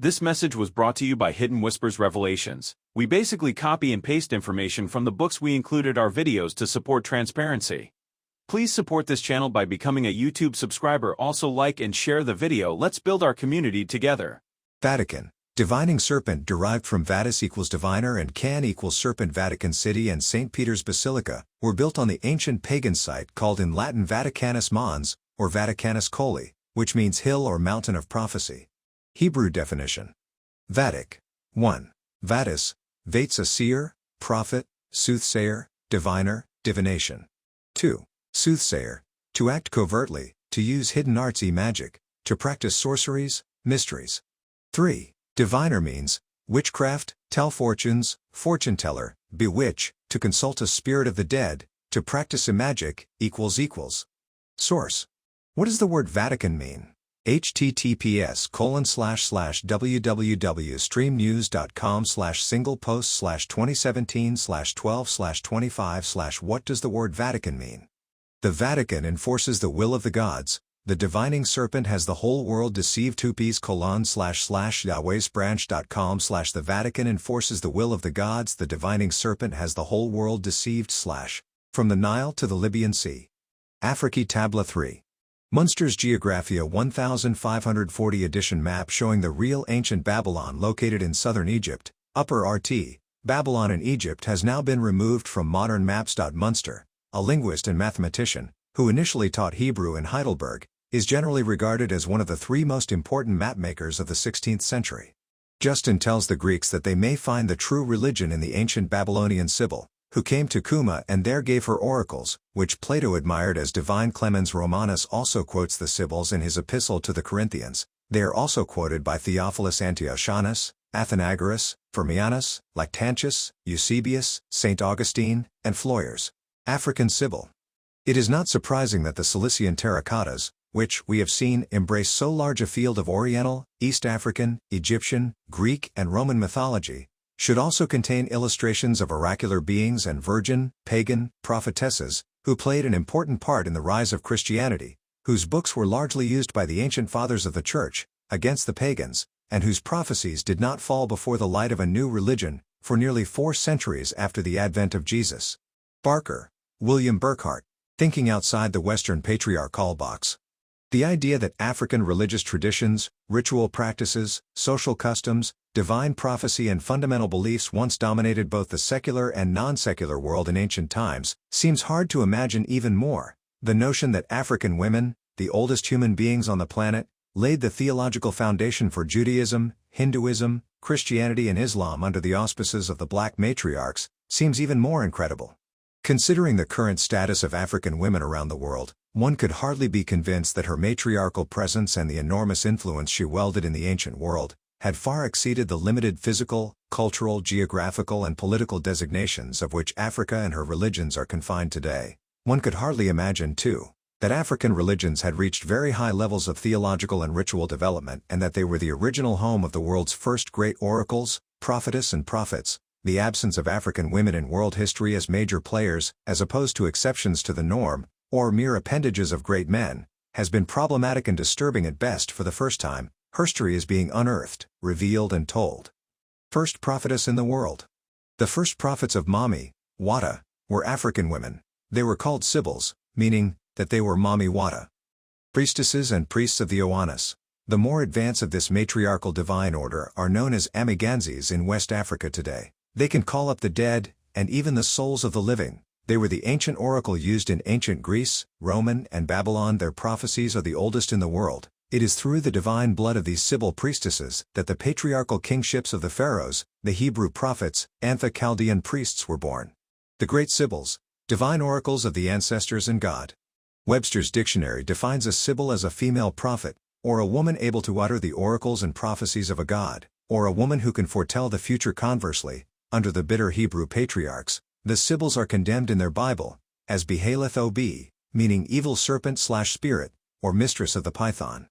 This message was brought to you by Hidden Whispers Revelations. We basically copy and paste information from the books we included our videos to support transparency. Please support this channel by becoming a YouTube subscriber. Also like and share the video. Let's build our community together. Vatican. Divining serpent derived from vatus equals diviner and can equals serpent. Vatican City and St. Peter's Basilica were built on the ancient pagan site called in Latin Vaticanus Mons, or Vaticanus Coli, which means hill or mountain of prophecy. Hebrew definition. Vatic. 1. Vatus, vates a seer, prophet, soothsayer, diviner, divination. 2. Soothsayer, to act covertly, to use hidden arts magic, to practice sorceries, mysteries. 3. Diviner means, witchcraft, tell fortunes, fortune teller, bewitch, to consult a spirit of the dead, to practice magic, equals. Source. What does the word Vatican mean? https://www.streamnews.com/single post/2017/12/25/ What does the word Vatican mean? The Vatican enforces the will of the gods. The divining serpent has the whole world deceived. https://yahwehsbranch.com/ The Vatican enforces the will of the gods. The divining serpent has the whole world deceived. From the Nile to the Libyan Sea. Africa Tabla 3. Munster's Geographia 1540 edition map showing the real ancient Babylon located in southern Egypt, Upper RT. Babylon in Egypt has now been removed from modern maps. Munster, a linguist and mathematician, who initially taught Hebrew in Heidelberg, is generally regarded as one of the three most important mapmakers of the 16th century. Justin tells the Greeks that they may find the true religion in the ancient Babylonian Sibyl, who came to Cuma and there gave her oracles, which Plato admired as divine. Clemens Romanus also quotes the Sibyls in his epistle to the Corinthians. They are also quoted by Theophilus Antiochianus, Athenagoras, Firmianus, Lactantius, Eusebius, St. Augustine, and Floyers. African Sibyl. It is not surprising that the Cilician terracottas, which, we have seen, embrace so large a field of Oriental, East African, Egyptian, Greek and Roman mythology, should also contain illustrations of oracular beings and virgin, pagan, prophetesses, who played an important part in the rise of Christianity, whose books were largely used by the ancient fathers of the Church, against the pagans, and whose prophecies did not fall before the light of a new religion, for nearly 4 centuries after the advent of Jesus. Barker, William Burckhardt. Thinking outside the Western patriarchal box. The idea that African religious traditions, ritual practices, social customs, divine prophecy and fundamental beliefs once dominated both the secular and non-secular world in ancient times, seems hard to imagine. Even more, the notion that African women, the oldest human beings on the planet, laid the theological foundation for Judaism, Hinduism, Christianity and Islam under the auspices of the black matriarchs, seems even more incredible. Considering the current status of African women around the world, one could hardly be convinced that her matriarchal presence and the enormous influence she wielded in the ancient world had far exceeded the limited physical, cultural, geographical and political designations of which Africa and her religions are confined today. One could hardly imagine, too, that African religions had reached very high levels of theological and ritual development and that they were the original home of the world's first great oracles, prophetess and prophets. The absence of African women in world history as major players, as opposed to exceptions to the norm, or mere appendages of great men, has been problematic and disturbing at best. For the first time, history is being unearthed, revealed and told. First prophetess in the world. The first prophets of Mami, Wata, were African women. They were called Sibyls, meaning that they were Mami Wata. Priestesses and priests of the Oannes. The more advanced of this matriarchal divine order are known as Amiganzis in West Africa today. They can call up the dead, and even the souls of the living. They were the ancient oracle used in ancient Greece, Roman and Babylon. Their prophecies are the oldest in the world. It is through the divine blood of these Sibyl priestesses that the patriarchal kingships of the pharaohs, the Hebrew prophets, and the Chaldean priests were born. The great Sibyls, divine oracles of the ancestors and God. Webster's dictionary defines a Sibyl as a female prophet, or a woman able to utter the oracles and prophecies of a god, or a woman who can foretell the future. Conversely, under the bitter Hebrew patriarchs, the Sibyls are condemned in their Bible as Behaleth-Ob, meaning evil serpent/spirit, or mistress of the python.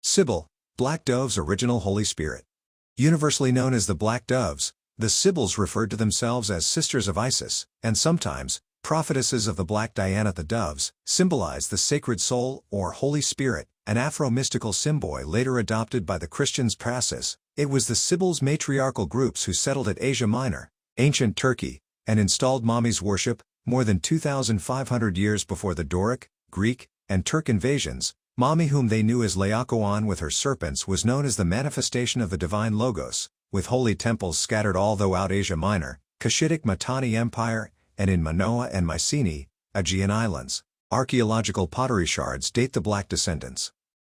Sibyl, Black Dove's original Holy Spirit. Universally known as the Black Doves, the Sibyls referred to themselves as sisters of Isis, and sometimes, prophetesses of the Black Diana. The doves symbolize the sacred soul, or Holy Spirit, an Afro-mystical symbol later adopted by the Christians. Praxis, It was the Sibyls matriarchal groups who settled at Asia Minor, ancient Turkey, and installed Mami's worship, more than 2,500 years before the Doric, Greek, and Turk invasions. Mami, whom they knew as Laocoon with her serpents, was known as the manifestation of the divine Logos, with holy temples scattered all throughout Asia Minor, Cushitic Mitanni Empire, and in Minoa and Mycenae, Aegean Islands. Archaeological pottery shards date the black descendants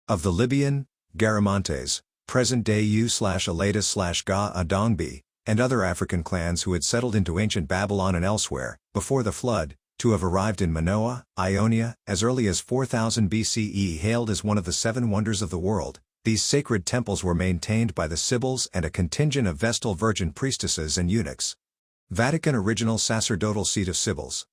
of the Libyan, Garamantes, present-day U/Elatus/Ga Adongbi, and other African clans who had settled into ancient Babylon and elsewhere, before the flood, to have arrived in Minoa, Ionia, as early as 4000 BCE. Hailed as one of the seven wonders of the world, these sacred temples were maintained by the Sibyls and a contingent of Vestal virgin priestesses and eunuchs. Vatican original sacerdotal seat of Sibyls.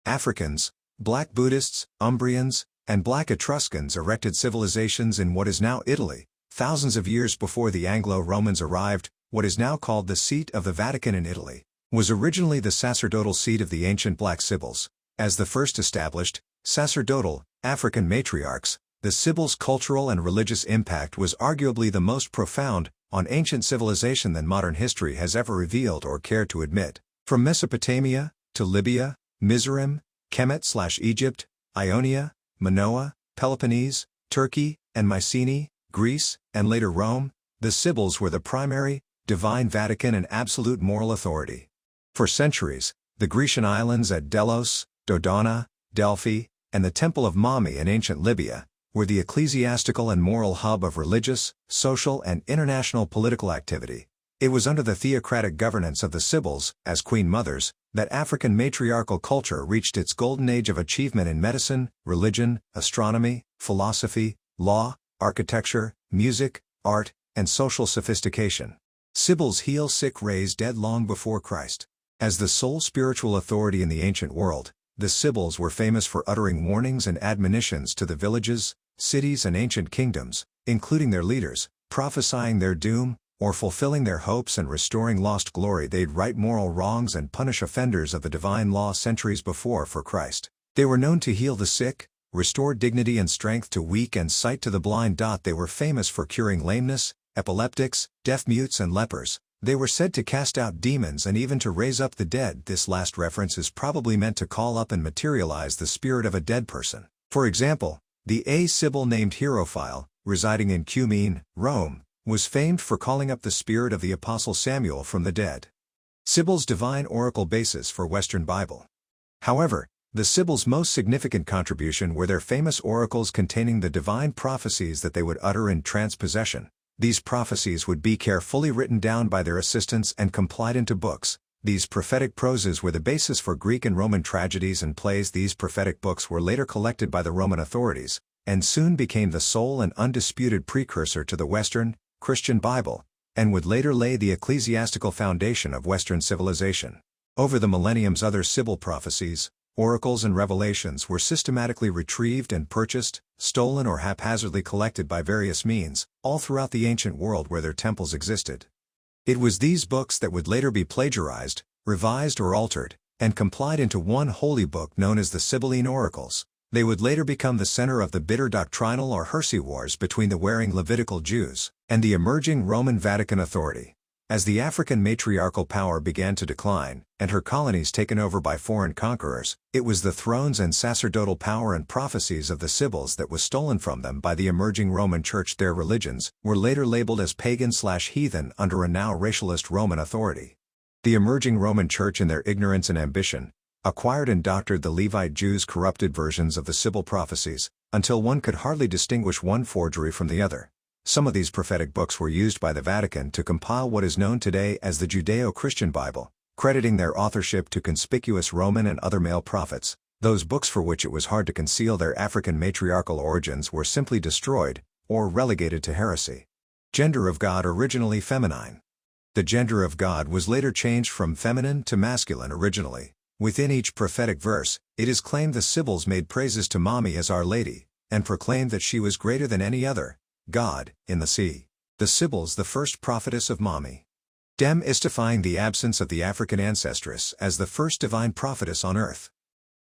Africans, Black Buddhists, Umbrians, and Black Etruscans erected civilizations in what is now Italy. Thousands of years before the Anglo-Romans arrived, what is now called the seat of the Vatican in Italy was originally the sacerdotal seat of the ancient Black Sibyls. As the first established, sacerdotal, African matriarchs, the Sibyls' cultural and religious impact was arguably the most profound on ancient civilization than modern history has ever revealed or cared to admit. From Mesopotamia, to Libya, Mi-zarim, Kemet/Egypt, Ionia, Minoa, Peloponnese, Turkey, and Mycenae, Greece, and later Rome, the Sibyls were the primary, divine Vatican and absolute moral authority. For centuries, the Grecian islands at Delos, Dodona, Delphi, and the Temple of Mami in ancient Libya, were the ecclesiastical and moral hub of religious, social and international political activity. It was under the theocratic governance of the Sibyls, as Queen Mothers, that African matriarchal culture reached its golden age of achievement in medicine, religion, astronomy, philosophy, law, architecture, music, art, and social sophistication. Sibyls heal sick, raise dead long before Christ. As the sole spiritual authority in the ancient world, the Sibyls were famous for uttering warnings and admonitions to the villages, cities and ancient kingdoms, including their leaders, prophesying their doom, or fulfilling their hopes and restoring lost glory. They'd right moral wrongs and punish offenders of the divine law centuries before for Christ. They were known to heal the sick, restore dignity and strength to weak and sight to the blind. They were famous for curing lameness, epileptics, deaf mutes and lepers. They were said to cast out demons and even to raise up the dead. This last reference is probably meant to call up and materialize the spirit of a dead person. For example, the Sibyl named Hierophile, residing in Kemet, Rome, was famed for calling up the spirit of the Apostle Samuel from the dead. Sibyl's divine oracle basis for Western Bible. However, the Sibyls' most significant contribution were their famous oracles containing the divine prophecies that they would utter in trance possession. These prophecies would be carefully written down by their assistants and compiled into books. These prophetic proses were the basis for Greek and Roman tragedies and plays. These prophetic books were later collected by the Roman authorities, and soon became the sole and undisputed precursor to the Western, Christian Bible, and would later lay the ecclesiastical foundation of Western civilization. Over the millenniums, other Sibyl prophecies, oracles and revelations were systematically retrieved and purchased, stolen or haphazardly collected by various means, all throughout the ancient world where their temples existed. It was these books that would later be plagiarized, revised or altered, and compiled into one holy book known as the Sibylline Oracles. They would later become the center of the bitter doctrinal or heresy wars between the warring Levitical Jews and the emerging Roman Vatican authority. As the African matriarchal power began to decline, and her colonies taken over by foreign conquerors, it was the thrones and sacerdotal power and prophecies of the Sibyls that was stolen from them by the emerging Roman Church. Their religions were later labeled as pagan/heathen under a now racialist Roman authority. The emerging Roman Church, in their ignorance and ambition, acquired and doctored the Levite Jews' corrupted versions of the Sibyl prophecies, until one could hardly distinguish one forgery from the other. Some of these prophetic books were used by the Vatican to compile what is known today as the Judeo-Christian Bible, crediting their authorship to conspicuous Roman and other male prophets. Those books for which it was hard to conceal their African matriarchal origins were simply destroyed, or relegated to heresy. Gender of God originally feminine. The gender of God was later changed from feminine to masculine originally. Within each prophetic verse, it is claimed the Sibyls made praises to Mami as Our Lady, and proclaimed that she was greater than any other God in the sea. The Sibyls, the first prophetess of Mami. Demystifying the absence of the African ancestress as the first divine prophetess on earth.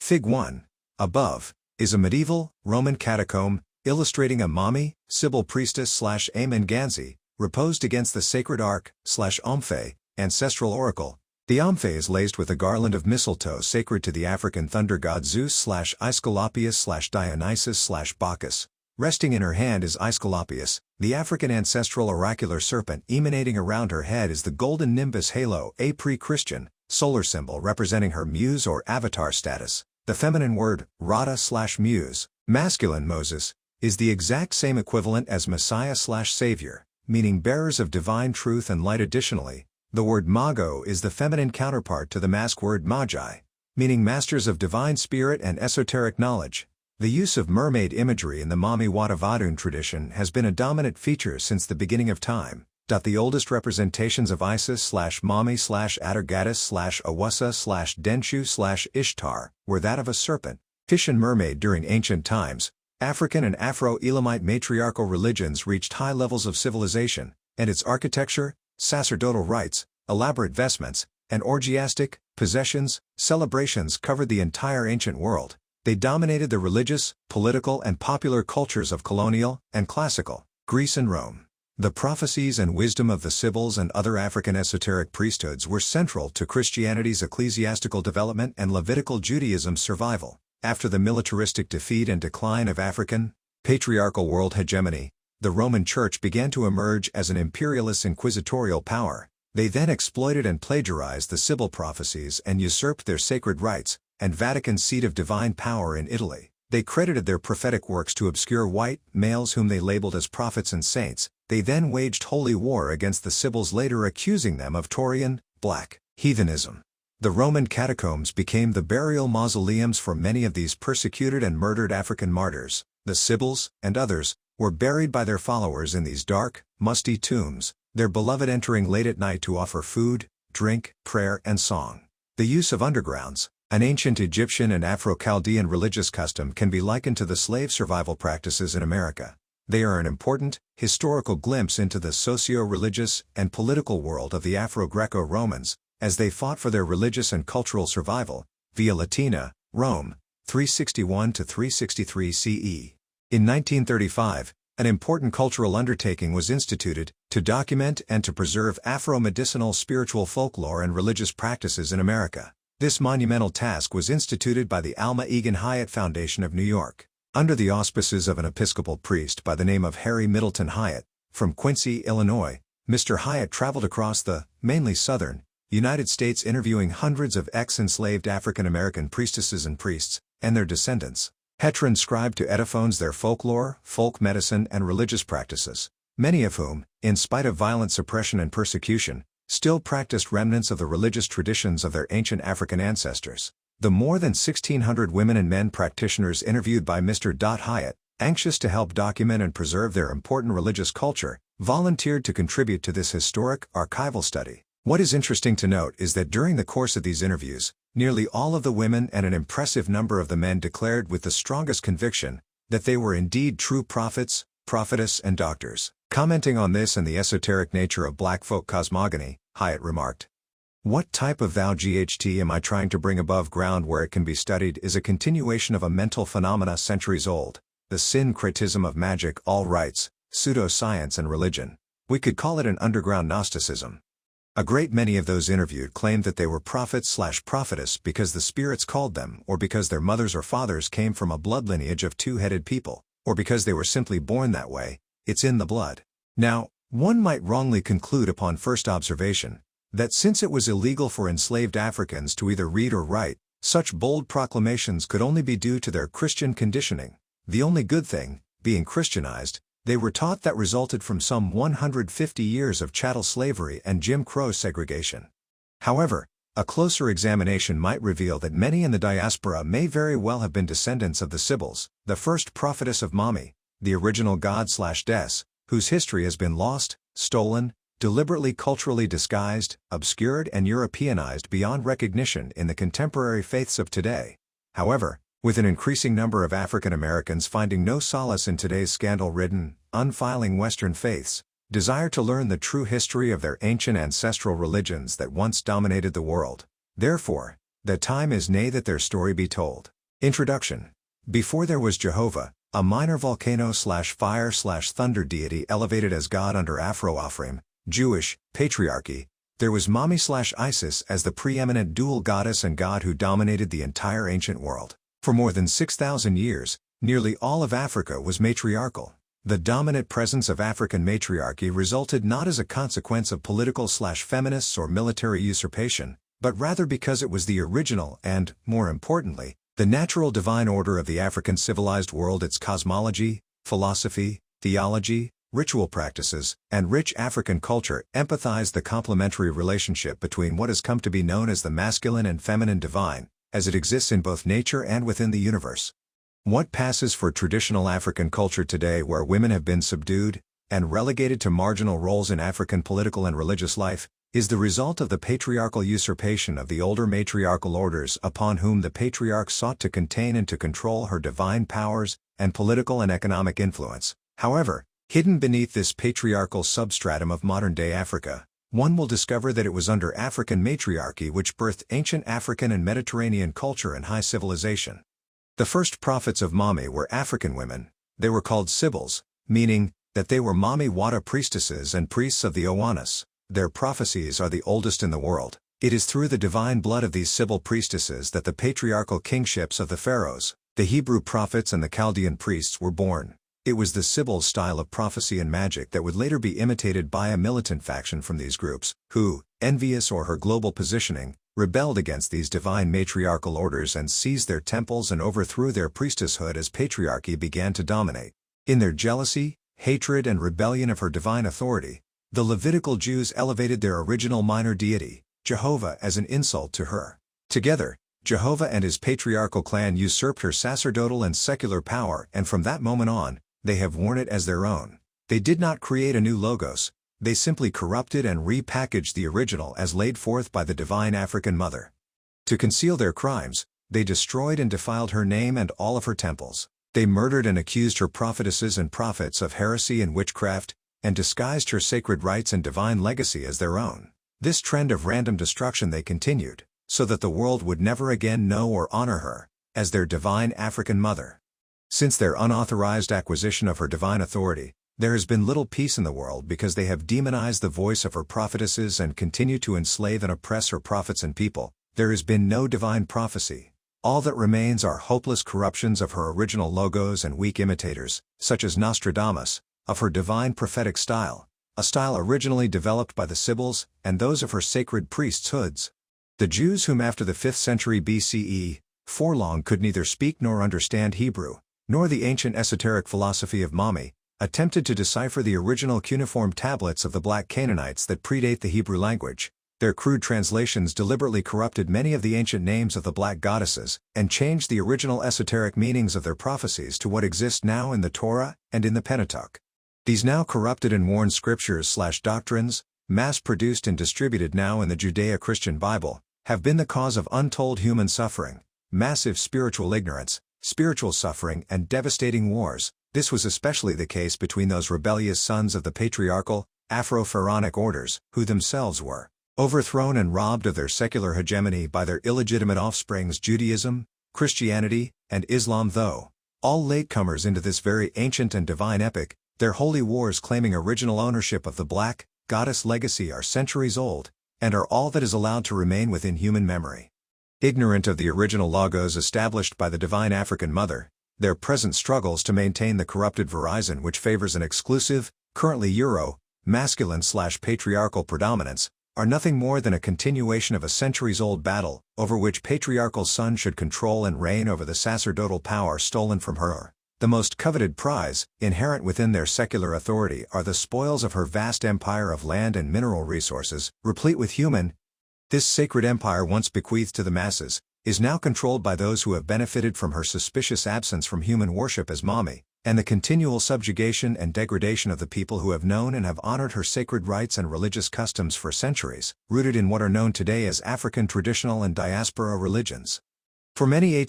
Fig 1, above, is a medieval, Roman catacomb, illustrating a Mami, Sibyl priestess/Amen Ganzi, reposed against the sacred ark/omphe, ancestral oracle. The omphe is laced with a garland of mistletoe sacred to the African thunder god Zeus/Aesculapius/Dionysus/Bacchus. Resting in her hand is Aesculapius, the African ancestral oracular serpent. Emanating around her head is the golden nimbus halo, a pre-Christian solar symbol representing her muse or avatar status. The feminine word, Rada/muse, masculine Moses, is the exact same equivalent as Messiah/Savior, meaning bearers of divine truth and light. Additionally, the word mago is the feminine counterpart to the masc word magi, meaning masters of divine spirit and esoteric knowledge. The use of mermaid imagery in the Mami Wadavadun tradition has been a dominant feature since the beginning of time. The oldest representations of Isis/Mami/Atargatis/Awassa/Denshu/Ishtar were that of a serpent, fish and mermaid. During ancient times, African and Afro-Elamite matriarchal religions reached high levels of civilization, and its architecture, sacerdotal rites, elaborate vestments, and orgiastic possessions, celebrations covered the entire ancient world. They dominated the religious, political and popular cultures of colonial and classical Greece and Rome. The prophecies and wisdom of the Sibyls and other African esoteric priesthoods were central to Christianity's ecclesiastical development and Levitical Judaism's survival. After the militaristic defeat and decline of African, patriarchal world hegemony, the Roman Church began to emerge as an imperialist inquisitorial power. They then exploited and plagiarized the Sibyl prophecies and usurped their sacred rights and Vatican's seat of divine power in Italy. They credited their prophetic works to obscure white males whom they labeled as prophets and saints. They then waged holy war against the Sibyls, later accusing them of Taurian, black, heathenism. The Roman catacombs became the burial mausoleums for many of these persecuted and murdered African martyrs. The Sibyls, and others, were buried by their followers in these dark, musty tombs, their beloved entering late at night to offer food, drink, prayer and song. The use of undergrounds, an ancient Egyptian and Afro-Chaldean religious custom, can be likened to the slave survival practices in America. They are an important, historical glimpse into the socio-religious and political world of the Afro-Greco-Romans, as they fought for their religious and cultural survival, via Latina, Rome, 361–363 CE. In 1935, an important cultural undertaking was instituted, to document and to preserve Afro-medicinal spiritual folklore and religious practices in America. This monumental task was instituted by the Alma Egan Hyatt Foundation of New York, under the auspices of an Episcopal priest by the name of Harry Middleton Hyatt. From Quincy, Illinois, Mr. Hyatt traveled across the, mainly southern, United States, interviewing hundreds of ex-enslaved African American priestesses and priests, and their descendants. He transcribed to Ediphones their folklore, folk medicine and religious practices, many of whom, in spite of violent suppression and persecution, still practiced remnants of the religious traditions of their ancient African ancestors. The more than 1,600 women and men practitioners interviewed by Mr. Hyatt, anxious to help document and preserve their important religious culture, volunteered to contribute to this historic, archival study. What is interesting to note is that during the course of these interviews, nearly all of the women and an impressive number of the men declared with the strongest conviction that they were indeed true prophets, prophetess and doctors. Commenting on this and the esoteric nature of black folk cosmogony, Hyatt remarked, "What type of thou-GHT am I trying to bring above ground where it can be studied is a continuation of a mental phenomena centuries old, the syncretism of magic, all rites, pseudoscience and religion. We could call it an underground Gnosticism." A great many of those interviewed claimed that they were prophets/prophetess because the spirits called them, or because their mothers or fathers came from a blood lineage of two-headed people, or because they were simply born that way. It's in the blood. Now, one might wrongly conclude upon first observation, that since it was illegal for enslaved Africans to either read or write, such bold proclamations could only be due to their Christian conditioning. The only good thing, being Christianized, they were taught, that resulted from some 150 years of chattel slavery and Jim Crow segregation. However, a closer examination might reveal that many in the diaspora may very well have been descendants of the Sibyls, the first prophetess of Mami, the original god/goddess, whose history has been lost, stolen, deliberately culturally disguised, obscured and Europeanized beyond recognition in the contemporary faiths of today. However, with an increasing number of African Americans finding no solace in today's scandal-ridden, unfiling Western faiths, desire to learn the true history of their ancient ancestral religions that once dominated the world. Therefore, the time is nigh that their story be told. Introduction. Before there was Jehovah, a minor volcano/fire/thunder deity elevated as god under Afro-Afrim, Jewish, patriarchy. There was Mami/Isis as the preeminent dual goddess and god who dominated the entire ancient world. For more than 6,000 years, nearly all of Africa was matriarchal. The dominant presence of African matriarchy resulted not as a consequence of political/feminists or military usurpation, but rather because it was the original and, more importantly, the natural divine order of the African civilized world. Its cosmology, philosophy, theology, ritual practices, and rich African culture empathize the complementary relationship between what has come to be known as the masculine and feminine divine, as it exists in both nature and within the universe. What passes for traditional African culture today, where women have been subdued and relegated to marginal roles in African political and religious life, is the result of the patriarchal usurpation of the older matriarchal orders upon whom the patriarch sought to contain and to control her divine powers and political and economic influence. However, hidden beneath this patriarchal substratum of modern-day Africa, one will discover that it was under African matriarchy which birthed ancient African and Mediterranean culture and high civilization. The first prophets of Mami were African women. They were called Sibyls, meaning that they were Mami Wata priestesses and priests of the Oannes. Their prophecies are the oldest in the world. It is through the divine blood of these Sibyl priestesses that the patriarchal kingships of the pharaohs, the Hebrew prophets and the Chaldean priests were born. It was the Sibyl style of prophecy and magic that would later be imitated by a militant faction from these groups, who, envious of her global positioning, rebelled against these divine matriarchal orders and seized their temples and overthrew their priestesshood as patriarchy began to dominate. In their jealousy, hatred and rebellion of her divine authority, the Levitical Jews elevated their original minor deity, Jehovah, as an insult to her. Together, Jehovah and his patriarchal clan usurped her sacerdotal and secular power, and from that moment on, they have worn it as their own. They did not create a new logos, they simply corrupted and repackaged the original as laid forth by the divine African mother. To conceal their crimes, they destroyed and defiled her name and all of her temples. They murdered and accused her prophetesses and prophets of heresy and witchcraft, and disguised her sacred rites and divine legacy as their own. This trend of random destruction they continued, so that the world would never again know or honor her as their divine African mother. Since their unauthorized acquisition of her divine authority, there has been little peace in the world because they have demonized the voice of her prophetesses and continue to enslave and oppress her prophets and people. There has been no divine prophecy. All that remains are hopeless corruptions of her original logos and weak imitators, such as Nostradamus, of her divine prophetic style, a style originally developed by the Sibyls and those of her sacred priesthoods. The Jews, whom after the 5th century BCE, for long could neither speak nor understand Hebrew, nor the ancient esoteric philosophy of Mami, attempted to decipher the original cuneiform tablets of the Black Canaanites that predate the Hebrew language. Their crude translations deliberately corrupted many of the ancient names of the black goddesses, and changed the original esoteric meanings of their prophecies to what exist now in the Torah and in the Pentateuch. These now corrupted and worn scriptures/doctrines, mass-produced and distributed now in the Judeo-Christian Bible, have been the cause of untold human suffering, massive spiritual ignorance, spiritual suffering and devastating wars. This was especially the case between those rebellious sons of the patriarchal, Afro-Pharaonic orders, who themselves were overthrown and robbed of their secular hegemony by their illegitimate offsprings Judaism, Christianity, and Islam. Though all latecomers into this very ancient and divine epic, their holy wars claiming original ownership of the black goddess legacy are centuries old, and are all that is allowed to remain within human memory. Ignorant of the original logos established by the divine African mother, their present struggles to maintain the corrupted verizon which favors an exclusive, currently masculine/patriarchal predominance, are nothing more than a continuation of a centuries-old battle, over which patriarchal son should control and reign over the sacerdotal power stolen from her. The most coveted prize, inherent within their secular authority, are the spoils of her vast empire of land and mineral resources, replete with human. This sacred empire, once bequeathed to the masses, is now controlled by those who have benefited from her suspicious absence from human worship as Mami, and the continual subjugation and degradation of the people who have known and have honored her sacred rites and religious customs for centuries, rooted in what are known today as African traditional and diaspora religions. For many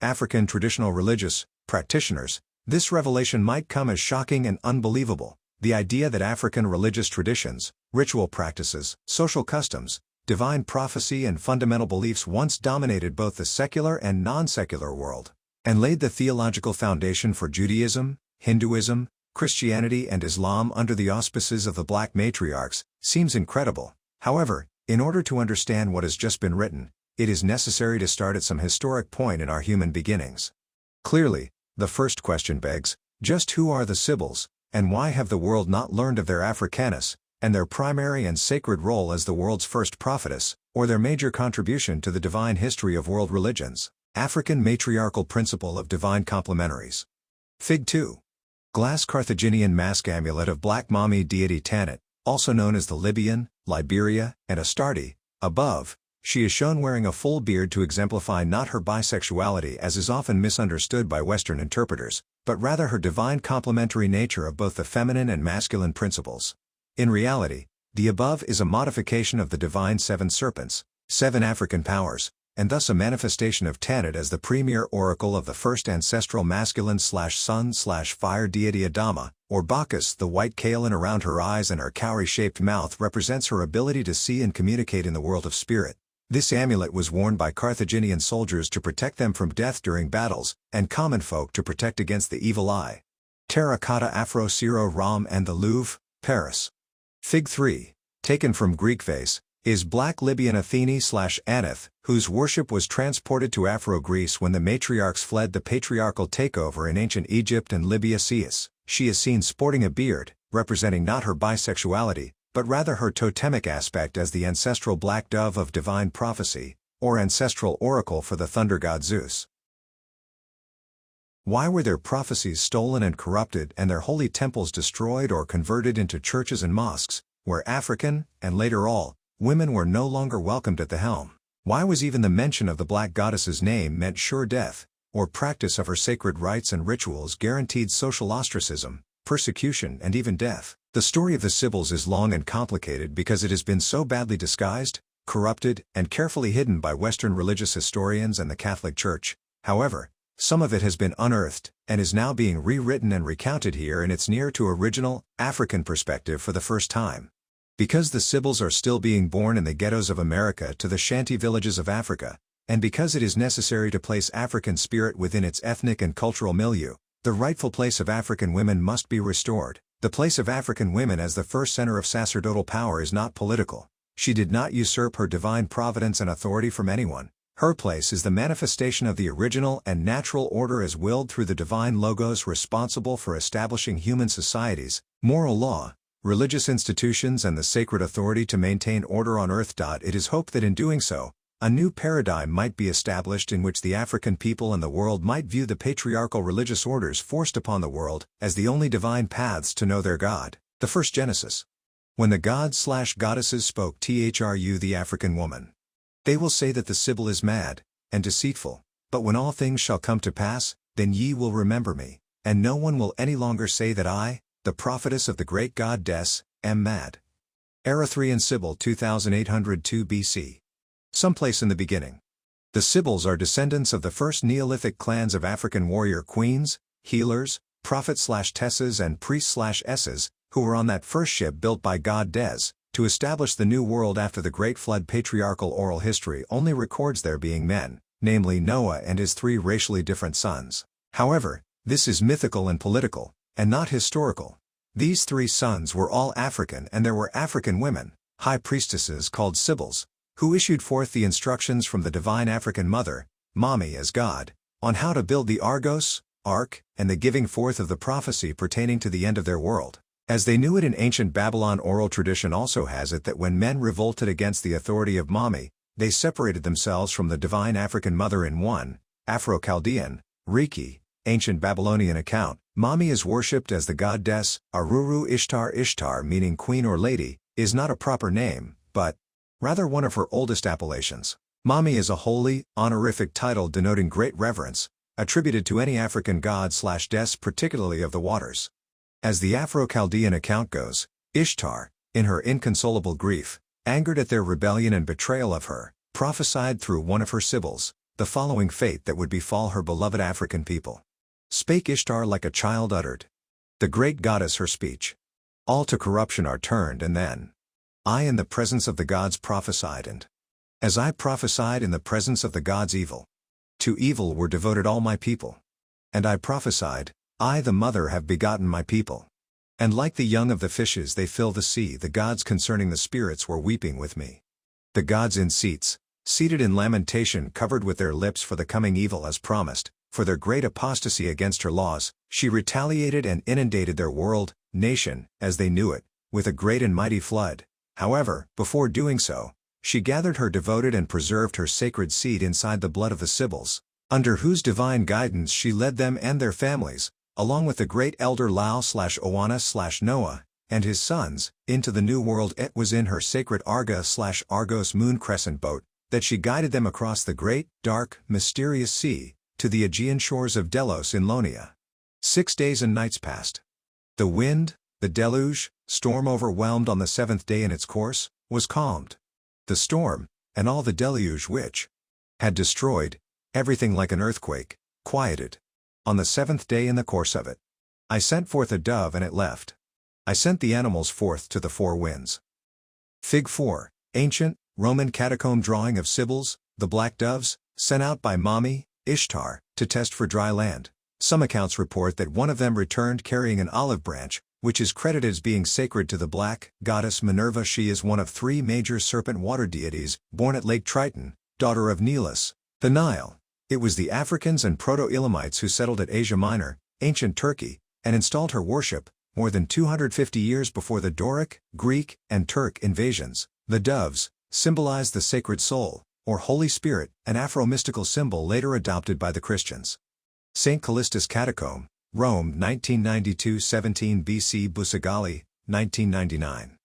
African traditional religious practitioners, this revelation might come as shocking and unbelievable. The idea that African religious traditions, ritual practices, social customs, divine prophecy and fundamental beliefs once dominated both the secular and non-secular world. and laid the theological foundation for Judaism, Hinduism, Christianity and Islam under the auspices of the Black matriarchs, seems incredible. However, in order to understand what has just been written, it is necessary to start at some historic point in our human beginnings. Clearly, the first question begs, just who are the Sibyls, and why have the world not learned of their Africanus, and their primary and sacred role as the world's first prophetess, or their major contribution to the divine history of world religions? African matriarchal principle of divine complementaries. Fig 2. Glass Carthaginian mask amulet of black mommy deity Tanit, also known as the Libyan, Liberia, and Astarte. Above, she is shown wearing a full beard to exemplify not her bisexuality as is often misunderstood by Western interpreters, but rather her divine complementary nature of both the feminine and masculine principles. In reality, the above is a modification of the divine 7 serpents, 7 African powers, and thus a manifestation of Tanit as the premier oracle of the first ancestral masculine/sun/fire deity Adama, or Bacchus. The white kaolin around her eyes and her cowrie-shaped mouth represents her ability to see and communicate in the world of spirit. This amulet was worn by Carthaginian soldiers to protect them from death during battles, and common folk to protect against the evil eye. Terracotta Afro-Syro Rom and the Louvre, Paris. Fig 3, taken from Greek vase, is black Libyan Athene/Aneth, whose worship was transported to Afro-Greece when the matriarchs fled the patriarchal takeover in ancient Egypt and Libya. She is seen sporting a beard, representing not her bisexuality, but rather her totemic aspect as the ancestral black dove of divine prophecy, or ancestral oracle for the thunder god Zeus. Why were their prophecies stolen and corrupted and their holy temples destroyed or converted into churches and mosques, where African, and later all, women were no longer welcomed at the helm? Why was even the mention of the black goddess's name meant sure death, or practice of her sacred rites and rituals guaranteed social ostracism, persecution and even death? The story of the Sibyls is long and complicated because it has been so badly disguised, corrupted, and carefully hidden by Western religious historians and the Catholic Church. However, some of it has been unearthed, and is now being rewritten and recounted here in its near-to-original, African perspective for the first time. Because the Sibyls are still being born in the ghettos of America to the shanty villages of Africa, and because it is necessary to place African spirit within its ethnic and cultural milieu, the rightful place of African women must be restored. The place of African women as the first center of sacerdotal power is not political. She did not usurp her divine providence and authority from anyone. Her place is the manifestation of the original and natural order as willed through the divine logos responsible for establishing human societies, moral law, religious institutions and the sacred authority to maintain order on earth. It is hoped that in doing so, a new paradigm might be established in which the African people and the world might view the patriarchal religious orders forced upon the world as the only divine paths to know their God. The first Genesis. When the gods/goddesses spoke through the African woman, they will say that the Sibyl is mad and deceitful, but when all things shall come to pass, then ye will remember me, and no one will any longer say that I, the prophetess of the great goddess, am mad. Erythraean Sibyl 2802 BC. Someplace in the beginning. The Sibyls are descendants of the first Neolithic clans of African warrior queens, healers, prophets/tesses and priests/esses, who were on that first ship built by god Des, to establish the New World after the Great Flood. Patriarchal oral history only records there being men, namely Noah and his 3 racially different sons. However, this is mythical and political, and not historical. These 3 sons were all African and there were African women, high priestesses called Sibyls, who issued forth the instructions from the divine African mother, Mami as God, on how to build the Argos, Ark, and the giving forth of the prophecy pertaining to the end of their world. As they knew it in ancient Babylon, oral tradition also has it that when men revolted against the authority of Mami, they separated themselves from the divine African mother in 1, Afro-Chaldean, Riki, ancient Babylonian account. Mami is worshipped as the goddess, Aruru Ishtar. Ishtar meaning queen or lady, is not a proper name, but rather one of her oldest appellations. Mami is a holy, honorific title denoting great reverence, attributed to any African god/dess, particularly of the waters. As the Afro-Chaldean account goes, Ishtar, in her inconsolable grief, angered at their rebellion and betrayal of her, prophesied through one of her Sibyls, the following fate that would befall her beloved African people. Spake Ishtar like a child uttered. The great goddess her speech. All to corruption are turned, and then I in the presence of the gods prophesied, and as I prophesied in the presence of the gods evil. To evil were devoted all my people. And I prophesied, I the mother have begotten my people. And like the young of the fishes they fill the sea. The gods concerning the spirits were weeping with me. The gods in seats, seated in lamentation, covered with their lips for the coming evil as promised, for their great apostasy against her laws. She retaliated and inundated their world, nation, as they knew it, with a great and mighty flood. However, before doing so, she gathered her devoted and preserved her sacred seed inside the blood of the Sibyls, under whose divine guidance she led them and their families, along with the great elder Lau/Oana/Noah, and his sons, into the new world. It was in her sacred Arga/Argos moon crescent boat, that she guided them across the great, dark, mysterious sea, to the Aegean shores of Delos in Ionia. 6 days and nights passed. The wind, the deluge, storm overwhelmed on the 7th day in its course, was calmed. The storm, and all the deluge which had destroyed everything like an earthquake, quieted. On the 7th day in the course of it, I sent forth a dove and it left. I sent the animals forth to the 4 winds. Fig 4, ancient, Roman catacomb drawing of Sibyls, the black doves, sent out by Mami, Ishtar, to test for dry land. Some accounts report that one of them returned carrying an olive branch, which is credited as being sacred to the black goddess Minerva. She is one of 3 major serpent water deities, born at Lake Triton, daughter of Nilus, the Nile. It was the Africans and Proto-Elamites who settled at Asia Minor, ancient Turkey, and installed her worship, more than 250 years before the Doric, Greek, and Turk invasions. The doves symbolized the sacred soul, or Holy Spirit, an Afro-mystical symbol later adopted by the Christians. St. Callistus Catacomb, Rome 1992-17 BC. Busagali, 1999.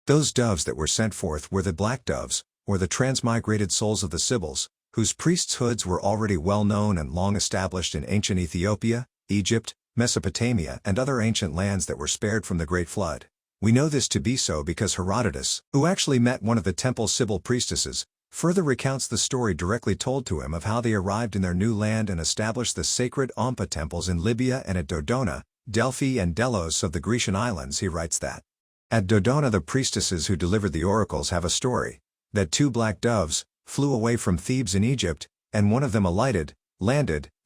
Those doves that were sent forth were the black doves, or the transmigrated souls of the Sibyls, whose priesthoods were already well known and long established in ancient Ethiopia, Egypt, Mesopotamia, and other ancient lands that were spared from the Great Flood. We know this to be so because Herodotus, who actually met one of the temple Sibyl priestesses, further recounts the story directly told to him of how they arrived in their new land and established the sacred Ompa temples in Libya and at Dodona, Delphi and Delos of the Grecian islands. He writes that at Dodona the priestesses who delivered the oracles have a story, that 2 black doves flew away from Thebes in Egypt, and one of them landed,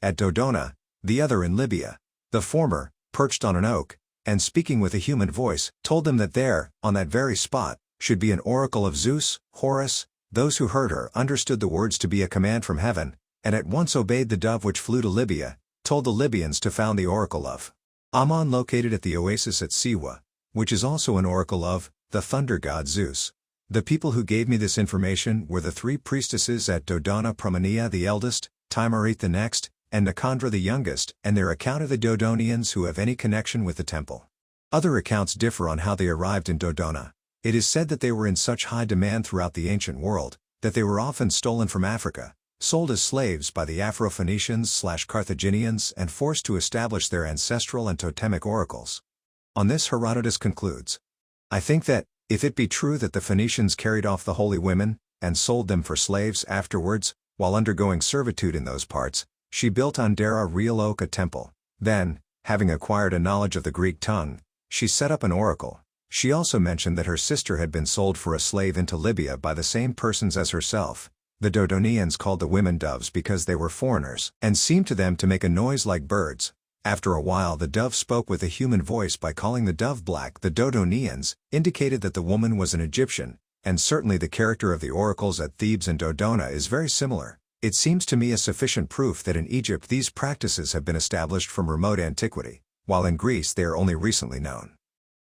at Dodona, the other in Libya. The former, perched on an oak, and speaking with a human voice, told them that there, on that very spot, should be an oracle of Zeus, Horus. Those who heard her understood the words to be a command from heaven, and at once obeyed. The dove which flew to Libya told the Libyans to found the oracle of Ammon located at the oasis at Siwa, which is also an oracle of the thunder god Zeus. The people who gave me this information were the 3 priestesses at Dodona: Promenia the eldest, Timarit the next, and Nicandra the youngest, and their account of the Dodonians who have any connection with the temple. Other accounts differ on how they arrived in Dodona. It is said that they were in such high demand throughout the ancient world, that they were often stolen from Africa, sold as slaves by the Afro-Phoenicians/Carthaginians and forced to establish their ancestral and totemic oracles. On this Herodotus concludes, I think that, if it be true that the Phoenicians carried off the holy women, and sold them for slaves afterwards, while undergoing servitude in those parts, she built on Dera Real Oak a temple. Then, having acquired a knowledge of the Greek tongue, she set up an oracle. She also mentioned that her sister had been sold for a slave into Libya by the same persons as herself. The Dodonians called the women doves because they were foreigners, and seemed to them to make a noise like birds. After a while the dove spoke with a human voice by calling the dove black. The Dodonians indicated that the woman was an Egyptian, and certainly the character of the oracles at Thebes and Dodona is very similar. It seems to me a sufficient proof that in Egypt these practices have been established from remote antiquity, while in Greece they are only recently known.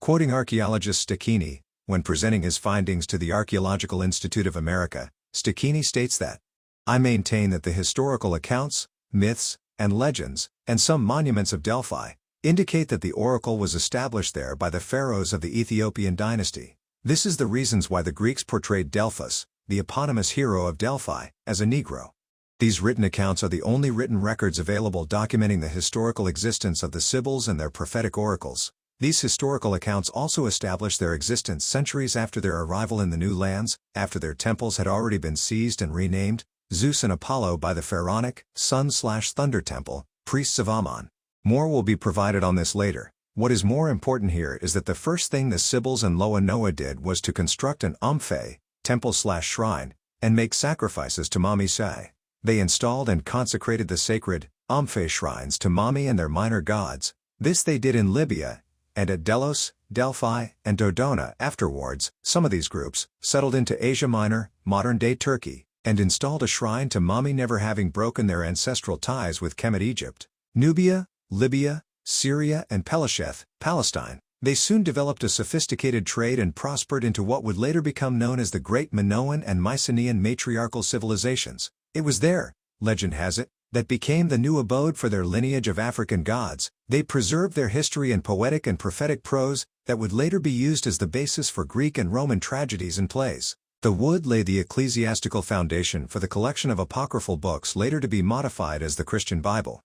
Quoting archaeologist Stachini, when presenting his findings to the Archaeological Institute of America, Stachini states that, I maintain that the historical accounts, myths, and legends, and some monuments of Delphi, indicate that the oracle was established there by the pharaohs of the Ethiopian dynasty. This is the reasons why the Greeks portrayed Delphus, the eponymous hero of Delphi, as a Negro. These written accounts are the only written records available documenting the historical existence of the Sibyls and their prophetic oracles. These historical accounts also establish their existence centuries after their arrival in the new lands, after their temples had already been seized and renamed, Zeus and Apollo by the pharaonic, sun/thunder temple, priests of Ammon. More will be provided on this later. What is more important here is that the first thing the Sibyls and Noah did was to construct an Omphale, temple/shrine, and make sacrifices to Mi-zarim. They installed and consecrated the sacred Omphale shrines to Mami and their minor gods. This they did in Libya, and at Delos, Delphi, and Dodona. Afterwards, some of these groups settled into Asia Minor, modern-day Turkey, and installed a shrine to Mami, never having broken their ancestral ties with Kemet, Egypt, Nubia, Libya, Syria, and Pelisheth, Palestine. They soon developed a sophisticated trade and prospered into what would later become known as the Great Minoan and Mycenaean matriarchal civilizations. It was there, legend has it, that became the new abode for their lineage of African gods. They preserved their history in poetic and prophetic prose that would later be used as the basis for Greek and Roman tragedies and plays. The wood laid the ecclesiastical foundation for the collection of apocryphal books later to be modified as the Christian Bible.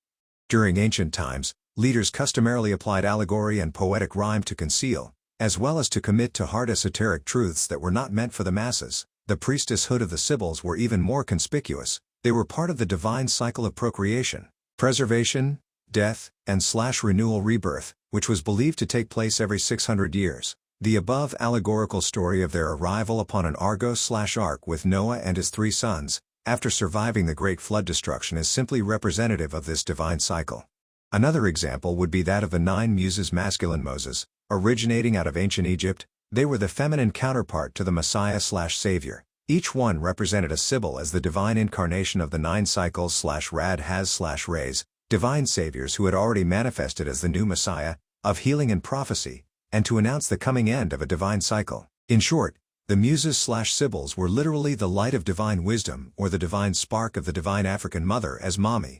During ancient times, leaders customarily applied allegory and poetic rhyme to conceal, as well as to commit to hard esoteric truths that were not meant for the masses. The priestesshood of the Sibyls were even more conspicuous. They were part of the divine cycle of procreation, preservation, death, and renewal rebirth, which was believed to take place every 600 years. The above allegorical story of their arrival upon an Argo/Ark with Noah and his 3 sons, after surviving the Great Flood destruction, is simply representative of this divine cycle. Another example would be that of the 9 muses masculine Moses, originating out of ancient Egypt. They were the feminine counterpart to the Messiah/Savior. Each one represented a Sibyl as the divine incarnation of the 9 cycles/Rad-Haz/Rays, divine saviors who had already manifested as the new Messiah, of healing and prophecy, and to announce the coming end of a divine cycle. In short, the muses/Sibyls were literally the light of divine wisdom or the divine spark of the divine African mother as Mami.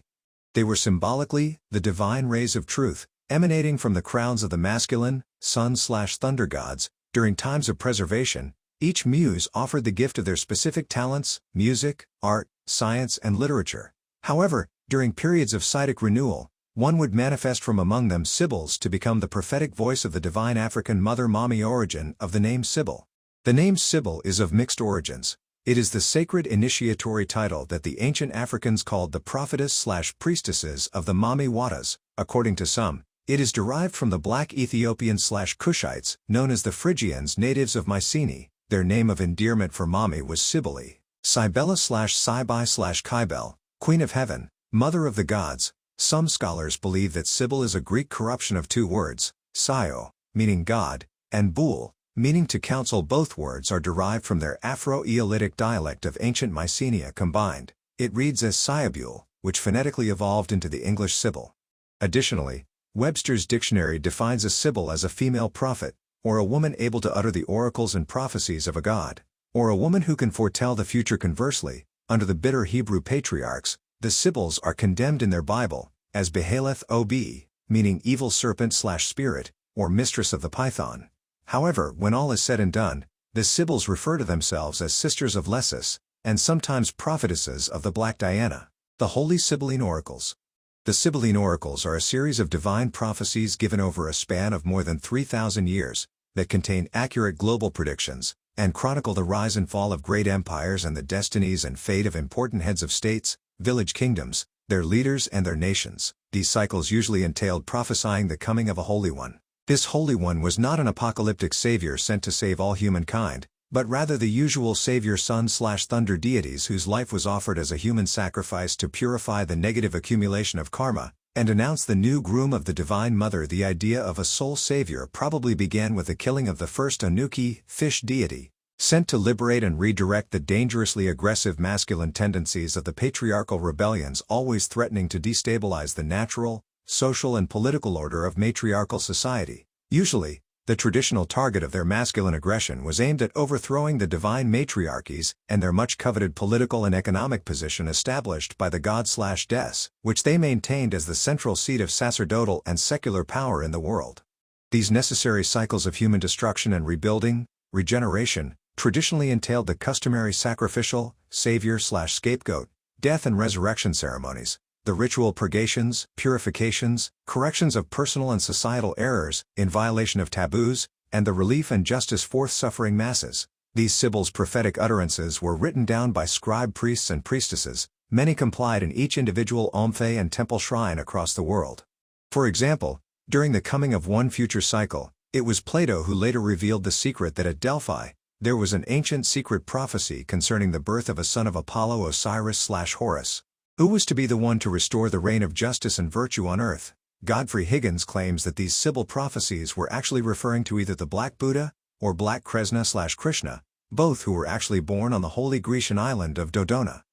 They were symbolically the divine rays of truth, emanating from the crowns of the masculine sun/thunder gods. During times of preservation, each muse offered the gift of their specific talents: music, art, science, and literature. However, during periods of Sidic renewal, one would manifest from among them Sibyls to become the prophetic voice of the divine African mother Mami. Origin of the name Sibyl. The name Sibyl is of mixed origins. It is the sacred initiatory title that the ancient Africans called the prophetess/priestesses of the Mami Watas. According to some, it is derived from the black Ethiopian/Cushites, known as the Phrygians, natives of Mycenae. Their name of endearment for Mami was Cybele, Cybele/Sibai/Kybele, Queen of Heaven, Mother of the Gods. Some scholars believe that Sibyl is a Greek corruption of 2 words, Sio, meaning God, and Boul, meaning to counsel. Both words are derived from their Afro-Eolitic dialect of ancient Mycenae combined. It reads as Siabule, which phonetically evolved into the English Sibyl. Additionally, Webster's dictionary defines a Sibyl as a female prophet, or a woman able to utter the oracles and prophecies of a god, or a woman who can foretell the future. Conversely, under the bitter Hebrew patriarchs, the Sibyls are condemned in their Bible as Behaleth Ob, meaning evil serpent/spirit, or mistress of the python. However, when all is said and done, the Sibyls refer to themselves as sisters of Lesis, and sometimes prophetesses of the Black Diana. The Holy Sibylline Oracles. The Sibylline Oracles are a series of divine prophecies given over a span of more than 3,000 years, that contain accurate global predictions, and chronicle the rise and fall of great empires and the destinies and fate of important heads of states, village kingdoms, their leaders and their nations. These cycles usually entailed prophesying the coming of a Holy One. This Holy One was not an apocalyptic savior sent to save all humankind, but rather the usual savior sun/thunder deities whose life was offered as a human sacrifice to purify the negative accumulation of karma, and announce the new groom of the Divine Mother. The idea of a soul savior probably began with the killing of the first Anuki, fish deity, sent to liberate and redirect the dangerously aggressive masculine tendencies of the patriarchal rebellions, always threatening to destabilize the natural, social and political order of matriarchal society. Usually, the traditional target of their masculine aggression was aimed at overthrowing the divine matriarchies and their much-coveted political and economic position established by the god/des, which they maintained as the central seat of sacerdotal and secular power in the world. These necessary cycles of human destruction and rebuilding, regeneration, traditionally entailed the customary sacrificial, savior/scapegoat, death and resurrection ceremonies, the ritual purgations, purifications, corrections of personal and societal errors, in violation of taboos, and the relief and justice forth suffering masses. These Sibyls' prophetic utterances were written down by scribe priests and priestesses. Many complied in each individual Omphale and temple shrine across the world. For example, during the coming of one future cycle, it was Plato who later revealed the secret that at Delphi, there was an ancient secret prophecy concerning the birth of a son of Apollo, Osiris/Horus, Who was to be the one to restore the reign of justice and virtue on earth? Godfrey Higgins claims that these Sibyl prophecies were actually referring to either the Black Buddha or Black Kresna/Krishna, both who were actually born on the holy Grecian island of Dodona.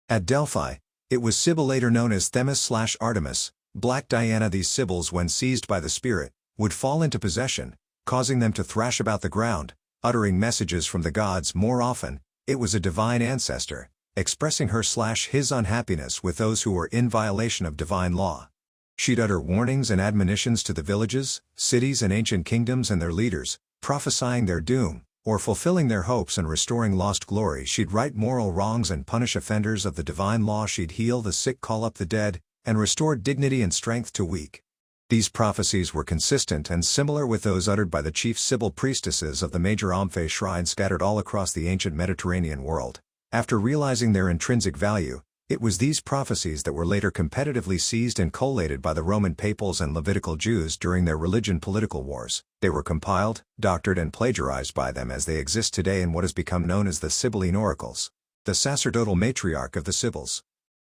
At Delphi, it was Sibyl, later known as Themis/Artemis, Black Diana. These Sibyls, when seized by the spirit, would fall into possession, causing them to thrash about the ground, uttering messages from the gods. More often, it was a divine ancestor, expressing her/his unhappiness with those who were in violation of divine law. She'd utter warnings and admonitions to the villages, cities and ancient kingdoms and their leaders, prophesying their doom, or fulfilling their hopes and restoring lost glory. She'd right moral wrongs and punish offenders of the divine law. She'd heal the sick, call up the dead, and restore dignity and strength to weak. These prophecies were consistent and similar with those uttered by the chief Sibyl priestesses of the major Omphale shrines scattered all across the ancient Mediterranean world. After realizing their intrinsic value, it was these prophecies that were later competitively seized and collated by the Roman papals and Levitical Jews during their religion-political wars. They were compiled, doctored and plagiarized by them as they exist today in what has become known as the Sibylline oracles, the sacerdotal matriarch of the Sibyls.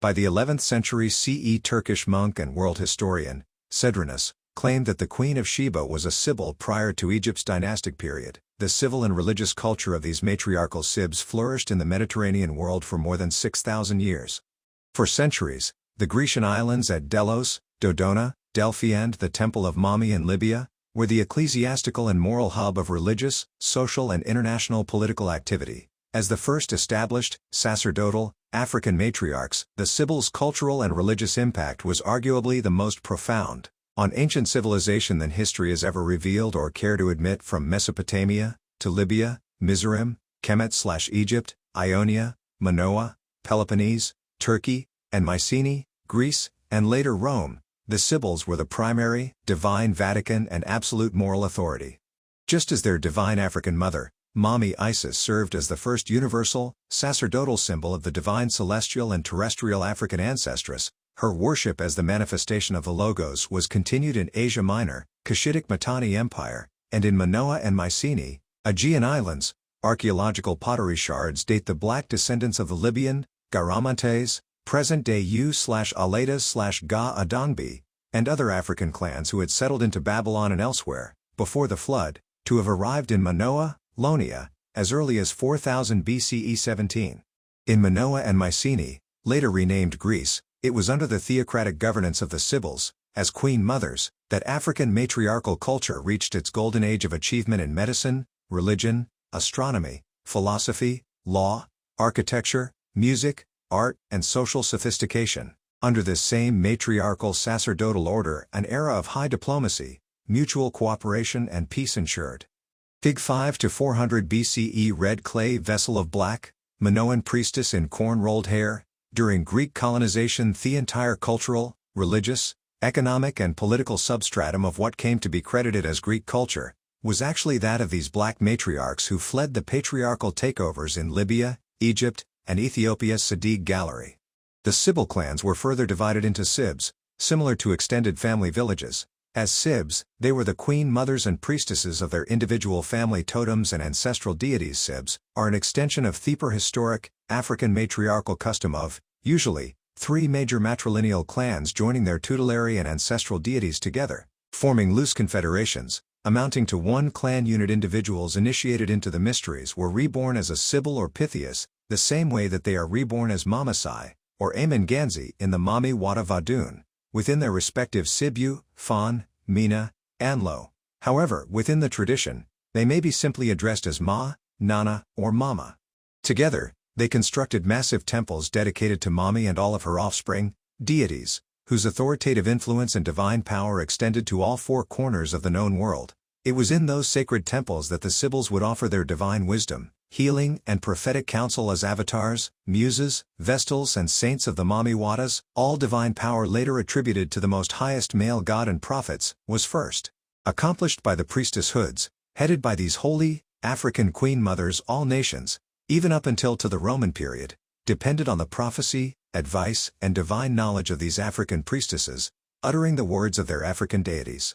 By the 11th century CE, Turkish monk and world historian, Cedrenus, claimed that the Queen of Sheba was a Sibyl prior to Egypt's dynastic period. The civil and religious culture of these matriarchal Sibs flourished in the Mediterranean world for more than 6,000 years. For centuries, the Grecian islands at Delos, Dodona, Delphi and the Temple of Mami in Libya were the ecclesiastical and moral hub of religious, social and international political activity. As the first established, sacerdotal, African matriarchs, the Sibyls' cultural and religious impact was arguably the most profound on ancient civilization than history has ever revealed or cared to admit. From Mesopotamia to Libya, Mi-zarim, Kemet/Egypt, Ionia, Minoa, Peloponnese, Turkey, and Mycenae, Greece, and later Rome, the Sibyls were the primary, divine Vatican and absolute moral authority. Just as their divine African mother, Mami Isis, served as the first universal, sacerdotal symbol of the divine celestial and terrestrial African ancestress, her worship as the manifestation of the Logos was continued in Asia Minor, Cushitic Mitanni Empire, and in Minoa and Mycenae, Aegean Islands. Archaeological pottery shards date the black descendants of the Libyan, Garamantes, present-day U/Aletas/Ga Adangbi, and other African clans who had settled into Babylon and elsewhere, before the flood, to have arrived in Minoa, Ionia, as early as 4000 BCE 17. In Minoa and Mycenae, later renamed Greece, it was under the theocratic governance of the Sibyls, as Queen Mothers, that African matriarchal culture reached its golden age of achievement in medicine, religion, astronomy, philosophy, law, architecture, music, art, and social sophistication. Under this same matriarchal sacerdotal order, an era of high diplomacy, mutual cooperation and peace ensured. Fig 5 to 400 BCE red clay vessel of black, Minoan priestess in corn-rolled hair. During Greek colonization, the entire cultural, religious, economic and political substratum of what came to be credited as Greek culture was actually that of these black matriarchs who fled the patriarchal takeovers in Libya, Egypt, and Ethiopia's Sadiq Gallery. The Sibyl clans were further divided into Sibs, similar to extended family villages. As Sibs, they were the queen mothers and priestesses of their individual family totems and ancestral deities. Sibs are an extension of the prehistoric, African matriarchal custom of, usually, three major matrilineal clans joining their tutelary and ancestral deities together, forming loose confederations, amounting to one clan unit. Individuals initiated into the mysteries were reborn as a Sibyl or Pythias, the same way that they are reborn as Mamasai, or Amen-Ganzi in the Mami Wada Vadun, within their respective Sibu, Fan, Mina, and Lo. However, within the tradition, they may be simply addressed as Ma, Nana, or Mama. Together, they constructed massive temples dedicated to Mami and all of her offspring, deities, whose authoritative influence and divine power extended to all four corners of the known world. It was in those sacred temples that the Sibyls would offer their divine wisdom, healing, and prophetic counsel as avatars, muses, vestals and saints of the Mami Wadas. All divine power later attributed to the most highest male god and prophets, was first accomplished by the priestesshoods, headed by these holy, African queen mothers. All nations, even up until to the Roman period, depended on the prophecy, advice, and divine knowledge of these African priestesses, uttering the words of their African deities.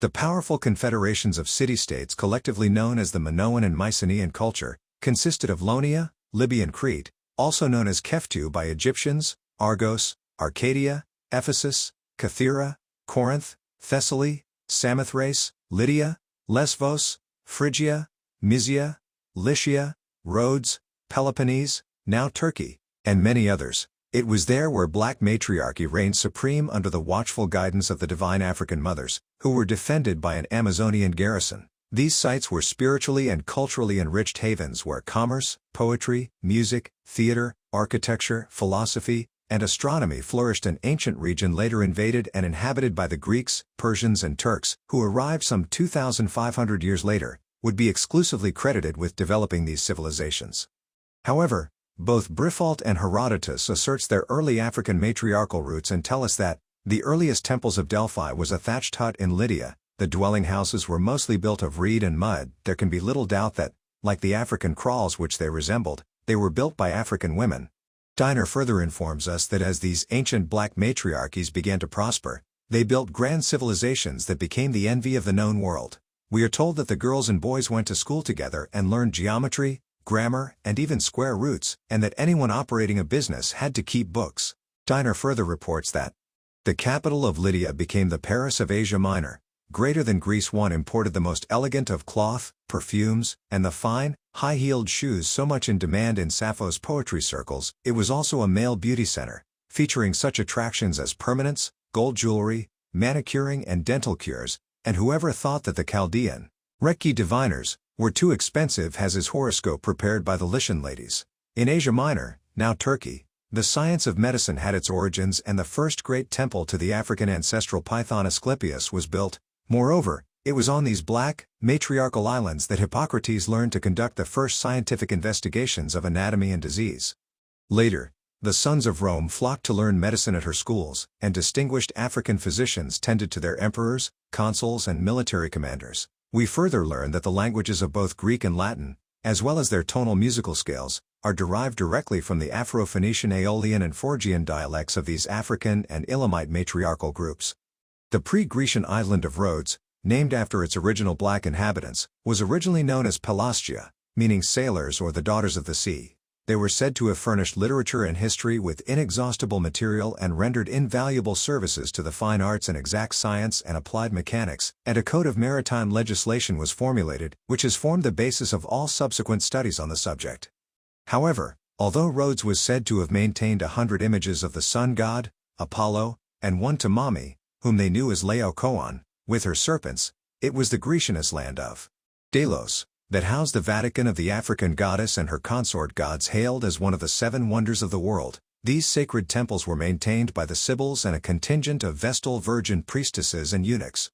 The powerful confederations of city-states collectively known as the Minoan and Mycenaean culture, consisted of Ionia, Libya and Crete, also known as Keftu by Egyptians, Argos, Arcadia, Ephesus, Cythera, Corinth, Thessaly, Samothrace, Lydia, Lesvos, Phrygia, Mysia, Lycia, Rhodes, Peloponnese, now Turkey, and many others. It was there where black matriarchy reigned supreme under the watchful guidance of the divine African mothers, who were defended by an Amazonian garrison. These sites were spiritually and culturally enriched havens where commerce, poetry, music, theater, architecture, philosophy, and astronomy flourished. An ancient region later invaded and inhabited by the Greeks, Persians and Turks, who arrived some 2,500 years later, would be exclusively credited with developing these civilizations. However, both Briffault and Herodotus asserts their early African matriarchal roots and tell us that the earliest temples of Delphi was a thatched hut in Lydia. The dwelling houses were mostly built of reed and mud. There can be little doubt that, like the African kraals which they resembled, they were built by African women. Diner further informs us that as these ancient black matriarchies began to prosper, they built grand civilizations that became the envy of the known world. We are told that the girls and boys went to school together and learned geometry, grammar, and even square roots, and that anyone operating a business had to keep books. Diner further reports that the capital of Lydia became the Paris of Asia Minor. Greater than Greece, one imported the most elegant of cloth, perfumes, and the fine, high-heeled shoes so much in demand in Sappho's poetry circles. It was also a male beauty center, featuring such attractions as permanents, gold jewelry, manicuring and dental cures, and whoever thought that the Chaldean, Rekki diviners, were too expensive has his horoscope prepared by the Lycian ladies. In Asia Minor, now Turkey, the science of medicine had its origins and the first great temple to the African ancestral python Asclepius was built. Moreover, it was on these black, matriarchal islands that Hippocrates learned to conduct the first scientific investigations of anatomy and disease. Later, the sons of Rome flocked to learn medicine at her schools, and distinguished African physicians tended to their emperors, consuls and military commanders. We further learn that the languages of both Greek and Latin, as well as their tonal musical scales, are derived directly from the Afro-Phoenician, Aeolian and Phrygian dialects of these African and Elamite matriarchal groups. The pre-Grecian island of Rhodes, named after its original black inhabitants, was originally known as Pelasgia, meaning sailors or the daughters of the sea. They were said to have furnished literature and history with inexhaustible material and rendered invaluable services to the fine arts and exact science and applied mechanics, and a code of maritime legislation was formulated, which has formed the basis of all subsequent studies on the subject. However, although Rhodes was said to have maintained 100 images of the sun god, Apollo, and one to Mami, whom they knew as Laocoon, with her serpents, it was the Grecianist land of Delos that housed the Vatican of the African goddess and her consort gods, hailed as one of the 7 wonders of the world. These sacred temples were maintained by the Sibyls and a contingent of Vestal virgin priestesses and eunuchs.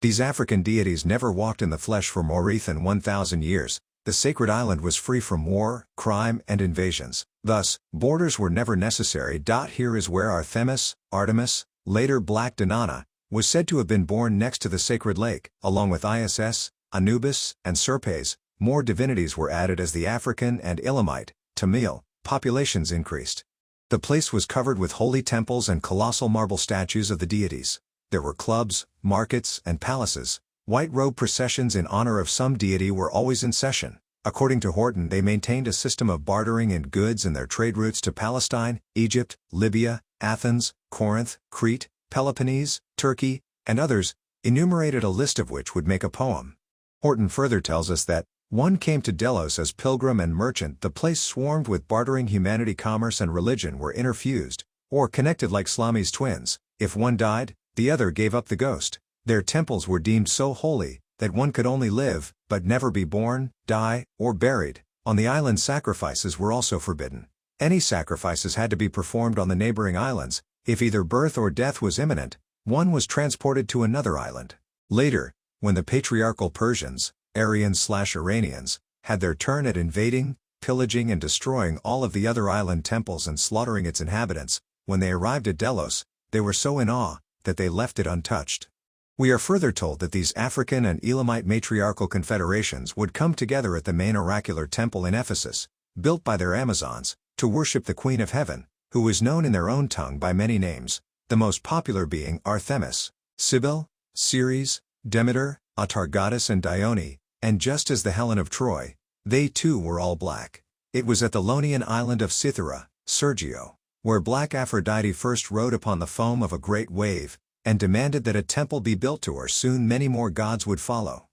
These African deities never walked in the flesh for more than 1,000 years. The sacred island was free from war, crime, and invasions. Thus, borders were never necessary. Here is where Artemis, Artemis, later Black Diana, was said to have been born next to the sacred lake. Along with Isis, Anubis, and Serpes, more divinities were added as the African and Elamite, Tamil, populations increased. The place was covered with holy temples and colossal marble statues of the deities. There were clubs, markets, and palaces. White robe processions in honor of some deity were always in session. According to Horton, they maintained a system of bartering in goods in their trade routes to Palestine, Egypt, Libya, Athens, Corinth, Crete, Peloponnese, Turkey, and others, enumerated a list of which would make a poem. Horton further tells us that one came to Delos as pilgrim and merchant. The place swarmed with bartering. Humanity, commerce and religion were interfused, or connected like Siamese twins. If one died, the other gave up the ghost. Their temples were deemed so holy that one could only live, but never be born, die, or buried. On the island, sacrifices were also forbidden. Any sacrifices had to be performed on the neighboring islands. If either birth or death was imminent, one was transported to another island. Later, when the patriarchal Persians, Aryans/Iranians, had their turn at invading, pillaging and destroying all of the other island temples and slaughtering its inhabitants, when they arrived at Delos, they were so in awe that they left it untouched. We are further told that these African and Elamite matriarchal confederations would come together at the main oracular temple in Ephesus, built by their Amazons, to worship the Queen of Heaven, who was known in their own tongue by many names, the most popular being Artemis, Sibyl, Ceres, Demeter, Atargatis and Dione, and just as the Helen of Troy, they too were all black. It was at the Ionian island of Cythera, Sergio, where black Aphrodite first rode upon the foam of a great wave, and demanded that a temple be built to her. Soon many more gods would follow.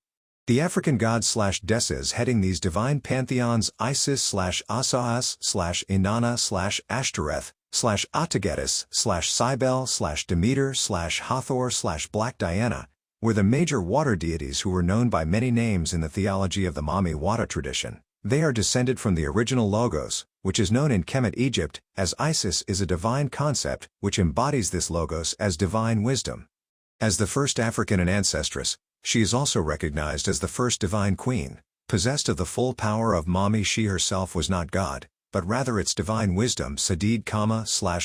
The African gods/deities heading these divine pantheons: Isis/Asas/Inanna/Ashtoreth/Ategetus/Cybele/Demeter/Hathor/Black Diana, were the major water deities who were known by many names in the theology of the Mi-zarim tradition. They are descended from the original Logos, which is known in Kemet, Egypt, as Isis is a divine concept which embodies this Logos as divine wisdom. As the first African and ancestress, she is also recognized as the first divine queen, possessed of the full power of Mami. She herself was not God, but rather its divine wisdom Sadid,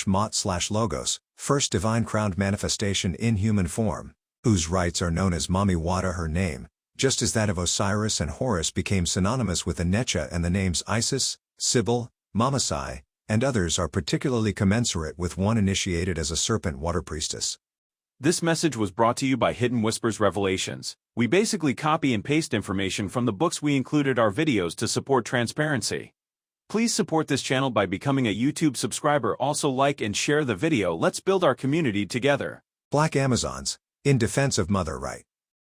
Mot/Logos, first divine crowned manifestation in human form, whose rites are known as Mami Wada. Her name, just as that of Osiris and Horus, became synonymous with Anecha, and the names Isis, Sibyl, Mamasai, and others are particularly commensurate with one initiated as a serpent water priestess. This message was brought to you by Hidden Whispers Revelations. We basically copy and paste information from the books we included our videos to support transparency. Please support this channel by becoming a YouTube subscriber. Also like and share the video. Let's build our community together. Black Amazons, in defense of mother right.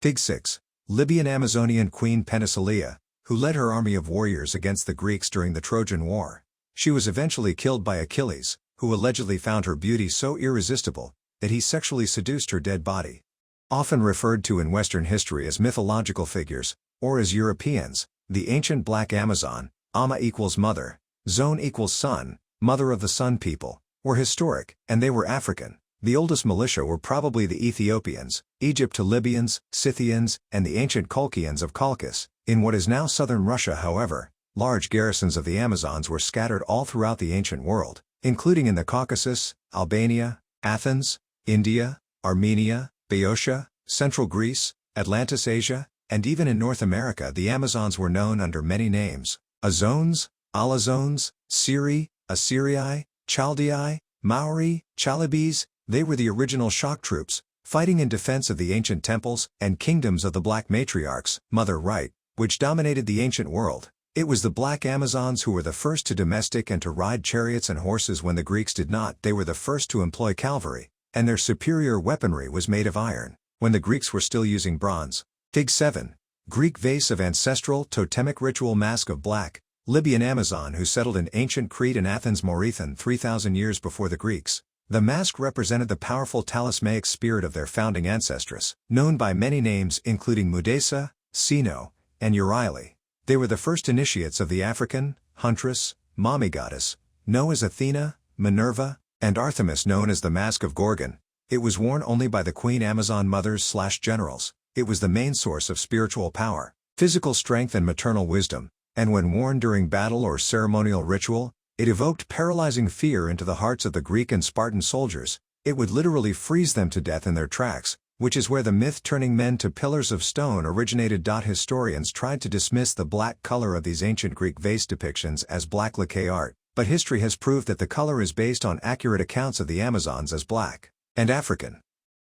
Fig 6. Libyan Amazonian Queen Penthesilea, who led her army of warriors against the Greeks during the Trojan War. She was eventually killed by Achilles, who allegedly found her beauty so irresistible that he sexually seduced her dead body. Often referred to in Western history as mythological figures, or as Europeans, the ancient Black Amazon, Ama equals mother, Zone equals son, mother of the Sun people, were historic, and they were African. The oldest militia were probably the Ethiopians, Egypt to Libyans, Scythians, and the ancient Colchians of Colchis. In what is now southern Russia, however, large garrisons of the Amazons were scattered all throughout the ancient world, including in the Caucasus, Albania, Athens, India, Armenia, Boeotia, Central Greece, Atlantis, Asia, and even in North America. The Amazons were known under many names: Azones, Alazones, Siri, Assyrii, Chaldei, Maori, Chalybes. They were the original shock troops, fighting in defense of the ancient temples and kingdoms of the Black matriarchs, Mother Right, which dominated the ancient world. It was the Black Amazons who were the first to domestic and to ride chariots and horses when the Greeks did not. They were the first to employ cavalry, and their superior weaponry was made of iron, when the Greeks were still using bronze. Fig 7. Greek vase of ancestral totemic ritual mask of black, Libyan Amazon who settled in ancient Crete and Athens Morethan 3,000 years before the Greeks. The mask represented the powerful talismanic spirit of their founding ancestress, known by many names including Mudesa, Sino, and Euryale. They were the first initiates of the African, huntress, Mami goddess, known as Athena, Minerva, and Artemis, known as the Mask of Gorgon. It was worn only by the Queen Amazon mothers/generals. It was the main source of spiritual power, physical strength and maternal wisdom, and when worn during battle or ceremonial ritual, it evoked paralyzing fear into the hearts of the Greek and Spartan soldiers. It would literally freeze them to death in their tracks, which is where the myth turning men to pillars of stone originated. Historians tried to dismiss the black color of these ancient Greek vase depictions as black lacquer art, but history has proved that the color is based on accurate accounts of the Amazons as black and African.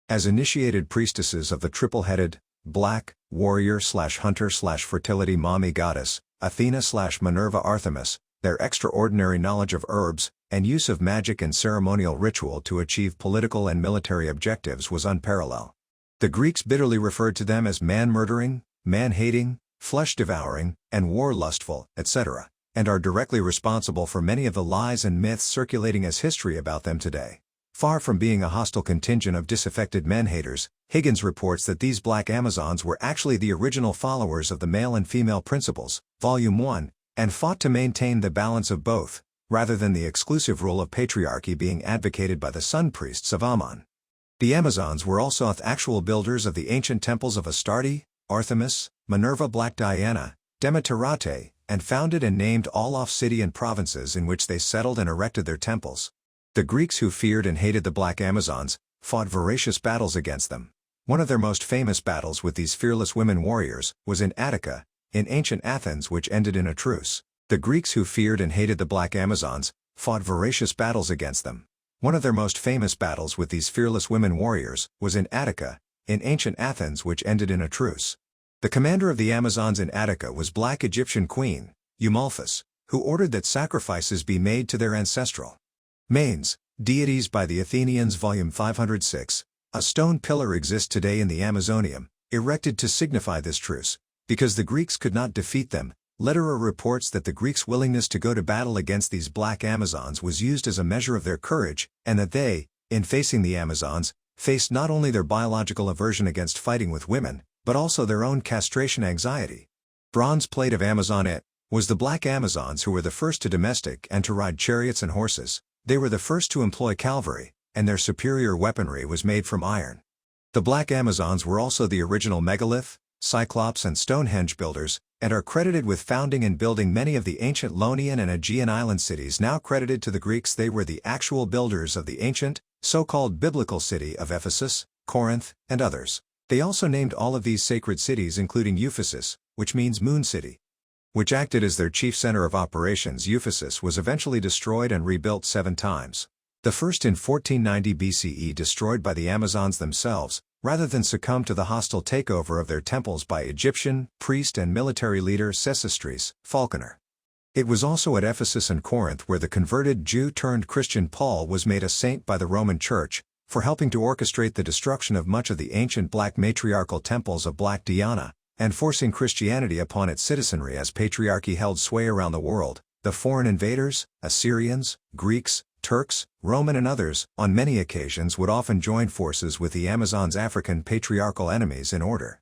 As initiated priestesses of the triple-headed, black, warrior/hunter/fertility Mami goddess, Athena/Minerva Artemis, their extraordinary knowledge of herbs, and use of magic and ceremonial ritual to achieve political and military objectives was unparalleled. The Greeks bitterly referred to them as man-murdering, man-hating, flesh-devouring, and war-lustful, etc., and are directly responsible for many of the lies and myths circulating as history about them today. Far from being a hostile contingent of disaffected men-haters, Higgins reports that these Black Amazons were actually the original followers of the male and female principles, Volume 1, and fought to maintain the balance of both, rather than the exclusive rule of patriarchy being advocated by the sun priests of Ammon. The Amazons were also the actual builders of the ancient temples of Astarte, Artemis, Minerva, Black Diana, Demeterate, and founded and named all Ophidian provinces in which they settled and erected their temples. The Greeks, who feared and hated the Black Amazons, fought voracious battles against them. One of their most famous battles with these fearless women warriors was in Attica, in ancient Athens, which ended in a truce. The Greeks, who feared and hated the Black Amazons, fought voracious battles against them. One of their most famous battles with these fearless women warriors was in Attica, in ancient Athens, which ended in a truce. The commander of the Amazons in Attica was Black Egyptian Queen, Eumolphus, who ordered that sacrifices be made to their ancestral Manes, Deities by the Athenians Volume 506. A stone pillar exists today in the Amazonium, erected to signify this truce. Because the Greeks could not defeat them, Lederer reports that the Greeks' willingness to go to battle against these black Amazons was used as a measure of their courage, and that they, in facing the Amazons, faced not only their biological aversion against fighting with women, but also their own castration anxiety. Bronze plate of Amazon. It was the black Amazons who were the first to domestic and to ride chariots and horses. They were the first to employ cavalry, and their superior weaponry was made from iron. The black Amazons were also the original megalith, Cyclops and Stonehenge builders, and are credited with founding and building many of the ancient Ionian and Aegean island cities now credited to the Greeks. They were the actual builders of the ancient, so-called biblical city of Ephesus, Corinth, and others. They also named all of these sacred cities including Ephesus, which means moon city, which acted as their chief center of operations. Ephesus was eventually destroyed and rebuilt 7 times. The first in 1490 BCE, destroyed by the Amazons themselves, rather than succumb to the hostile takeover of their temples by Egyptian priest and military leader Sesostris, Falconer. It was also at Ephesus and Corinth where the converted Jew-turned-Christian Paul was made a saint by the Roman Church, for helping to orchestrate the destruction of much of the ancient black matriarchal temples of Black Diana, and forcing Christianity upon its citizenry as patriarchy held sway around the world. The foreign invaders, Assyrians, Greeks, Turks, Roman and others, on many occasions would often join forces with the Amazons' African patriarchal enemies in order.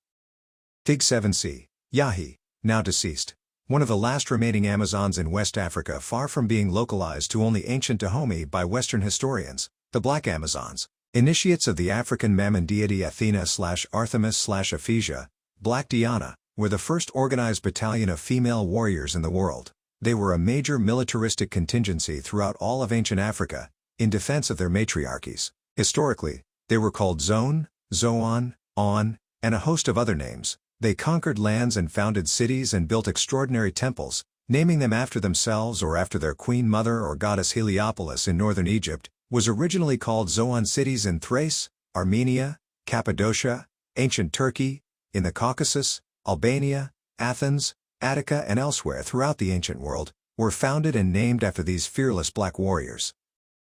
Fig 7c. Yahi, now deceased. One of the last remaining Amazons in West Africa, far from being localized to only ancient Dahomey by Western historians, the Black Amazons, initiates of the African mammon deity Athena/Artemis/Ephesia, Black Diana, were the first organized battalion of female warriors in the world. They were a major militaristic contingency throughout all of ancient Africa, in defense of their matriarchies. Historically, they were called Zone, Zoan, On, and a host of other names. They conquered lands and founded cities and built extraordinary temples, naming them after themselves or after their queen mother or goddess. Heliopolis in northern Egypt was originally called Zoan. Cities in Thrace, Armenia, Cappadocia, ancient Turkey, in the Caucasus, Albania, Athens, Attica and elsewhere throughout the ancient world, were founded and named after these fearless black warriors.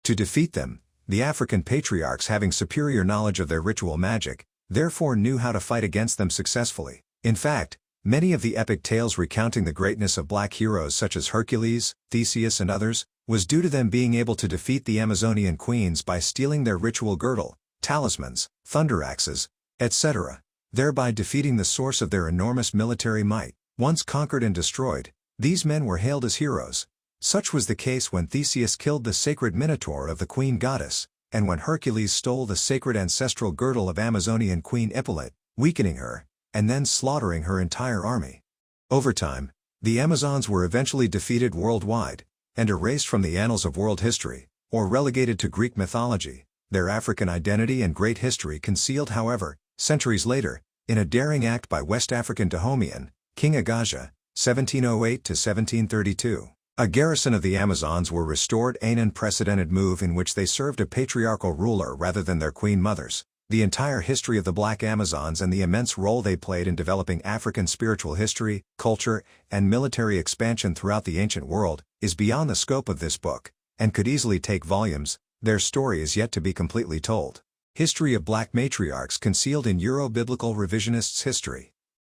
To defeat them, the African patriarchs, having superior knowledge of their ritual magic, therefore knew how to fight against them successfully. In fact, many of the epic tales recounting the greatness of black heroes such as Hercules, Theseus and others, was due to them being able to defeat the Amazonian queens by stealing their ritual girdle, talismans, thunder axes, etc., thereby defeating the source of their enormous military might. Once conquered and destroyed, these men were hailed as heroes. Such was the case when Theseus killed the sacred Minotaur of the queen goddess, and when Hercules stole the sacred ancestral girdle of Amazonian queen Hippolyte, weakening her, and then slaughtering her entire army. Over time, the Amazons were eventually defeated worldwide, and erased from the annals of world history, or relegated to Greek mythology, their African identity and great history concealed. However, centuries later, in a daring act by West African Dahomean, King Agaja, 1708–1732, a garrison of the Amazons were restored, an unprecedented move in which they served a patriarchal ruler rather than their queen mothers. The entire history of the Black Amazons and the immense role they played in developing African spiritual history, culture, and military expansion throughout the ancient world is beyond the scope of this book, and could easily take volumes. Their story is yet to be completely told. History of Black Matriarchs concealed in Euro-Biblical Revisionists' History.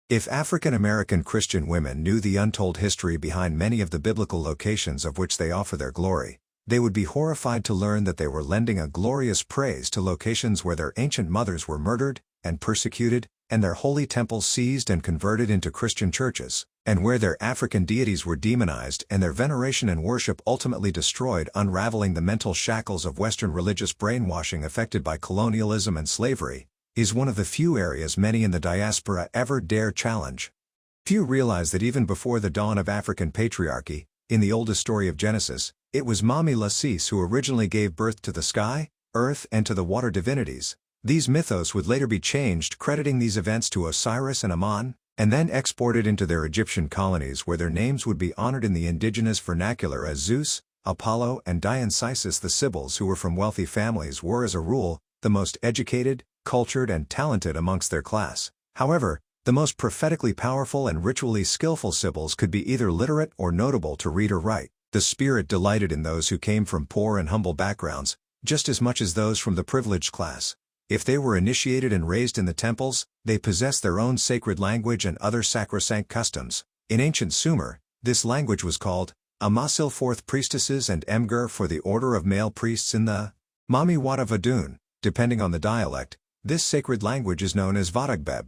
If African American Christian women knew the untold history behind many of the biblical locations of which they offer their glory, they would be horrified to learn that they were lending a glorious praise to locations where their ancient mothers were murdered and persecuted, and their holy temples seized and converted into Christian churches, and where their African deities were demonized and their veneration and worship ultimately destroyed. Unraveling the mental shackles of Western religious brainwashing affected by colonialism and slavery is one of the few areas many in the diaspora ever dare challenge. Few realize that even before the dawn of African patriarchy, in the oldest story of Genesis, it was Mami Lasis who originally gave birth to the sky, earth and to the water divinities. These mythos would later be changed, crediting these events to Osiris and Ammon, and then exported into their Egyptian colonies where their names would be honored in the indigenous vernacular as Zeus, Apollo and Dionysus. The Sibyls, who were from wealthy families, were as a rule the most educated, cultured and talented amongst their class. However, the most prophetically powerful and ritually skillful Sibyls could be either literate or notable to read or write. The spirit delighted in those who came from poor and humble backgrounds, just as much as those from the privileged class. If they were initiated and raised in the temples, they possessed their own sacred language and other sacrosanct customs. In ancient Sumer, this language was called Amasil fourth priestesses and Emger for the order of male priests in the Mami Wada Vadun. Depending on the dialect, this sacred language is known as Vadagbeb.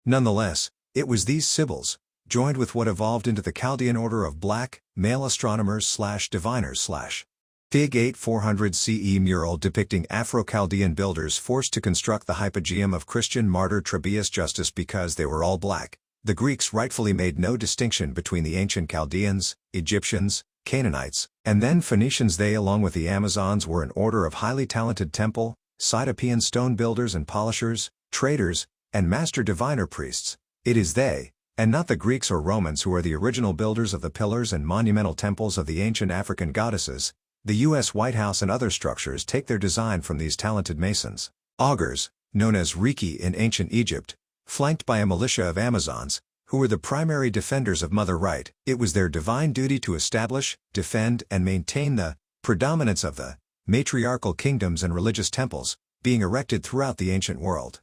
Nonetheless, it was these Sibyls, joined with what evolved into the Chaldean order of black, male astronomers/diviners/ Fig 8 400 CE mural depicting Afro-Chaldean builders forced to construct the hypogeum of Christian martyr Trebius Justus because they were all black. The Greeks rightfully made no distinction between the ancient Chaldeans, Egyptians, Canaanites, and then Phoenicians. They, along with the Amazons, were an order of highly talented temple, Cytopean stone builders and polishers, traders, and master diviner priests. It is they, and not the Greeks or Romans, who are the original builders of the pillars and monumental temples of the ancient African goddesses. The U.S. White House and other structures take their design from these talented masons. Augurs, known as Riki in ancient Egypt, flanked by a militia of Amazons, who were the primary defenders of mother right. It was their divine duty to establish, defend, and maintain the predominance of the matriarchal kingdoms and religious temples, being erected throughout the ancient world.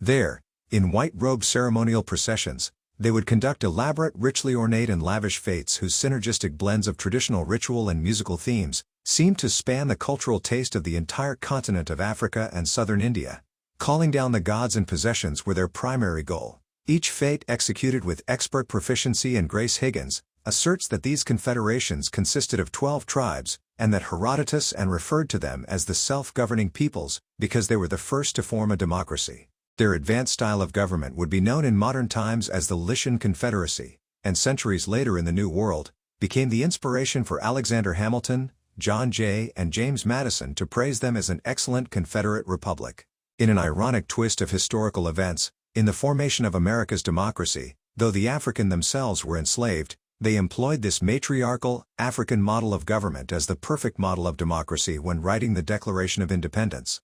There, in white-robed ceremonial processions, they would conduct elaborate, richly ornate and lavish fetes whose synergistic blends of traditional ritual and musical themes seemed to span the cultural taste of the entire continent of Africa and southern India. Calling down the gods and possessions were their primary goal. Each fete, executed with expert proficiency, and Grace Higgins asserts that these confederations consisted of 12 tribes, and that Herodotus and referred to them as the self-governing peoples because they were the first to form a democracy. Their advanced style of government would be known in modern times as the Lycian Confederacy, and centuries later in the New World, became the inspiration for Alexander Hamilton, John Jay, and James Madison to praise them as an excellent Confederate republic. In an ironic twist of historical events, in the formation of America's democracy, though the African themselves were enslaved, they employed this matriarchal, African model of government as the perfect model of democracy when writing the Declaration of Independence.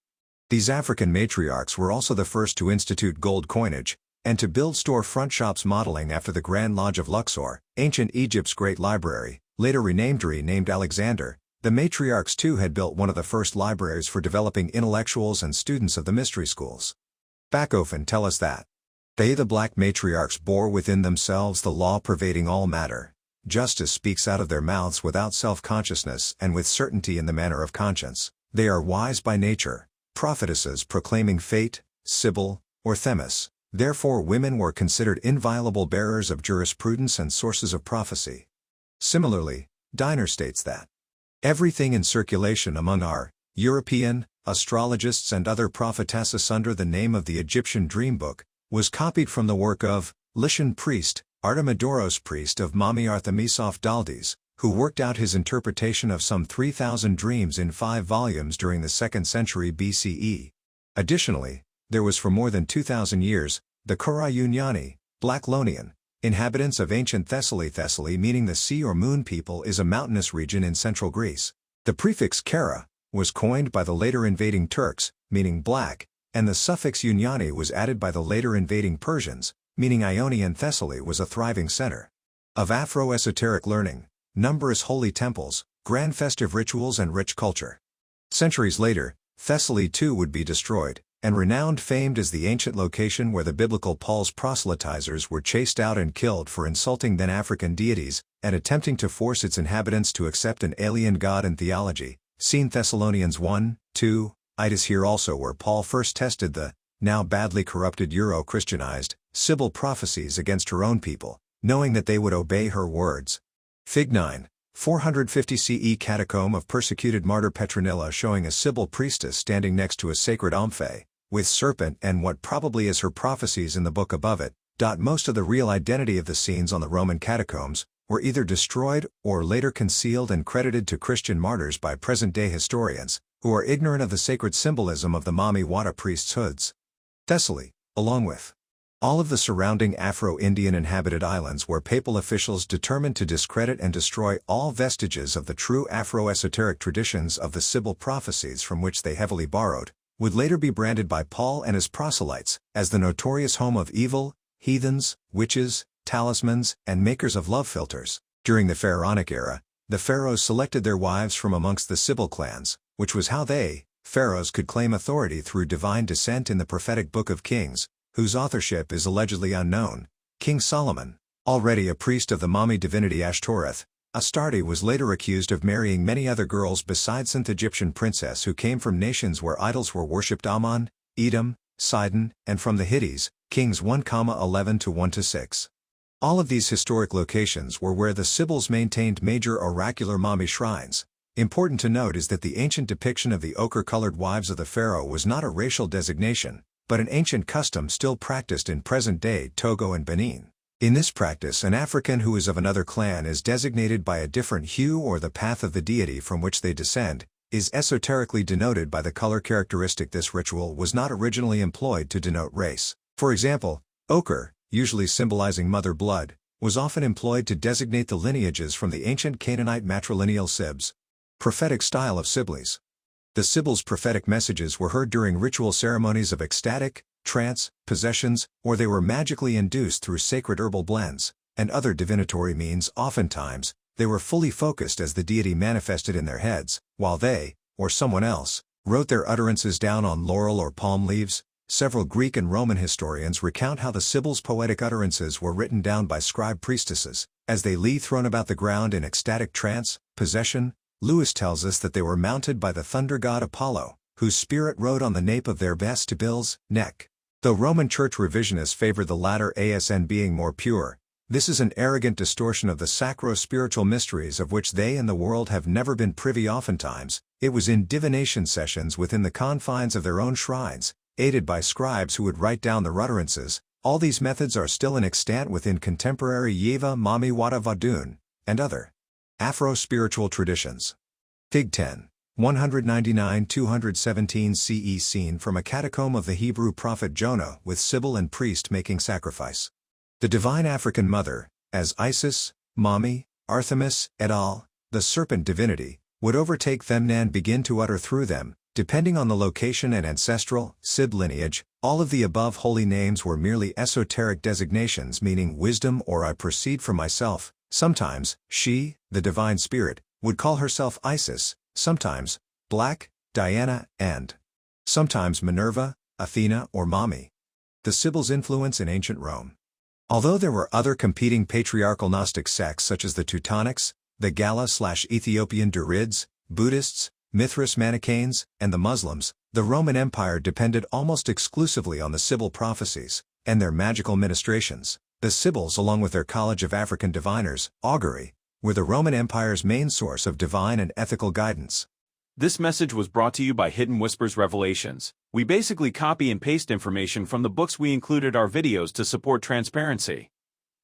These African matriarchs were also the first to institute gold coinage, and to build store-front shops modeling after the Grand Lodge of Luxor, ancient Egypt's great library, later renamed Alexander. The matriarchs too had built one of the first libraries for developing intellectuals and students of the mystery schools. Bachofen tell us that they, the black matriarchs, bore within themselves the law pervading all matter. Justice speaks out of their mouths without self-consciousness and with certainty in the manner of conscience. They are wise by nature, prophetesses proclaiming fate, Sibyl, or Themis. Therefore women were considered inviolable bearers of jurisprudence and sources of prophecy. Similarly, Diner states that everything in circulation among our European astrologists and other prophetesses under the name of the Egyptian Dream Book was copied from the work of Lycian priest, Artemidoros priest of Mami Artemisoph Daldes, who worked out his interpretation of some 3,000 dreams in 5 volumes during the 2nd century BCE. Additionally, there was for more than 2,000 years, the Kora Uniani, Black Lonian, inhabitants of ancient Thessaly. Thessaly, meaning the sea or moon people, is a mountainous region in central Greece. The prefix Kara was coined by the later invading Turks, meaning black, and the suffix Uniani was added by the later invading Persians, meaning Ionia. And Thessaly was a thriving center of Afro-esoteric learning, numberless holy temples, grand festive rituals, and rich culture. Centuries later, Thessaly too would be destroyed, and renowned famed as the ancient location where the biblical Paul's proselytizers were chased out and killed for insulting then African deities, and attempting to force its inhabitants to accept an alien god and theology. Seen Thessalonians 1:2. It is here also where Paul first tested the, now badly corrupted Euro-Christianized, Sibyl prophecies against her own people, knowing that they would obey her words. Fig 9, 450 CE catacomb of persecuted martyr Petronilla showing a Sibyl priestess standing next to a sacred omphae, with serpent and what probably is her prophecies in the book above it. Most of the real identity of the scenes on the Roman catacombs were either destroyed or later concealed and credited to Christian martyrs by present-day historians, who are ignorant of the sacred symbolism of the Mami Wada priests' hoods. Thessaly, along with all of the surrounding Afro-Indian inhabited islands where papal officials determined to discredit and destroy all vestiges of the true Afro-esoteric traditions of the Sibyl prophecies from which they heavily borrowed, would later be branded by Paul and his proselytes as the notorious home of evil, heathens, witches, talismans, and makers of love philters. During the Pharaonic era, The pharaohs selected their wives from amongst the Sibyl clans, which was how they, pharaohs, could claim authority through divine descent in the prophetic Book of Kings, whose authorship is allegedly unknown. King Solomon, already a priest of the Mami divinity Ashtoreth, Astarte, was later accused of marrying many other girls besides an Egyptian princess who came from nations where idols were worshipped: Ammon, Edom, Sidon, and from the Hittites, Kings 1:11-1-6. All of these historic locations were where the Sibyls maintained major oracular Mami shrines. Important to note is that the ancient depiction of the ochre-colored wives of the pharaoh was not a racial designation, but an ancient custom still practiced in present-day Togo and Benin. In this practice, an African who is of another clan is designated by a different hue, or the path of the deity from which they descend is esoterically denoted by the color characteristic. This ritual was not originally employed to denote race. For example, ochre, usually symbolizing mother blood, was often employed to designate the lineages from the ancient Canaanite matrilineal Sibs. Prophetic style of Sibyls. The Sibyls' prophetic messages were heard during ritual ceremonies of ecstatic, trance, possessions, or they were magically induced through sacred herbal blends and other divinatory means. Oftentimes, they were fully focused as the deity manifested in their heads, while they, or someone else, wrote their utterances down on laurel or palm leaves. Several Greek and Roman historians recount how the Sibyls' poetic utterances were written down by scribe priestesses, as they lay thrown about the ground in ecstatic trance, possession. Lewis tells us that they were mounted by the thunder god Apollo, whose spirit rode on the nape of their vestibules, neck. Though Roman Church revisionists favor the latter asn being more pure, this is an arrogant distortion of the sacro-spiritual mysteries of which they and the world have never been privy. Oftentimes, it was in divination sessions within the confines of their own shrines, aided by scribes who would write down the utterances. All these methods are still in extant within contemporary Yeva Mami Wada Vadun, and other Afro-spiritual traditions. Fig 10. 199-217 CE. Scene from a catacomb of the Hebrew prophet Jonah with Sibyl and priest making sacrifice. The divine African mother, as Isis, Mami, Artemis, et al., the serpent divinity, would overtake them and begin to utter through them, depending on the location and ancestral, Sib lineage. All of the above holy names were merely esoteric designations meaning wisdom or I proceed from myself. Sometimes, she, the divine spirit, would call herself Isis, sometimes, Black, Diana, and sometimes Minerva, Athena, or Mami. The Sibyl's influence in ancient Rome. Although there were other competing patriarchal Gnostic sects such as the Teutonics, the Gala/Ethiopian Druids, Buddhists, Mithras Manichaeans, and the Muslims, the Roman Empire depended almost exclusively on the Sibyl prophecies and their magical ministrations. The Sibyls, along with their College of African Diviners, augury, were the Roman Empire's main source of divine and ethical guidance. This message was brought to you by Hidden Whispers Revelations. We basically copy and paste information from the books we included our videos to support transparency.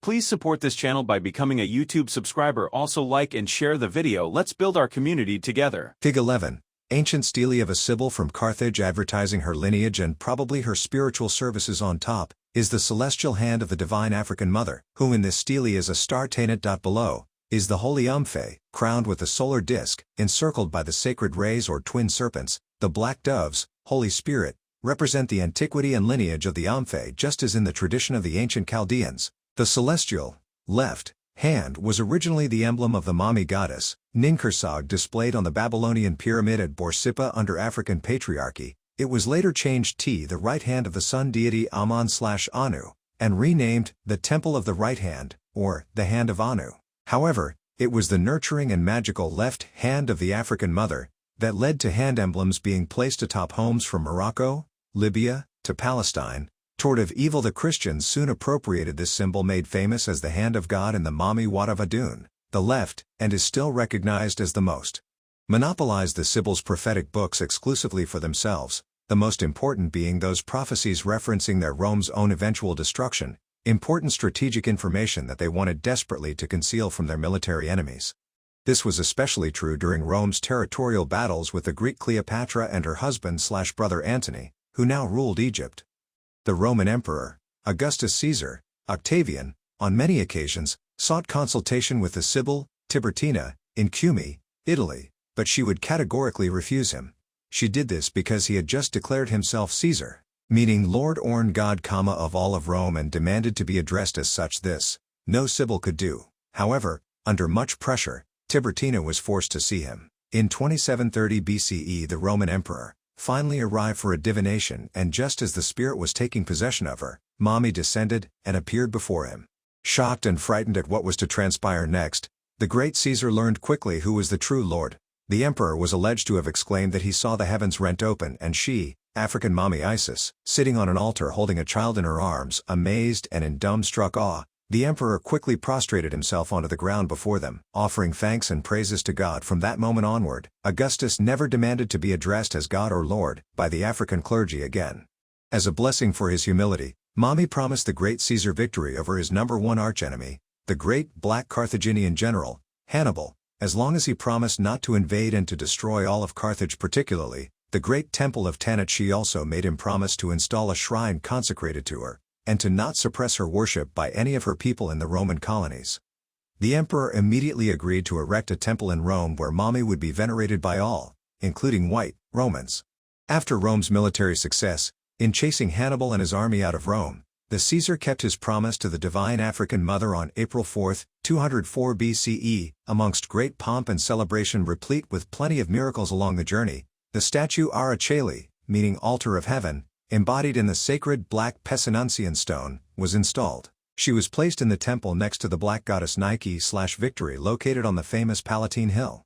Please support this channel by becoming a YouTube subscriber. Also like and share the video. Let's build our community together. Fig 11. Ancient stele of a Sibyl from Carthage advertising her lineage and probably her spiritual services. On top is the celestial hand of the divine African mother, who in this stele is a star. Below is the holy Umphe, crowned with a solar disk, encircled by the sacred rays or twin serpents. The black doves, Holy Spirit, represent the antiquity and lineage of the Umphe, just as in the tradition of the ancient Chaldeans. The celestial, left, hand was originally the emblem of the Mami goddess, Ninkersag, displayed on the Babylonian pyramid at Borsippa under African patriarchy. It was later changed to the right hand of the sun deity Ammon/Anu, and renamed the Temple of the Right Hand, or the Hand of Anu. However, it was the nurturing and magical left hand of the African mother that led to hand emblems being placed atop homes from Morocco, Libya, to Palestine. Toward of evil, the Christians soon appropriated this symbol, made famous as the hand of God in the Mami Wada Vadun, the left, and is still recognized as the most. Monopolized the Sibyl's prophetic books exclusively for themselves, the most important being those prophecies referencing their Rome's own eventual destruction, important strategic information that they wanted desperately to conceal from their military enemies. This was especially true during Rome's territorial battles with the Greek Cleopatra and her husband/brother Antony, who now ruled Egypt. The Roman Emperor, Augustus Caesar, Octavian, on many occasions, sought consultation with the Sibyl, Tiburtina, in Cumae, Italy, but she would categorically refuse him. She did this because he had just declared himself Caesar, meaning Lord or God, of all of Rome, and demanded to be addressed as such. This, no Sibyl could do. However, under much pressure, Tiburtina was forced to see him. In 2730 BCE the Roman emperor finally arrived for a divination, and just as the spirit was taking possession of her, Mami descended and appeared before him. Shocked and frightened at what was to transpire next, the great Caesar learned quickly who was the true Lord. The emperor was alleged to have exclaimed that he saw the heavens rent open and she, African Mami Isis, sitting on an altar holding a child in her arms. Amazed and in dumbstruck awe, the emperor quickly prostrated himself onto the ground before them, offering thanks and praises to God. From that moment onward, Augustus never demanded to be addressed as God or Lord by the African clergy again. As a blessing for his humility, Mami promised the great Caesar victory over his #1 archenemy, the great black Carthaginian general, Hannibal, as long as he promised not to invade and to destroy all of Carthage, particularly the great temple of Tanit. She also made him promise to install a shrine consecrated to her, and to not suppress her worship by any of her people in the Roman colonies. The emperor immediately agreed to erect a temple in Rome where Mami would be venerated by all, including white Romans. After Rome's military success, in chasing Hannibal and his army out of Rome, the Caesar kept his promise to the divine African mother on April 4, 204 BCE, amongst great pomp and celebration replete with plenty of miracles along the journey. The statue Ara Caeli, meaning altar of heaven, embodied in the sacred black Pessinuntian stone, was installed. She was placed in the temple next to the black goddess Nike/Victory located on the famous Palatine Hill.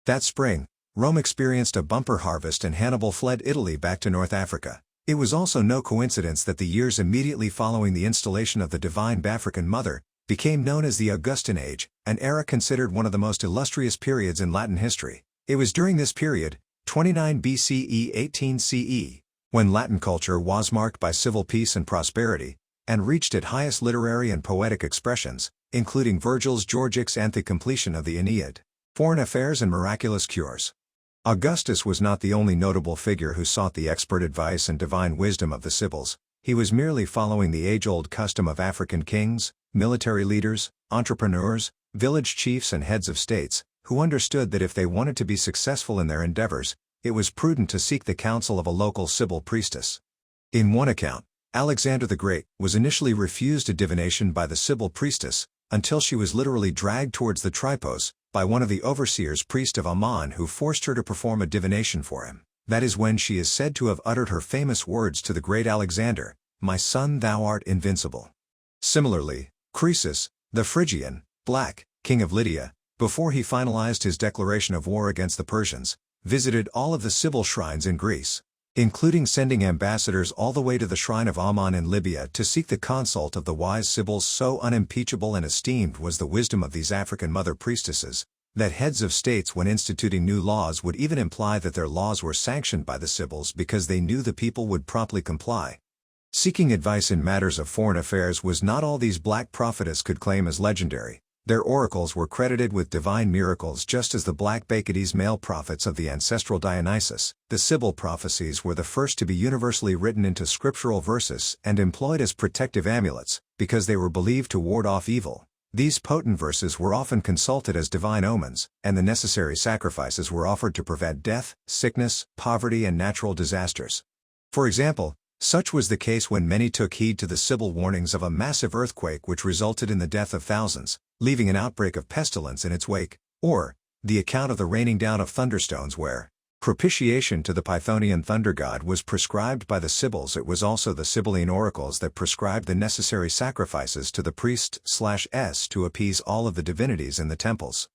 That spring, Rome experienced a bumper harvest and Hannibal fled Italy back to North Africa. It was also no coincidence that the years immediately following the installation of the divine African mother became known as the Augustan Age, an era considered one of the most illustrious periods in Latin history. It was during this period, 29 BCE 18 CE, when Latin culture was marked by civil peace and prosperity, and reached its highest literary and poetic expressions, including Virgil's Georgics and the completion of the Aeneid. Foreign affairs and miraculous cures. Augustus was not the only notable figure who sought the expert advice and divine wisdom of the Sibyls. He was merely following the age-old custom of African kings, military leaders, entrepreneurs, village chiefs and heads of states, who understood that if they wanted to be successful in their endeavors, it was prudent to seek the counsel of a local Sibyl priestess. In one account, Alexander the Great was initially refused a divination by the Sibyl priestess, until she was literally dragged towards the Tripos by one of the overseers, priest of Ammon, who forced her to perform a divination for him. That is when she is said to have uttered her famous words to the great Alexander, "My son, thou art invincible." Similarly, Croesus, the Phrygian, black, king of Lydia, before he finalized his declaration of war against the Persians, visited all of the Sibyl shrines in Greece, including sending ambassadors all the way to the shrine of Ammon in Libya to seek the consult of the wise Sibyls. So unimpeachable and esteemed was the wisdom of these African mother priestesses, that heads of states when instituting new laws would even imply that their laws were sanctioned by the Sibyls because they knew the people would promptly comply. Seeking advice in matters of foreign affairs was not all these black prophetess could claim as legendary. Their oracles were credited with divine miracles just as the black Bacchides male prophets of the ancestral Dionysus. The Sibyl prophecies were the first to be universally written into scriptural verses and employed as protective amulets, because they were believed to ward off evil. These potent verses were often consulted as divine omens, and the necessary sacrifices were offered to prevent death, sickness, poverty and natural disasters. For example, such was the case when many took heed to the Sibyl warnings of a massive earthquake which resulted in the death of thousands, leaving an outbreak of pestilence in its wake, or the account of the raining down of thunderstones where propitiation to the Pythonian thunder god was prescribed by the Sibyls. It was also the Sibylline oracles that prescribed the necessary sacrifices to the priest/s to appease all of the divinities in the temples.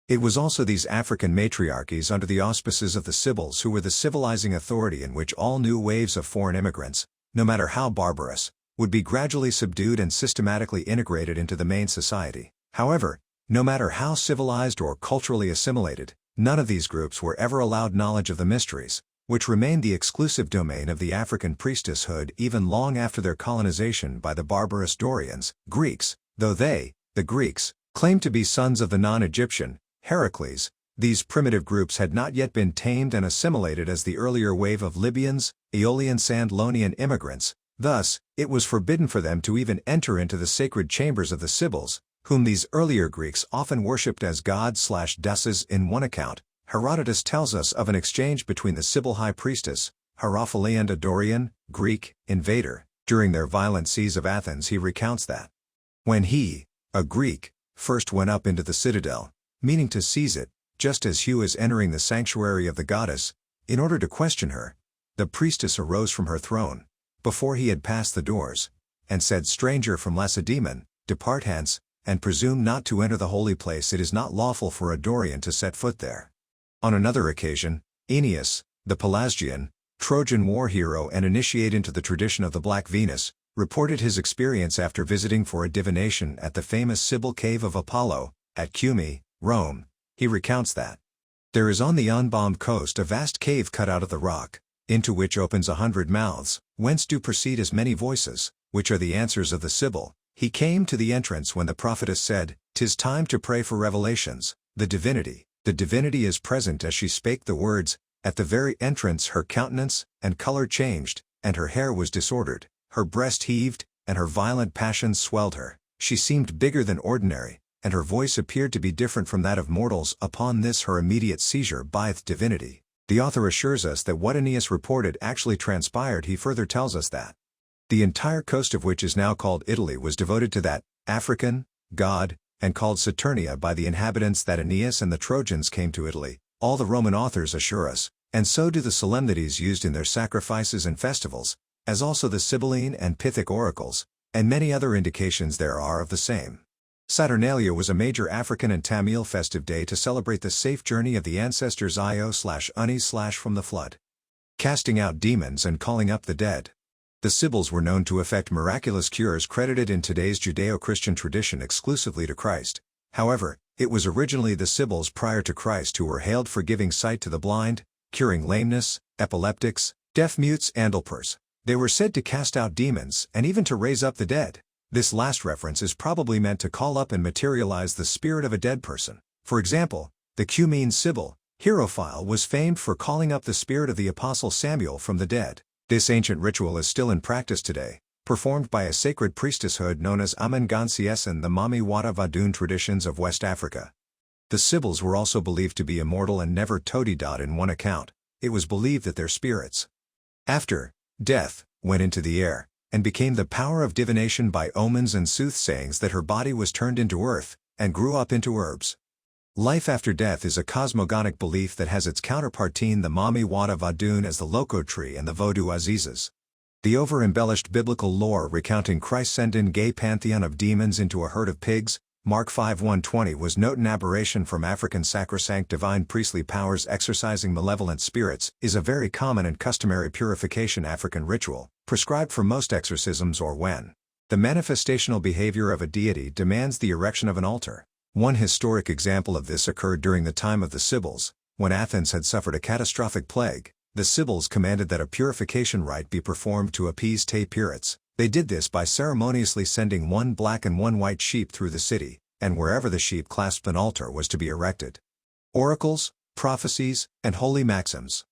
It was also these African matriarchies under the auspices of the Sibyls who were the civilizing authority in which all new waves of foreign immigrants, no matter how barbarous, would be gradually subdued and systematically integrated into the main society. However, no matter how civilized or culturally assimilated, none of these groups were ever allowed knowledge of the mysteries, which remained the exclusive domain of the African priestesshood even long after their colonization by the barbarous Dorians, Greeks, though they, the Greeks, claimed to be sons of the non-Egyptian Heracles. These primitive groups had not yet been tamed and assimilated as the earlier wave of Libyans, Aeolian Sandlonian immigrants. Thus, it was forbidden for them to even enter into the sacred chambers of the Sibyls, whom these earlier Greeks often worshipped as gods/deuses. In one account, Herodotus tells us of an exchange between the Sibyl high priestess, Hierophile, and a Dorian, Greek, invader. During their violent siege of Athens, he recounts that when he, a Greek, first went up into the citadel, meaning to seize it, just as Hugh is entering the sanctuary of the goddess. In order to question her, the priestess arose from her throne, before he had passed the doors, and said, "Stranger from Lacedaemon, depart hence, and presume not to enter the holy place. It is not lawful for a Dorian to set foot there." On another occasion, Aeneas, the Pelasgian, Trojan war hero and initiate into the tradition of the Black Venus, reported his experience after visiting for a divination at the famous Sibyl cave of Apollo, at Cumae, Rome. He recounts that there is on the unbombed coast a vast cave cut out of the rock, into which opens 100 mouths, whence do proceed as many voices, which are the answers of the Sibyl. He came to the entrance when the prophetess said, "'Tis time to pray for revelations." The divinity is present as she spake the words. At the very entrance her countenance and color changed, and her hair was disordered, her breast heaved, and her violent passions swelled her. She seemed bigger than ordinary, and her voice appeared to be different from that of mortals. Upon this her immediate seizure by the divinity. The author assures us that what Aeneas reported actually transpired. He further tells us that the entire coast of which is now called Italy was devoted to that African god, and called Saturnia by the inhabitants. That Aeneas and the Trojans came to Italy, all the Roman authors assure us, and so do the solemnities used in their sacrifices and festivals, as also the Sibylline and Pythic oracles, and many other indications there are of the same. Saturnalia was a major African and Tamil festive day to celebrate the safe journey of the ancestors Io/Uni/ from the flood, casting out demons and calling up the dead. The Sibyls were known to effect miraculous cures credited in today's Judeo-Christian tradition exclusively to Christ. However, it was originally the Sibyls prior to Christ who were hailed for giving sight to the blind, curing lameness, epileptics, deaf mutes and lepers. They were said to cast out demons and even to raise up the dead. This last reference is probably meant to call up and materialize the spirit of a dead person. For example, the Cumaean Sibyl, Hierophile, was famed for calling up the spirit of the apostle Samuel from the dead. This ancient ritual is still in practice today, performed by a sacred priestesshood known as Amangansies in the Mami Wada Vadun traditions of West Africa. The Sibyls were also believed to be immortal and never totidad. In one account, it was believed that their spirits, after death, went into the air, and became the power of divination by omens and soothsayings. That her body was turned into earth, and grew up into herbs. Life after death is a cosmogonic belief that has its counterpartine the Mami Wada Vadun as the Loco tree and the Vodou Azizas. The over-embellished biblical lore recounting Christ sent in gay pantheon of demons into a herd of pigs, Mark 5:120, was not an aberration from African sacrosanct divine priestly powers exorcising malevolent spirits, is a very common and customary purification African ritual, prescribed for most exorcisms or when the manifestational behavior of a deity demands the erection of an altar. One historic example of this occurred during the time of the Sibyls, when Athens had suffered a catastrophic plague. The Sibyls commanded that a purification rite be performed to appease te pirates. They did this by ceremoniously sending one black and one white sheep through the city, and wherever the sheep clasped an altar was to be erected. Oracles, prophecies, and holy maxims.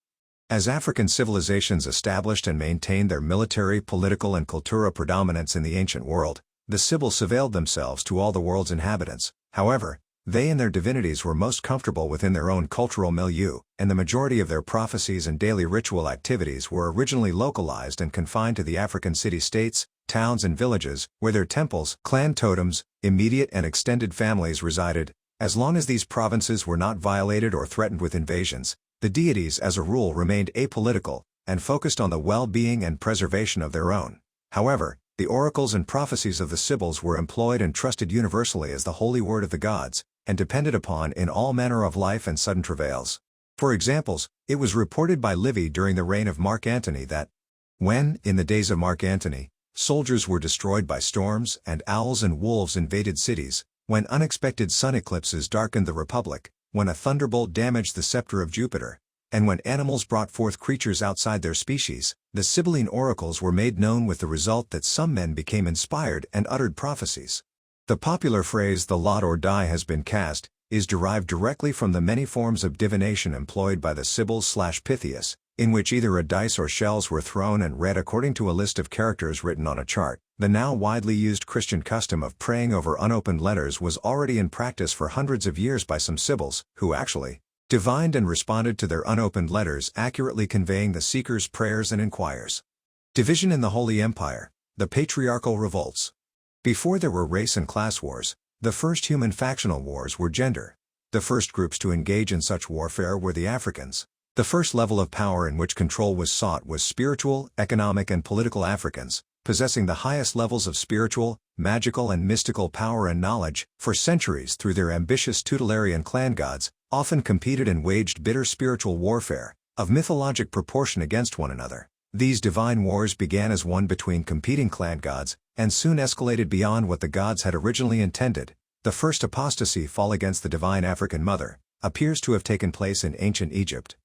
As African civilizations established and maintained their military, political and cultural predominance in the ancient world, the Sibyls availed themselves to all the world's inhabitants. However, they and their divinities were most comfortable within their own cultural milieu, and the majority of their prophecies and daily ritual activities were originally localized and confined to the African city-states, towns and villages, where their temples, clan totems, immediate and extended families resided. As long as these provinces were not violated or threatened with invasions, the deities as a rule remained apolitical, and focused on the well-being and preservation of their own. However, the oracles and prophecies of the Sibyls were employed and trusted universally as the holy word of the gods, and depended upon in all manner of life and sudden travails. For examples, it was reported by Livy during the reign of Mark Antony that, when, in the days of Mark Antony, soldiers were destroyed by storms and owls and wolves invaded cities, when unexpected sun eclipses darkened the republic, when a thunderbolt damaged the scepter of Jupiter, and when animals brought forth creatures outside their species, the Sibylline oracles were made known, with the result that some men became inspired and uttered prophecies. The popular phrase "the lot or die has been cast" is derived directly from the many forms of divination employed by the Sibyls/Pythias, in which either a dice or shells were thrown and read according to a list of characters written on a chart. The now widely used Christian custom of praying over unopened letters was already in practice for hundreds of years by some Sibyls, who actually divined and responded to their unopened letters, accurately conveying the seeker's prayers and inquires. Division in the Holy Empire, the patriarchal revolts. Before there were race and class wars, the first human factional wars were gender. The first groups to engage in such warfare were the Africans. The first level of power in which control was sought was spiritual, economic and political Africans, possessing the highest levels of spiritual, magical and mystical power and knowledge, for centuries through their ambitious tutelary and clan gods, often competed and waged bitter spiritual warfare, of mythologic proportion against one another. These divine wars began as one between competing clan gods, and soon escalated beyond what the gods had originally intended. The first apostasy fall against the divine African mother appears to have taken place in ancient Egypt.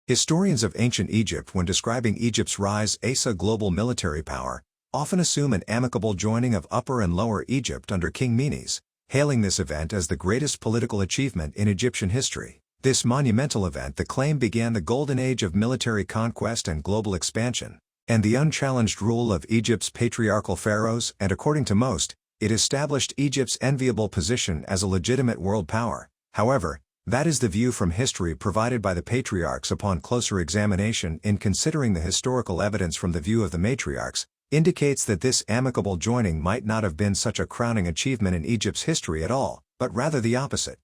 Historians of ancient Egypt, when describing Egypt's rise as a global military power, often assume an amicable joining of Upper and Lower Egypt under King Menes, hailing this event as the greatest political achievement in Egyptian history. This monumental event, the claim, began the golden age of military conquest and global expansion, and the unchallenged rule of Egypt's patriarchal pharaohs, and according to most, it established Egypt's enviable position as a legitimate world power. However, that is the view from history provided by the patriarchs. Upon closer examination, in considering the historical evidence from the view of the matriarchs, indicates that this amicable joining might not have been such a crowning achievement in Egypt's history at all, but rather the opposite.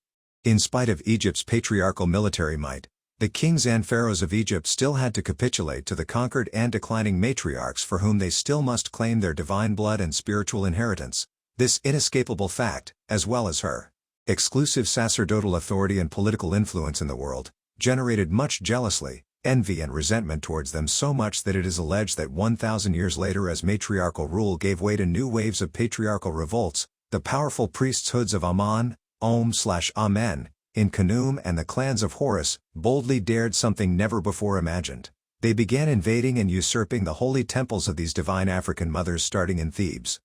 In spite of Egypt's patriarchal military might, the kings and pharaohs of Egypt still had to capitulate to the conquered and declining matriarchs, for whom they still must claim their divine blood and spiritual inheritance. This inescapable fact, as well as her exclusive sacerdotal authority and political influence in the world, generated much jealousy, envy and resentment towards them, so much that it is alleged that 1,000 years later, as matriarchal rule gave way to new waves of patriarchal revolts, the powerful priesthoods of Amun, Om/Amen, in Khnum and the clans of Horus, boldly dared something never before imagined. They began invading and usurping the holy temples of these divine African mothers, starting in Thebes.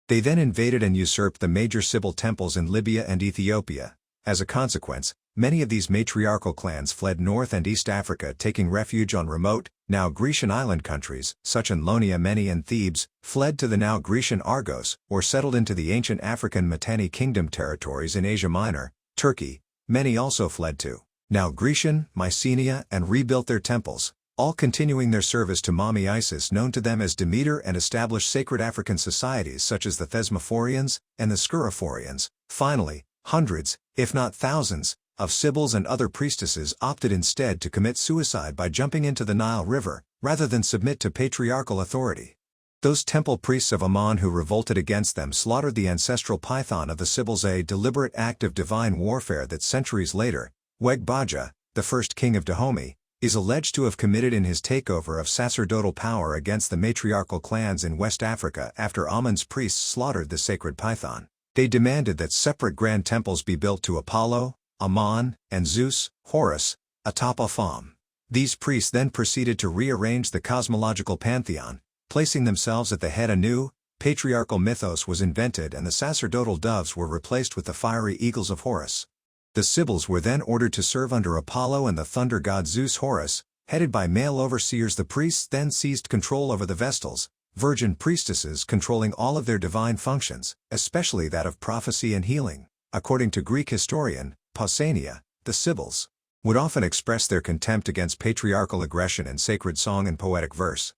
They then invaded and usurped the major Sibyl temples in Libya and Ethiopia. As a consequence, many of these matriarchal clans fled North and East Africa, taking refuge on remote, now Grecian island countries, such as Ionia. Many in Thebes fled to the now Grecian Argos, or settled into the ancient African Mitanni kingdom territories in Asia Minor, Turkey. Many also fled to now Grecian Mycenae and rebuilt their temples, all continuing their service to Mommy Isis, known to them as Demeter, and established sacred African societies such as the Thesmophorians and the Scuriphorians. Finally, hundreds, if not thousands, of Sibyls and other priestesses opted instead to commit suicide by jumping into the Nile River, rather than submit to patriarchal authority. Those temple priests of Amun who revolted against them slaughtered the ancestral python of the Sibyls, a deliberate act of divine warfare that centuries later, Wegbaja, the first king of Dahomey, is alleged to have committed in his takeover of sacerdotal power against the matriarchal clans in West Africa after Amun's priests slaughtered the sacred python. They demanded that separate grand temples be built to Apollo, Amun, and Zeus, Horus, atop Apham. These priests then proceeded to rearrange the cosmological pantheon, placing themselves at the head. A new, patriarchal mythos was invented, and the sacerdotal doves were replaced with the fiery eagles of Horus. The Sibyls were then ordered to serve under Apollo and the thunder god Zeus. Horus, headed by male overseers. The priests then seized control over the Vestals, virgin priestesses, controlling all of their divine functions, especially that of prophecy and healing. According to Greek historian Pausania, the Sibyls would often express their contempt against patriarchal aggression in sacred song and poetic verse.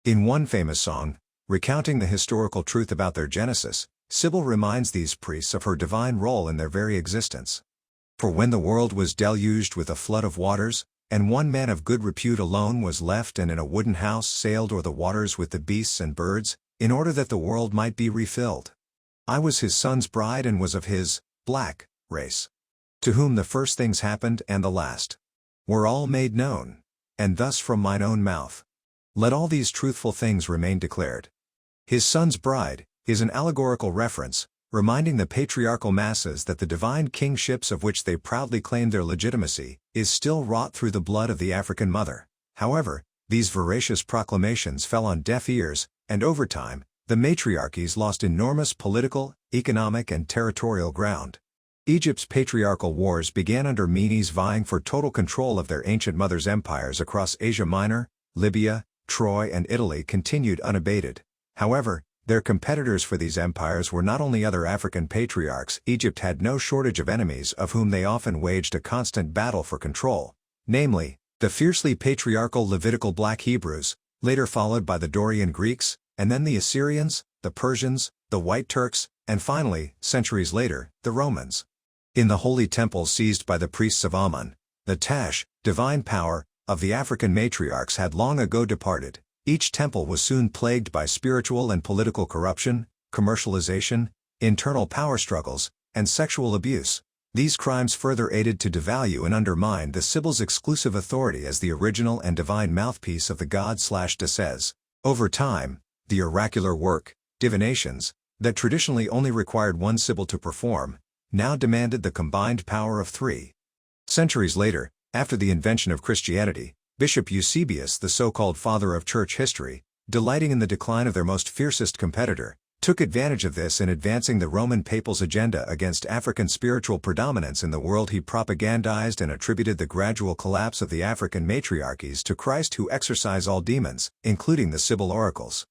In one famous song, recounting the historical truth about their genesis, Sibyl reminds these priests of her divine role in their very existence. For when the world was deluged with a flood of waters, and one man of good repute alone was left, and in a wooden house sailed o'er the waters with the beasts and birds, in order that the world might be refilled. I was his son's bride, and was of his black race, to whom the first things happened and the last were all made known, and thus from mine own mouth let all these truthful things remain declared. His son's bride is an allegorical reference, reminding the patriarchal masses that the divine kingships of which they proudly claim their legitimacy is still wrought through the blood of the African mother. However, these veracious proclamations fell on deaf ears, and over time, the matriarchies lost enormous political, economic and territorial ground. Egypt's patriarchal wars began under Menes, vying for total control of their ancient mother's empires across Asia Minor. Libya, Troy and Italy continued unabated. However, their competitors for these empires were not only other African patriarchs. Egypt had no shortage of enemies of whom they often waged a constant battle for control, namely, the fiercely patriarchal Levitical Black Hebrews, later followed by the Dorian Greeks, and then the Assyrians, the Persians, the White Turks, and finally, centuries later, the Romans. In the holy temples seized by the priests of Amun, the Tash, divine power, of the African matriarchs had long ago departed. Each temple was soon plagued by spiritual and political corruption, commercialization, internal power struggles, and sexual abuse. These crimes further aided to devalue and undermine the Sibyl's exclusive authority as the original and divine mouthpiece of the god/deities. Over time, the oracular work, divinations, that traditionally only required one Sibyl to perform, now demanded the combined power of three. Centuries later, after the invention of Christianity, Bishop Eusebius, the so-called father of church history, delighting in the decline of their most fiercest competitor, took advantage of this in advancing the Roman papal's agenda against African spiritual predominance in the world. He propagandized and attributed the gradual collapse of the African matriarchies to Christ, who exorcised all demons, including the Sibyl oracles.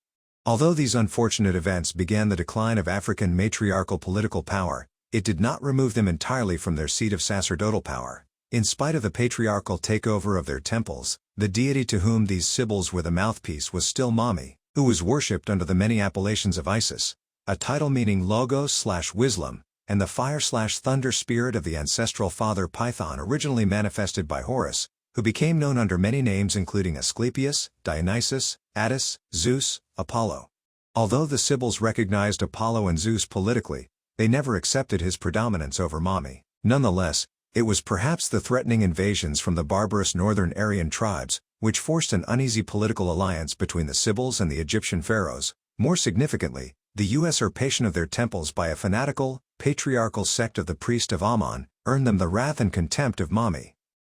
Although these unfortunate events began the decline of African matriarchal political power, it did not remove them entirely from their seat of sacerdotal power. In spite of the patriarchal takeover of their temples, the deity to whom these Sibyls were the mouthpiece was still Mami, who was worshipped under the many appellations of Isis, a title meaning logos/wisdom, and the fire/thunder spirit of the ancestral father Python, originally manifested by Horus, who became known under many names including Asclepius, Dionysus, Attis, Zeus, Apollo. Although the Sibyls recognized Apollo and Zeus politically, they never accepted his predominance over Mami. Nonetheless, it was perhaps the threatening invasions from the barbarous northern Aryan tribes, which forced an uneasy political alliance between the Sibyls and the Egyptian pharaohs. More significantly, the usurpation of their temples by a fanatical, patriarchal sect of the priest of Amun earned them the wrath and contempt of Mami.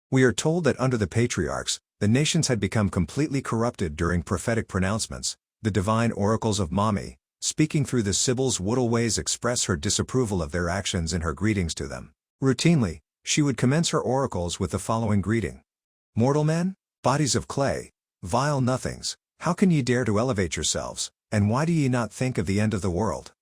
We are told that under the patriarchs, the nations had become completely corrupted during prophetic pronouncements. The divine oracles of Mami, speaking through the Sibyls, would always express her disapproval of their actions in her greetings to them. Routinely, she would commence her oracles with the following greeting: "Mortal men, bodies of clay, vile nothings, how can ye dare to elevate yourselves, and why do ye not think of the end of the world?"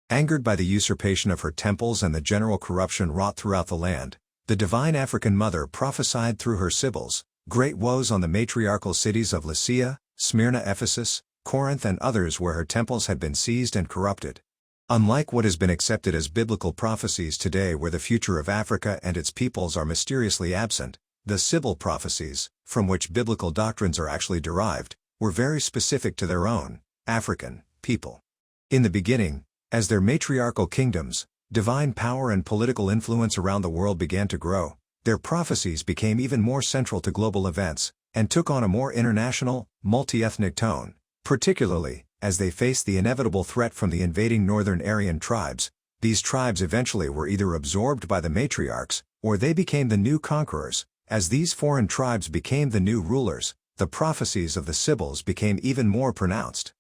Angered by the usurpation of her temples and the general corruption wrought throughout the land, the divine African mother prophesied through her Sibyls great woes on the matriarchal cities of Lycia, Smyrna, Ephesus, Corinth, and others where her temples had been seized and corrupted. Unlike what has been accepted as biblical prophecies today, where the future of Africa and its peoples are mysteriously absent, the Sibyl prophecies, from which biblical doctrines are actually derived, were very specific to their own, African, people. In the beginning, as their matriarchal kingdoms, divine power and political influence around the world began to grow, their prophecies became even more central to global events, and took on a more international, multi-ethnic tone, particularly as they faced the inevitable threat from the invading northern Aryan tribes. These tribes eventually were either absorbed by the matriarchs, or they became the new conquerors. As these foreign tribes became the new rulers, the prophecies of the Sibyls became even more pronounced.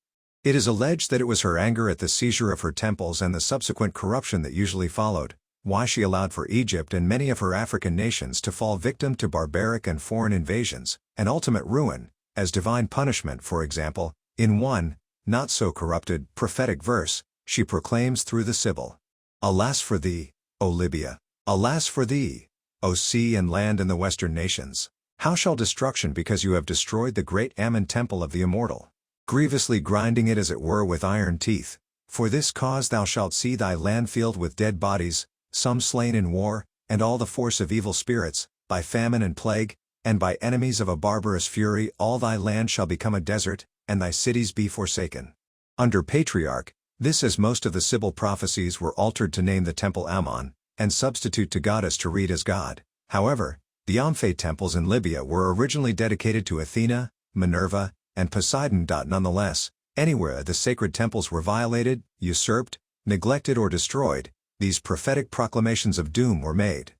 It is alleged that it was her anger at the seizure of her temples and the subsequent corruption that usually followed why she allowed for Egypt and many of her African nations to fall victim to barbaric and foreign invasions, and ultimate ruin, as divine punishment. For example, in one, not-so-corrupted, prophetic verse, she proclaims through the Sibyl, "Alas for thee, O Libya! Alas for thee, O sea and land in the western nations! How shall destruction, because you have destroyed the great Ammon temple of the immortal, grievously grinding it as it were with iron teeth. For this cause thou shalt see thy land filled with dead bodies, some slain in war, and all the force of evil spirits, by famine and plague, and by enemies of a barbarous fury. All thy land shall become a desert, and thy cities be forsaken." Under Patriarch, this, as most of the Sibyl prophecies, were altered to name the temple Ammon, and substitute to goddess to read as God. However, the Omphale temples in Libya were originally dedicated to Athena, Minerva, and Poseidon. Nonetheless, anywhere the sacred temples were violated, usurped, neglected, or destroyed, these prophetic proclamations of doom were made.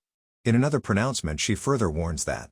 In another pronouncement she further warns that,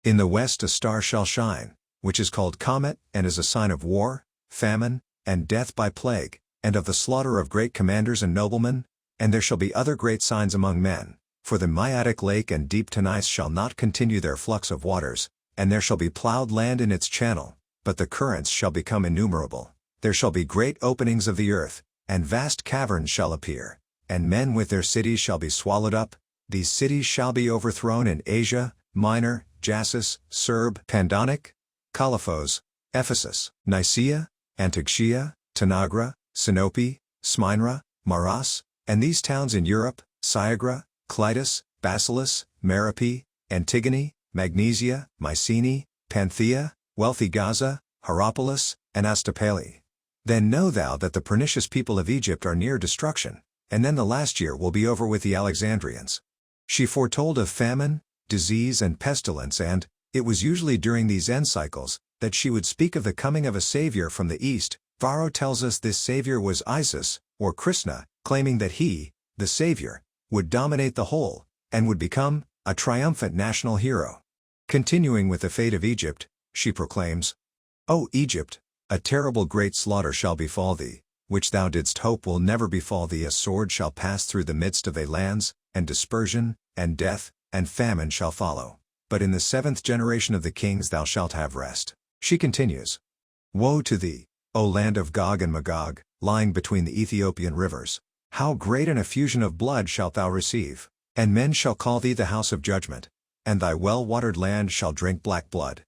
"In the west a star shall shine, which is called Kemet, and is a sign of war, famine, and death by plague, and of the slaughter of great commanders and noblemen, and there shall be other great signs among men, for the Maiatic lake and deep Tanais shall not continue their flux of waters, and there shall be plowed land in its channel, but the currents shall become innumerable. There shall be great openings of the earth, and vast caverns shall appear, and men with their cities shall be swallowed up. These cities shall be overthrown in Asia Minor, Jasus, Serb, Pandonic, Colophos, Ephesus, Nicaea, Antiochia, Tanagra, Sinope, Smyrna, Maras, and these towns in Europe, Syagra, Clitus, Basilis, Merope, Antigone, Magnesia, Mycenae, Panthea, wealthy Gaza, Hierapolis, and Astapele. Then know thou that the pernicious people of Egypt are near destruction, and then the last year will be over with the Alexandrians. She foretold of famine, disease and pestilence, and it was usually during these end cycles that she would speak of the coming of a savior from the east. Varro tells us this savior was Isis, or Krishna, claiming that he, the savior, would dominate the whole, and would become a triumphant national hero. Continuing with the fate of Egypt, she proclaims, O Egypt, a terrible great slaughter shall befall thee, which thou didst hope will never befall thee. A sword shall pass through the midst of thy lands, and dispersion, and death, and famine shall follow. But in the 7th generation of the kings thou shalt have rest. She continues, Woe to thee, O land of Gog and Magog, lying between the Ethiopian rivers! How great an effusion of blood shalt thou receive! And men shall call thee the house of judgment, and thy well-watered land shall drink black blood.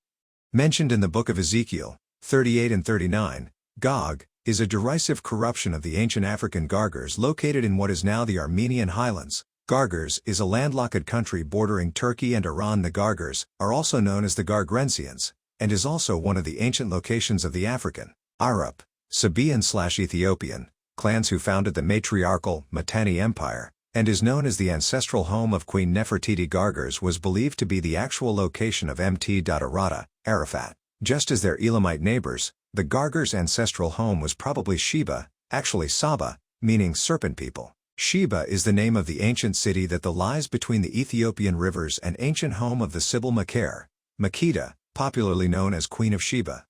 Mentioned in the book of Ezekiel, 38 and 39, Gog is a derisive corruption of the ancient African Gargars located in what is now the Armenian highlands. Gargars is a landlocked country bordering Turkey and Iran. The Gargars are also known as the Gargrensians, and is also one of the ancient locations of the African, Arab, Sabaean/Ethiopian clans who founded the matriarchal Mitanni Empire, and is known as the ancestral home of Queen Nefertiti. Gargars was believed to be the actual location of Mt. Arafat. Just as their Elamite neighbors, the Gargars' ancestral home was probably Sheba, actually Saba, meaning serpent people. Sheba is the name of the ancient city that lies between the Ethiopian rivers and ancient home of the Sibyl Makeda, popularly known as Queen of Sheba.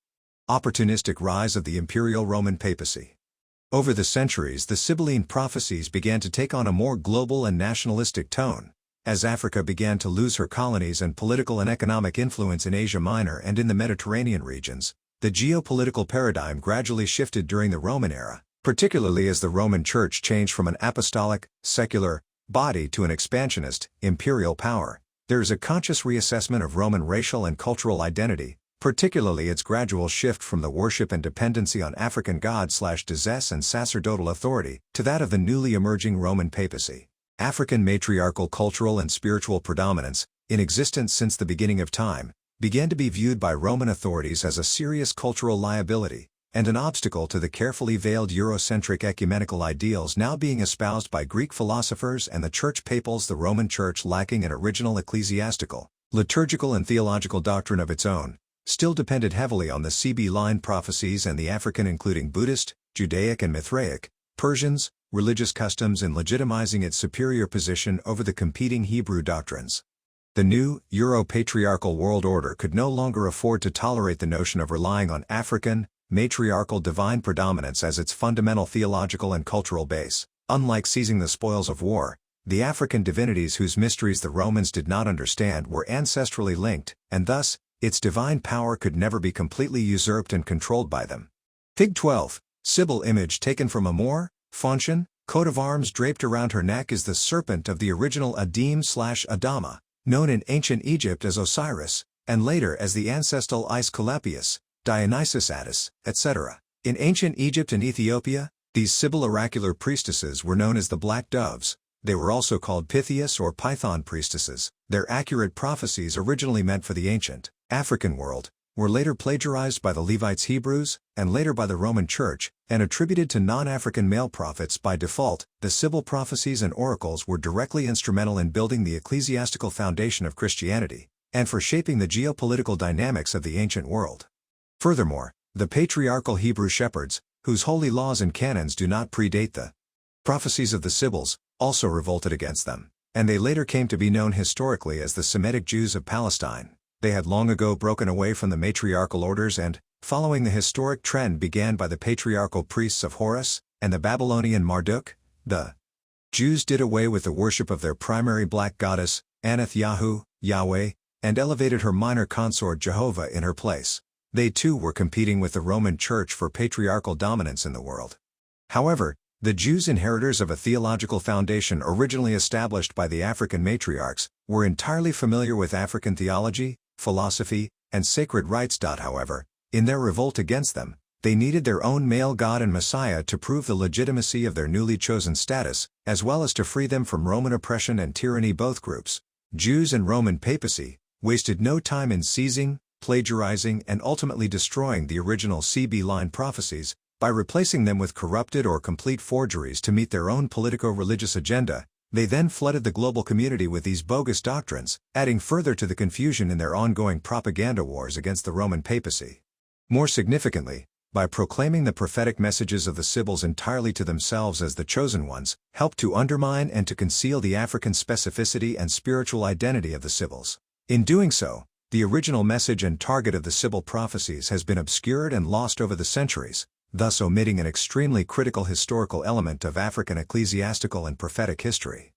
Opportunistic rise of the imperial Roman papacy. Over the centuries, the Sibylline prophecies began to take on a more global and nationalistic tone, as Africa began to lose her colonies and political and economic influence in Asia Minor and in the Mediterranean regions. The geopolitical paradigm gradually shifted during the Roman era, particularly as the Roman Church changed from an apostolic, secular body to an expansionist, imperial power. There is a conscious reassessment of Roman racial and cultural identity, particularly its gradual shift from the worship and dependency on African gods/disease and sacerdotal authority to that of the newly emerging Roman papacy. African matriarchal cultural and spiritual predominance, in existence since the beginning of time, began to be viewed by Roman authorities as a serious cultural liability, and an obstacle to the carefully veiled Eurocentric ecumenical ideals now being espoused by Greek philosophers and the Church Papals. The Roman Church, lacking an original ecclesiastical, liturgical and theological doctrine of its own, still depended heavily on the Sibylline prophecies and the African, including Buddhist, Judaic and Mithraic, Persians, religious customs in legitimizing its superior position over the competing Hebrew doctrines. The new, Euro-patriarchal world order could no longer afford to tolerate the notion of relying on African, matriarchal divine predominance as its fundamental theological and cultural base. Unlike seizing the spoils of war, the African divinities whose mysteries the Romans did not understand were ancestrally linked, and thus, its divine power could never be completely usurped and controlled by them. Fig 12, Sibyl image taken from a Moor, Fauntian, coat of arms draped around her neck is the serpent of the original Adim/Adama, known in ancient Egypt as Osiris, and later as the ancestral Aesculapius, Dionysus Attis, etc. In ancient Egypt and Ethiopia, these Sibyl oracular priestesses were known as the Black Doves. They were also called Pythias or Python priestesses. Their accurate prophecies, originally meant for the ancient African world, were later plagiarized by the Levites Hebrews, and later by the Roman Church, and attributed to non-African male prophets by default. The Sibyl prophecies and oracles were directly instrumental in building the ecclesiastical foundation of Christianity, and for shaping the geopolitical dynamics of the ancient world. Furthermore, the patriarchal Hebrew shepherds, whose holy laws and canons do not predate the prophecies of the Sibyls, also revolted against them, and they later came to be known historically as the Semitic Jews of Palestine. They had long ago broken away from the matriarchal orders and, following the historic trend began by the patriarchal priests of Horus and the Babylonian Marduk, the Jews did away with the worship of their primary black goddess, Anath Yahu, Yahweh, and elevated her minor consort Jehovah in her place. They too were competing with the Roman Church for patriarchal dominance in the world. However, the Jews, inheritors of a theological foundation originally established by the African matriarchs, were entirely familiar with African theology, philosophy, and sacred rites. However, in their revolt against them, They needed their own male god and Messiah to prove the legitimacy of their newly chosen status, as well as to free them from Roman oppression and tyranny. Both groups, Jews and Roman papacy, wasted no time in seizing, plagiarizing and ultimately destroying the original CB line prophecies, by replacing them with corrupted or complete forgeries to meet their own politico-religious agenda. They then flooded the global community with these bogus doctrines, adding further to the confusion in their ongoing propaganda wars against the Roman papacy. More significantly, by proclaiming the prophetic messages of the Sibyls entirely to themselves as the chosen ones, helped to undermine and to conceal the African specificity and spiritual identity of the Sibyls. In doing so, the original message and target of the Sibyl prophecies has been obscured and lost over the centuries, thus omitting an extremely critical historical element of African ecclesiastical and prophetic history.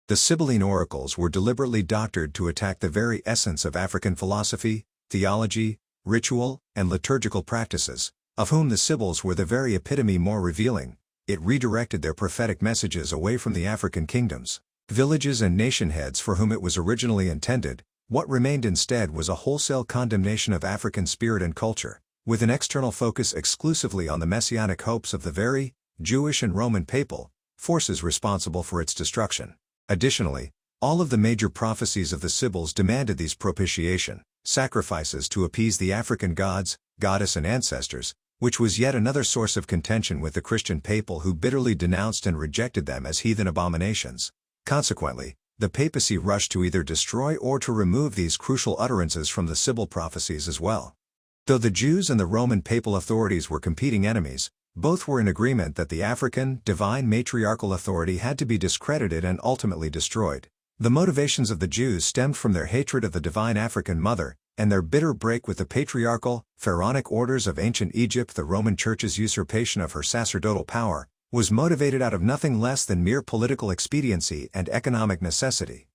The Sibylline oracles were deliberately doctored to attack the very essence of African philosophy, theology, ritual, and liturgical practices, of whom the Sibyls were the very epitome. More revealing, it redirected their prophetic messages away from the African kingdoms, villages and nation heads for whom it was originally intended. What remained instead was a wholesale condemnation of African spirit and culture, with an external focus exclusively on the messianic hopes of the very Jewish and Roman papal forces responsible for its destruction. Additionally, all of the major prophecies of the Sibyls demanded these propitiation sacrifices to appease the African gods, goddess and ancestors, which was yet another source of contention with the Christian papal, who bitterly denounced and rejected them as heathen abominations. Consequently, the papacy rushed to either destroy or to remove these crucial utterances from the Sibyl prophecies as well. Though the Jews and the Roman papal authorities were competing enemies, both were in agreement that the African, divine matriarchal authority had to be discredited and ultimately destroyed. The motivations of the Jews stemmed from their hatred of the divine African mother, and their bitter break with the patriarchal, pharaonic orders of ancient Egypt. The Roman Church's usurpation of her sacerdotal power was motivated out of nothing less than mere political expediency and economic necessity.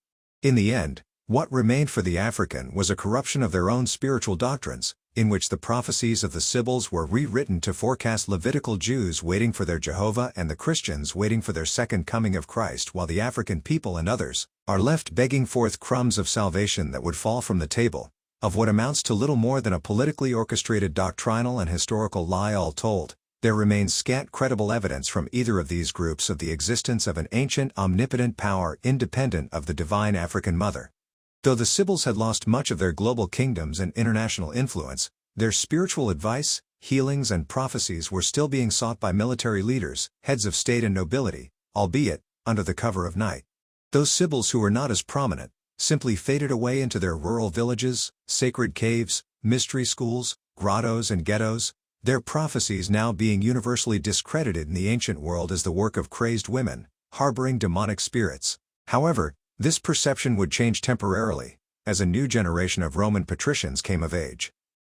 In the end, what remained for the African was a corruption of their own spiritual doctrines, in which the prophecies of the Sibyls were rewritten to forecast Levitical Jews waiting for their Jehovah and the Christians waiting for their second coming of Christ, while the African people and others are left begging forth crumbs of salvation that would fall from the table, of what amounts to little more than a politically orchestrated doctrinal and historical lie. All told, there remains scant credible evidence from either of these groups of the existence of an ancient omnipotent power independent of the divine African mother. Though the Sibyls had lost much of their global kingdoms and international influence, their spiritual advice, healings and prophecies were still being sought by military leaders, heads of state and nobility, albeit under the cover of night. Those Sibyls who were not as prominent simply faded away into their rural villages, sacred caves, mystery schools, grottos and ghettos, their prophecies now being universally discredited in the ancient world as the work of crazed women, harboring demonic spirits. However, this perception would change temporarily, as a new generation of Roman patricians came of age.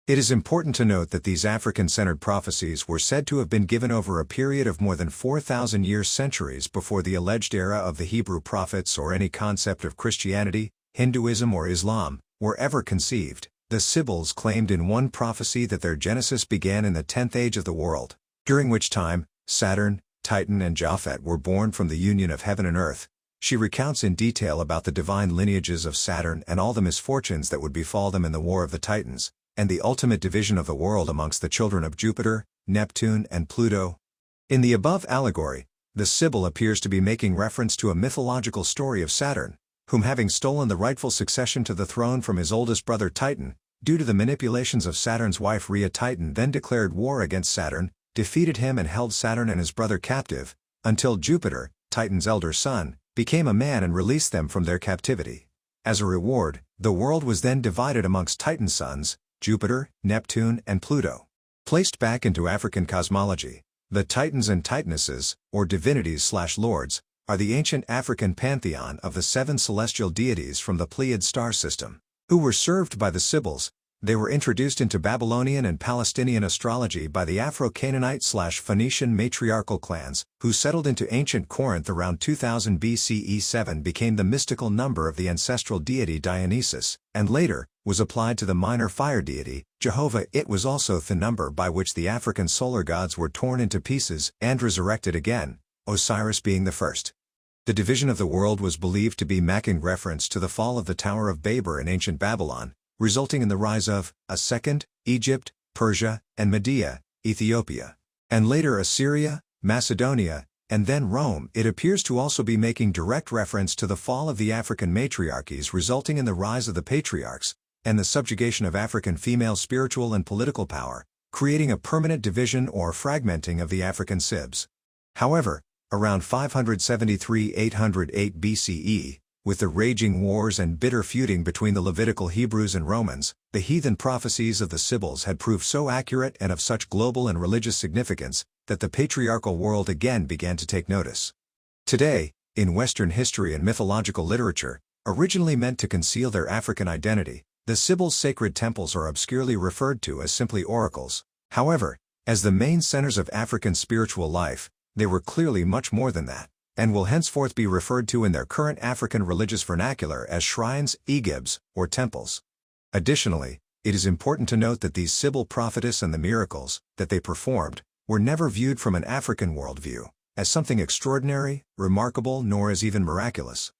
It is important to note that these African-centered prophecies were said to have been given over a period of more than 4,000 years, centuries before the alleged era of the Hebrew prophets or any concept of Christianity, Hinduism or Islam were ever conceived. The Sibyls claimed in one prophecy that their genesis began in the 10th age of the world, during which time Saturn, Titan and Japhet were born from the union of heaven and earth. She recounts in detail about the divine lineages of Saturn and all the misfortunes that would befall them in the war of the Titans, and the ultimate division of the world amongst the children of Jupiter, Neptune and Pluto. In the above allegory, the Sibyl appears to be making reference to a mythological story of Saturn, whom, having stolen the rightful succession to the throne from his oldest brother Titan, due to the manipulations of Saturn's wife Rhea, Titan then declared war against Saturn, defeated him and held Saturn and his brother captive, until Jupiter, Titan's elder son, became a man and released them from their captivity. As a reward, the world was then divided amongst Titan's sons, Jupiter, Neptune and Pluto. Placed back into African cosmology, the Titans and Titanesses, or divinities/lords, are the ancient African pantheon of the 7 celestial deities from the Pleiad star system, who were served by the Sibyls. They were introduced into Babylonian and Palestinian astrology by the Afro-Canaanite/Phoenician matriarchal clans, who settled into ancient Corinth around 2000 BCE. 7 became the mystical number of the ancestral deity Dionysus, and later was applied to the minor fire deity, Jehovah. It was also the number by which the African solar gods were torn into pieces and resurrected again, Osiris being the first. The division of the world was believed to be making reference to the fall of the Tower of Babel in ancient Babylon, resulting in the rise of a second Egypt, Persia, and Media, Ethiopia, and later Assyria, Macedonia, and then Rome. It appears to also be making direct reference to the fall of the African matriarchies resulting in the rise of the patriarchs, and the subjugation of African female spiritual and political power, creating a permanent division or fragmenting of the African Sibs. However, around 573–808 BCE, with the raging wars and bitter feuding between the Levitical Hebrews and Romans, the heathen prophecies of the Sibyls had proved so accurate and of such global and religious significance that the patriarchal world again began to take notice. Today, in Western history and mythological literature, originally meant to conceal their African identity, the Sibyls' sacred temples are obscurely referred to as simply oracles. However, as the main centers of African spiritual life, they were clearly much more than that, and will henceforth be referred to in their current African religious vernacular as shrines, igibs, or temples. Additionally, it is important to note that these Sibyl prophetess and the miracles that they performed were never viewed from an African worldview as something extraordinary, remarkable, nor as even miraculous.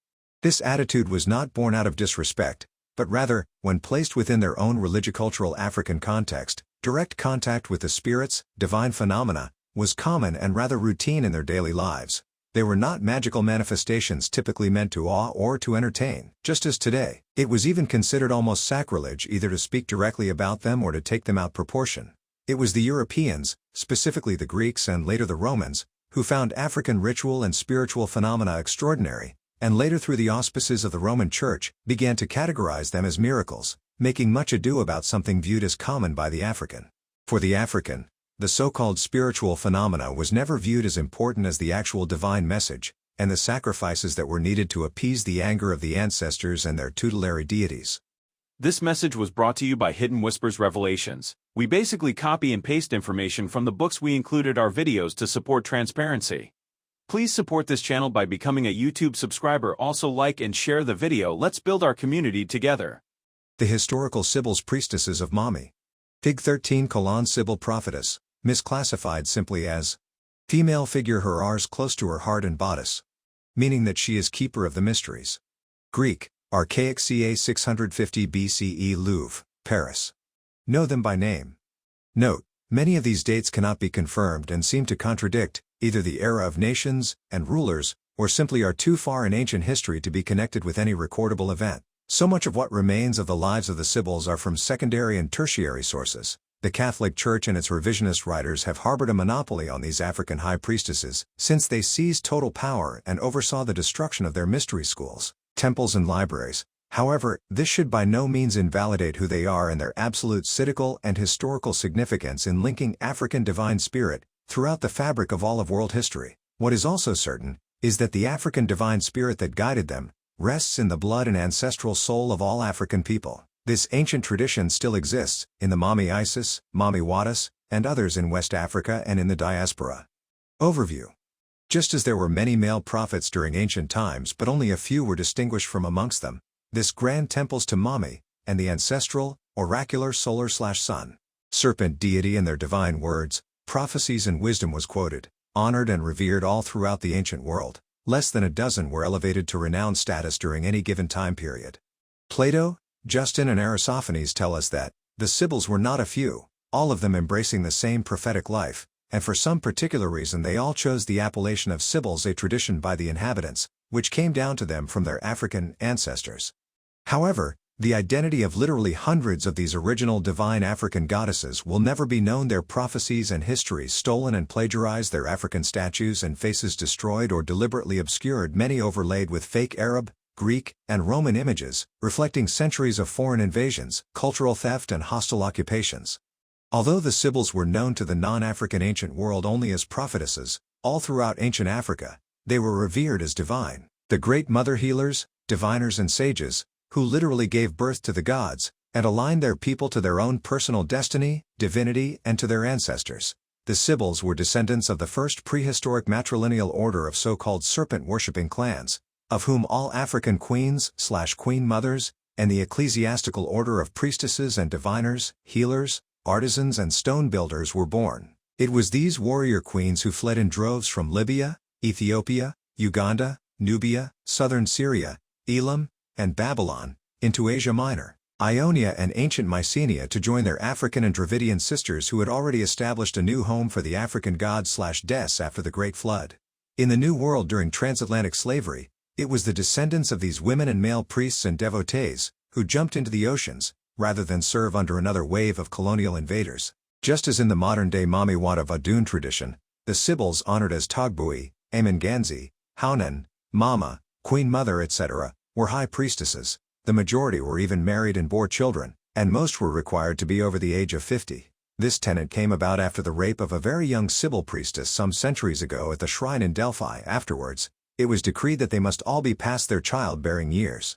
This attitude was not born out of disrespect, but rather, when placed within their own religiocultural African context, direct contact with the spirits, divine phenomena, was common and rather routine in their daily lives. They were not magical manifestations typically meant to awe or to entertain. Just as today, it was even considered almost sacrilege either to speak directly about them or to take them out proportion. It was the Europeans, specifically the Greeks and later the Romans, who found African ritual and spiritual phenomena extraordinary, and later through the auspices of the Roman Church, began to categorize them as miracles, making much ado about something viewed as common by the African. For the African, the so-called spiritual phenomena was never viewed as important as the actual divine message, and the sacrifices that were needed to appease the anger of the ancestors and their tutelary deities. This message was brought to you by Hidden Whispers Revelations. We basically copy and paste information from the books we included our videos to support transparency. Please support this channel by becoming a YouTube subscriber. Also like and share the video. Let's build our community together. The historical Sibyls, priestesses of Mami. Fig 13 Sibyl prophetess, misclassified simply as female figure, her R's close to her heart and bodice, meaning that she is keeper of the mysteries. Greek, archaic ca. 650 BCE, Louvre, Paris. Know them by name. Note, many of these dates cannot be confirmed and seem to contradict either the era of nations and rulers, or simply are too far in ancient history to be connected with any recordable event. So much of what remains of the lives of the Sibyls are from secondary and tertiary sources. The Catholic Church and its revisionist writers have harbored a monopoly on these African high priestesses, since they seized total power and oversaw the destruction of their mystery schools, temples and libraries. However, this should by no means invalidate who they are and their absolute citical and historical significance in linking African divine spirit throughout the fabric of all of world history. What is also certain is that the African divine spirit that guided them rests in the blood and ancestral soul of all African people. This ancient tradition still exists in the Mami Isis, Mami Wattis, and others in West Africa and in the diaspora. Overview. Just as there were many male prophets during ancient times but only a few were distinguished from amongst them, this grand temples to Mami, and the ancestral, oracular solar/sun, serpent deity and their divine words, prophecies and wisdom was quoted, honored and revered all throughout the ancient world. Less than a dozen were elevated to renowned status during any given time period. Plato, Justin and Aristophanes tell us that the Sibyls were not a few, all of them embracing the same prophetic life, and for some particular reason they all chose the appellation of Sibyls, a tradition by the inhabitants, which came down to them from their African ancestors. However, the identity of literally hundreds of these original divine African goddesses will never be known. Their prophecies and histories stolen and plagiarized, their African statues and faces destroyed or deliberately obscured, many overlaid with fake Arab, Greek, and Roman images, reflecting centuries of foreign invasions, cultural theft and hostile occupations. Although the Sibyls were known to the non-African ancient world only as prophetesses, all throughout ancient Africa, they were revered as divine, the great mother healers, diviners and sages, who literally gave birth to the gods, and aligned their people to their own personal destiny, divinity, and to their ancestors. The Sibyls were descendants of the first prehistoric matrilineal order of so-called serpent-worshipping clans, of whom all African queens/queen mothers, and the ecclesiastical order of priestesses and diviners, healers, artisans and stone builders were born. It was these warrior queens who fled in droves from Libya, Ethiopia, Uganda, Nubia, southern Syria, Elam, and Babylon, into Asia Minor. Ionia and ancient Mycenae to join their African and Dravidian sisters who had already established a new home for the African gods/des after the Great Flood. In the New World during transatlantic slavery, it was the descendants of these women and male priests and devotees who jumped into the oceans, rather than serve under another wave of colonial invaders. Just as in the modern-day Mamiwata Vadun tradition, the Sibyls honored as Togbui, Amanganzi, Haunan, Mama, Queen Mother etc., were high priestesses. The majority were even married and bore children, and most were required to be over the age of 50. This tenet came about after the rape of a very young Sibyl priestess some centuries ago at the shrine in Delphi. Afterwards, it was decreed that they must all be past their childbearing years.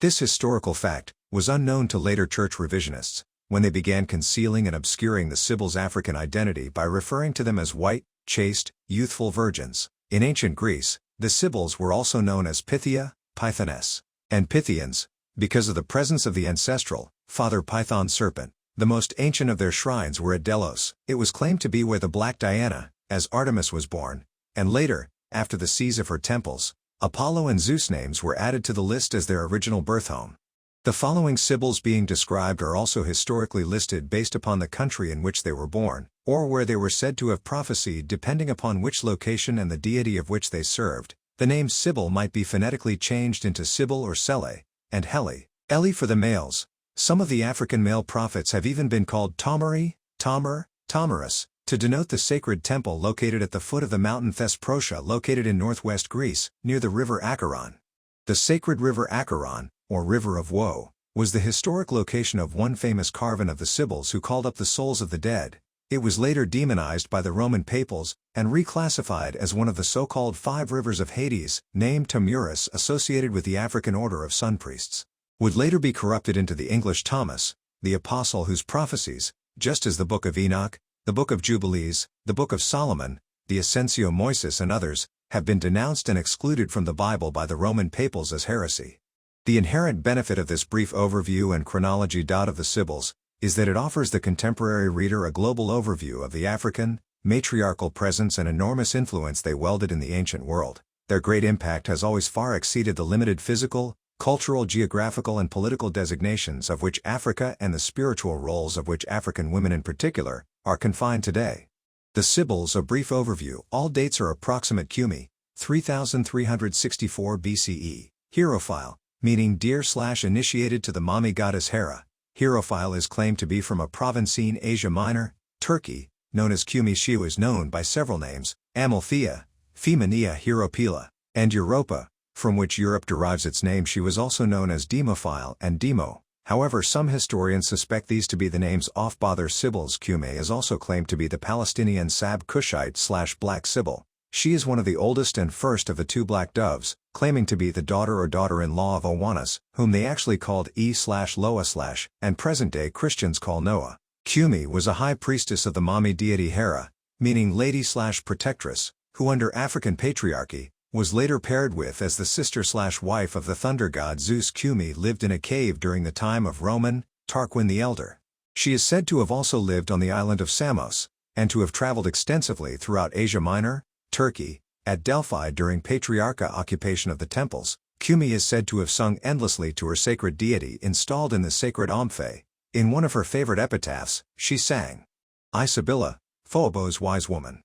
This historical fact was unknown to later church revisionists, when they began concealing and obscuring the Sibyls' African identity by referring to them as white, chaste, youthful virgins. In ancient Greece, the Sibyls were also known as Pythia, Pythoness, and Pythians, because of the presence of the ancestral, father python serpent. The most ancient of their shrines were at Delos. It was claimed to be where the Black Diana, as Artemis was born, and later, after the siege of her temples, Apollo and Zeus names were added to the list as their original birth home. The following Sibyls being described are also historically listed based upon the country in which they were born, or where they were said to have prophesied depending upon which location and the deity of which they served. The name Sibyl might be phonetically changed into Sibyl or Sele, and Heli, Eli for the males. Some of the African male prophets have even been called Tomari, Tomer, Tomarus, to denote the sacred temple located at the foot of the mountain Thesprotia located in northwest Greece, near the river Acheron. The sacred river Acheron, or River of Woe, was the historic location of one famous carven of the Sibyls who called up the souls of the dead. It was later demonized by the Roman papals, and reclassified as one of the so-called 5 rivers of Hades, named Tamuris associated with the African order of sun priests. Would later be corrupted into the English Thomas, the apostle whose prophecies, just as the Book of Enoch, the Book of Jubilees, the Book of Solomon, the Ascensio Moises and others, have been denounced and excluded from the Bible by the Roman papals as heresy. The inherent benefit of this brief overview and chronology of the Sibyls is that it offers the contemporary reader a global overview of the African, matriarchal presence and enormous influence they wielded in the ancient world. Their great impact has always far exceeded the limited physical, cultural, geographical and political designations of which Africa and the spiritual roles of which African women in particular are confined today. The Sibyls, a brief overview. All dates are approximate. Cumi, 3364 BCE. Hierophile, meaning dear/initiated to the Mami goddess Hera. Hierophile is claimed to be from a province in Asia Minor, Turkey, known as Cumi. She was known by several names: Amalthea, Femenia Hieropila, and Europa, from which Europe derives its name. She was also known as Demophile and Demo. However, some historians suspect these to be the names off. Bother Sibyls. Cumi is also claimed to be the Palestinian Sab Cushite/Black Sibyl. She is one of the oldest and first of the 2 black doves, claiming to be the daughter or daughter-in-law of Owanis, whom they actually called E/Loa/ and present-day Christians call Noah. Cumi was a high priestess of the Mami deity Hera, meaning lady/protectress, who under African patriarchy, was later paired with as the sister/wife of the thunder god Zeus. Cumi lived in a cave during the time of Roman Tarquin the Elder. She is said to have also lived on the island of Samos, and to have traveled extensively throughout Asia Minor, Turkey. At Delphi during Patriarcha occupation of the temples, Cumi is said to have sung endlessly to her sacred deity installed in the sacred Omphe. In one of her favorite epitaphs, she sang, "I, Sibylla, Phoebos wise woman,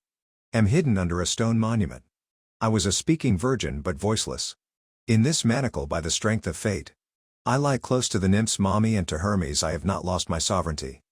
am hidden under a stone monument. I was a speaking virgin but voiceless. In this manacle by the strength of fate, I lie close to the nymphs Mami and to Hermes. I have not lost my sovereignty."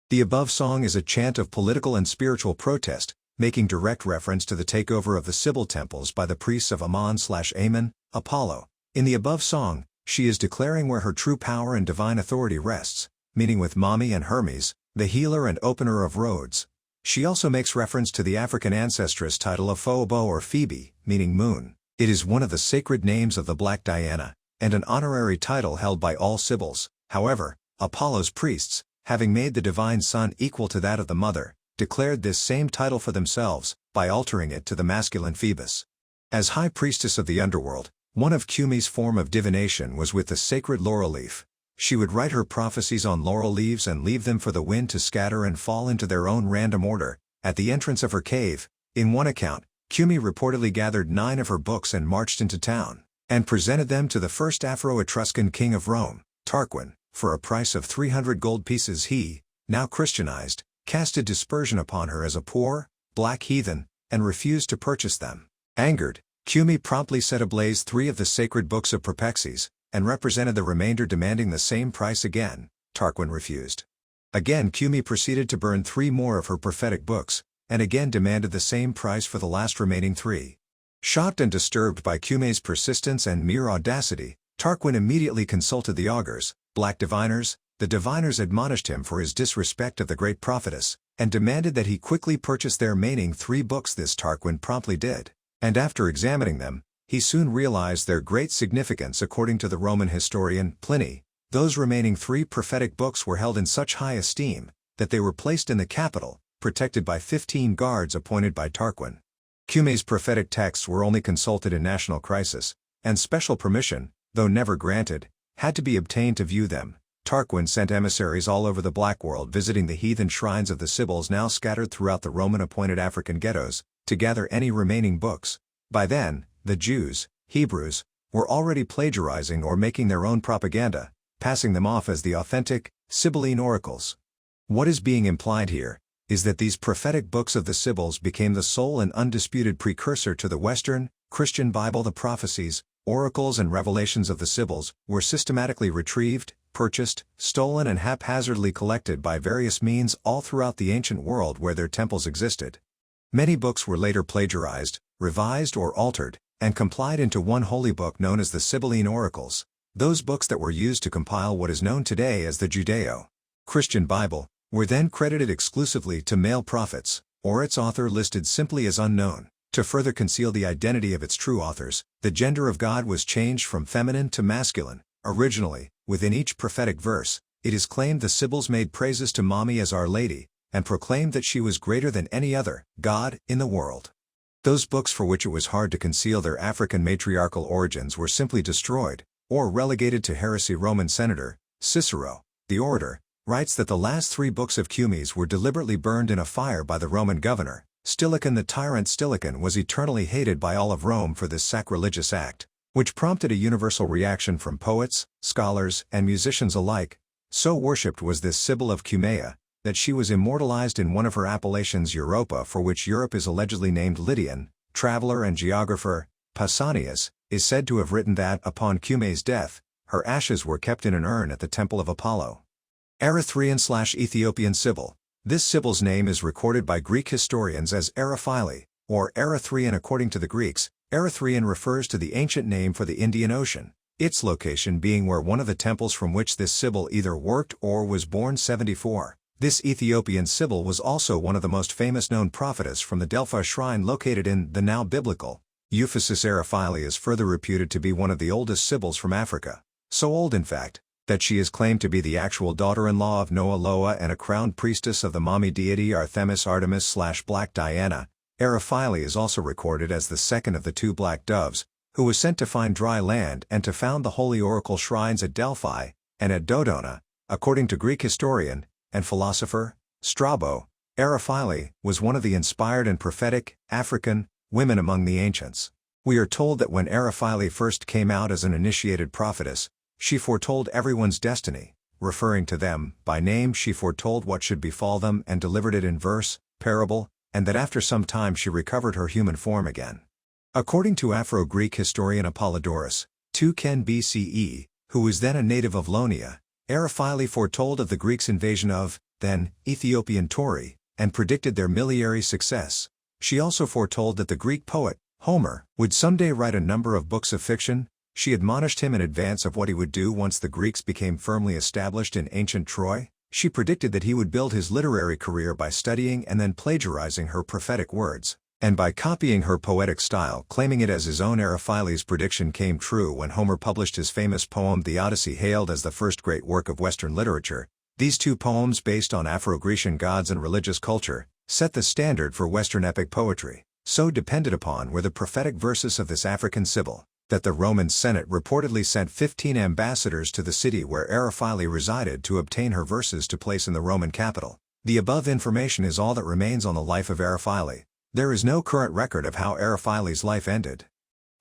The above song is a chant of political and spiritual protest, making direct reference to the takeover of the Sibyl temples by the priests of Amon/Amon, Apollo. In the above song, she is declaring where her true power and divine authority rests, meeting with Mami and Hermes, the healer and opener of roads. She also makes reference to the African ancestress title of Phoebo or Phoebe, meaning moon. It is one of the sacred names of the Black Diana, and an honorary title held by all Sibyls. However, Apollo's priests, having made the divine sun equal to that of the mother, declared this same title for themselves, by altering it to the masculine Phoebus. As high priestess of the underworld, one of Cumi's form of divination was with the sacred laurel leaf. She would write her prophecies on laurel leaves and leave them for the wind to scatter and fall into their own random order. At the entrance of her cave, in one account, Cumi reportedly gathered 9 of her books and marched into town, and presented them to the first Afro-Etruscan king of Rome, Tarquin. for a price of 300 gold pieces he, now Christianized, casted dispersion upon her as a poor, black heathen, and refused to purchase them. Angered, Cume promptly set ablaze 3 of the sacred books of prophecies, and represented the remainder demanding the same price again. Tarquin refused. Again Cume proceeded to burn 3 more of her prophetic books, and again demanded the same price for the last remaining 3. Shocked and disturbed by Cume's persistence and mere audacity, Tarquin immediately consulted the augurs, black diviners. The diviners admonished him for his disrespect of the great prophetess, and demanded that he quickly purchase their remaining 3 books. This Tarquin promptly did, and after examining them, he soon realized their great significance. According to the Roman historian Pliny, those remaining 3 prophetic books were held in such high esteem, that they were placed in the Capitol, protected by 15 guards appointed by Tarquin. Cume's prophetic texts were only consulted in national crisis, and special permission, though never granted, had to be obtained to view them. Tarquin sent emissaries all over the Black World visiting the heathen shrines of the Sibyls now scattered throughout the Roman-appointed African ghettos, to gather any remaining books. By then, the Jews, Hebrews, were already plagiarizing or making their own propaganda, passing them off as the authentic, Sibylline oracles. What is being implied here is that these prophetic books of the Sibyls became the sole and undisputed precursor to the Western, Christian Bible. The prophecies, oracles and revelations of the Sibyls were systematically retrieved, purchased, stolen and haphazardly collected by various means all throughout the ancient world where their temples existed. Many books were later plagiarized, revised or altered, and compiled into one holy book known as the Sibylline Oracles. Those books that were used to compile what is known today as the Judeo-Christian Bible were then credited exclusively to male prophets, or its author listed simply as unknown. To further conceal the identity of its true authors, the gender of God was changed from feminine to masculine. Originally, within each prophetic verse, it is claimed the Sibyls made praises to Mami as Our Lady, and proclaimed that she was greater than any other god in the world. Those books for which it was hard to conceal their African matriarchal origins were simply destroyed, or relegated to heresy. Roman senator Cicero, the orator, writes that the last 3 books of Cumes were deliberately burned in a fire by the Roman governor. Stilichon. The tyrant Stilichon was eternally hated by all of Rome for this sacrilegious act, which prompted a universal reaction from poets, scholars, and musicians alike. So worshipped was this Sibyl of Cumea, that she was immortalized in one of her appellations Europa, for which Europe is allegedly named. Lydian, traveler and geographer, Pausanias, is said to have written that, upon Cume's death, her ashes were kept in an urn at the temple of Apollo. Erythraean/Ethiopian Sibyl. This Sibyl's name is recorded by Greek historians as Eryphile, or Erythraean. According to the Greeks, Erythraean refers to the ancient name for the Indian Ocean, its location being where one of the temples from which this Sibyl either worked or was born. 74. This Ethiopian Sibyl was also one of the most famous known prophetess from the Delphi shrine located in the now biblical Ephesus. Eryphile is further reputed to be one of the oldest Sibyls from Africa, so old in fact, that she is claimed to be the actual daughter-in-law of Noah Loa and a crowned priestess of the Mami deity Artemis Artemis/Black Diana. Eryphile is also recorded as the second of the 2 black doves, who was sent to find dry land and to found the holy oracle shrines at Delphi and at Dodona. According to Greek historian and philosopher Strabo, Eryphile was one of the inspired and prophetic African women among the ancients. We are told that when Eryphile first came out as an initiated prophetess, she foretold everyone's destiny. Referring to them by name, she foretold what should befall them and delivered it in verse, parable, and that after some time she recovered her human form again. According to Afro-Greek historian Apollodorus, 210 BCE, who was then a native of Ionia, Eryphile foretold of the Greeks' invasion of, then, Ethiopian Tauri, and predicted their miliary success. She also foretold that the Greek poet, Homer, would someday write a number of books of fiction. She admonished him in advance of what he would do once the Greeks became firmly established in ancient Troy. She predicted that he would build his literary career by studying and then plagiarizing her prophetic words, and by copying her poetic style, claiming it as his own. Eryphile's prediction came true when Homer published his famous poem The Odyssey, hailed as the first great work of Western literature. These 2 poems, based on Afro-Grecian gods and religious culture, set the standard for Western epic poetry. So dependent upon were the prophetic verses of this African Sibyl, that the Roman Senate reportedly sent 15 ambassadors to the city where Eryphile resided to obtain her verses to place in the Roman capital. The above information is all that remains on the life of Eryphile. There is no current record of how Eryphile's life ended.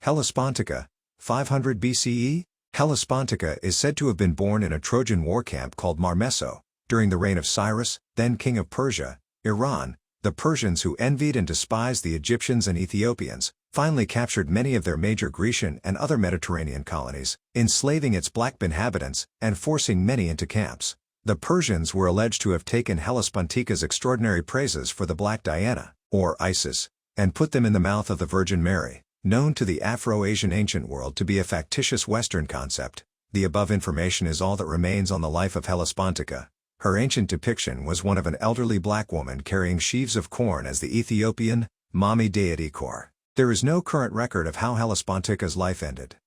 Hellespontica, 500 BCE, Hellespontica is said to have been born in a Trojan war camp called Marmeso, during the reign of Cyrus, then king of Persia, Iran. The Persians, who envied and despised the Egyptians and Ethiopians, finally captured many of their major Grecian and other Mediterranean colonies, enslaving its black inhabitants and forcing many into camps. The Persians were alleged to have taken Hellespontica's extraordinary praises for the Black Diana, or Isis, and put them in the mouth of the Virgin Mary, known to the Afro-Asian ancient world to be a factitious Western concept. The above information is all that remains on the life of Hellespontica. Her ancient depiction was one of an elderly black woman carrying sheaves of corn as the Ethiopian, Mami deity core. There is no current record of how Hellespontica's life ended.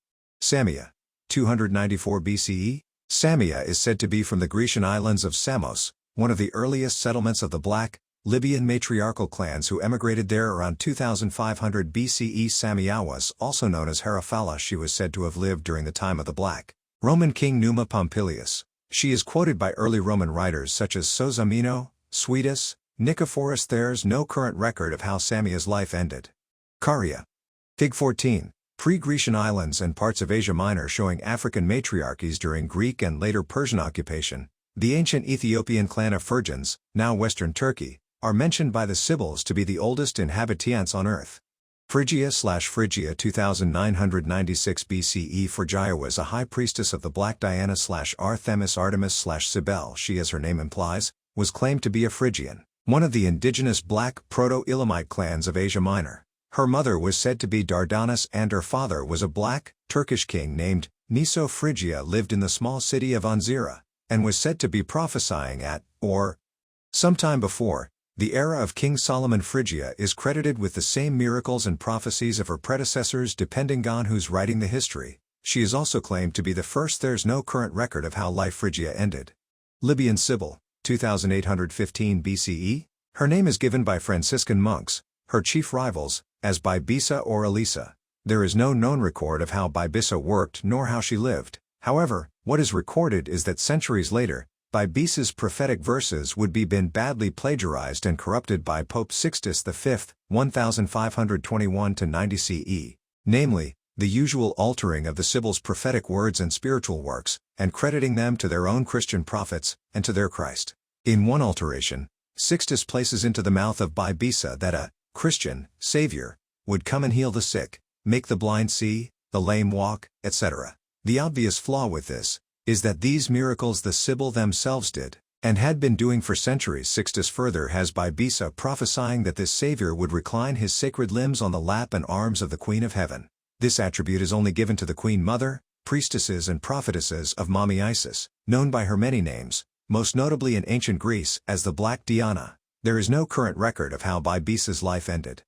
Samia. 294 BCE. Samia is said to be from the Grecian islands of Samos, one of the earliest settlements of the black, Libyan matriarchal clans who emigrated there around 2500 BCE. Samia was also known as Heraphala. She was said to have lived during the time of the black Roman king Numa Pompilius. She is quoted by early Roman writers such as Sozomenus, Suidas, Nicephorus. There's no current record of how Samia's life ended. Caria. Fig. 14. Pre-Grecian islands and parts of Asia Minor showing African matriarchies during Greek and later Persian occupation. The ancient Ethiopian clan of Phrygians, now Western Turkey, are mentioned by the Sibyls to be the oldest inhabitants on earth. Phrygia 2996 BCE. Phrygia was a high priestess of the Black Diana Artemis Sibyl. She, as her name implies, was claimed to be a Phrygian, one of the indigenous black Proto-Elamite clans of Asia Minor. Her mother was said to be Dardanus and her father was a black, Turkish king named Niso. Phrygia lived in the small city of Anzira, and was said to be prophesying at, or sometime before, the era of King Solomon. Phrygia is credited with the same miracles and prophecies of her predecessors depending on who's writing the history. She is also claimed to be the first. There's no current record of how life Phrygia ended. Libyan Sibyl. 2815 BCE. Her name is given by Franciscan monks, her chief rivals, as Bybisa or Elisa. There is no known record of how Bybisa worked nor how she lived. However, what is recorded is that centuries later, Bybisa's prophetic verses would be been badly plagiarized and corrupted by Pope Sixtus V, 1521–90 CE, namely, the usual altering of the Sibyl's prophetic words and spiritual works, and crediting them to their own Christian prophets, and to their Christ. In one alteration, Sixtus places into the mouth of Bybisa that a Christian Savior would come and heal the sick, make the blind see, the lame walk, etc. The obvious flaw with this is that these miracles the Sibyl themselves did, and had been doing for centuries. Sixtus further has Bybisa prophesying that this Savior would recline his sacred limbs on the lap and arms of the Queen of Heaven. This attribute is only given to the Queen Mother, priestesses and prophetesses of Mami Isis, known by her many names, most notably in ancient Greece as the Black Diana. There is no current record of how Bybisa's life ended.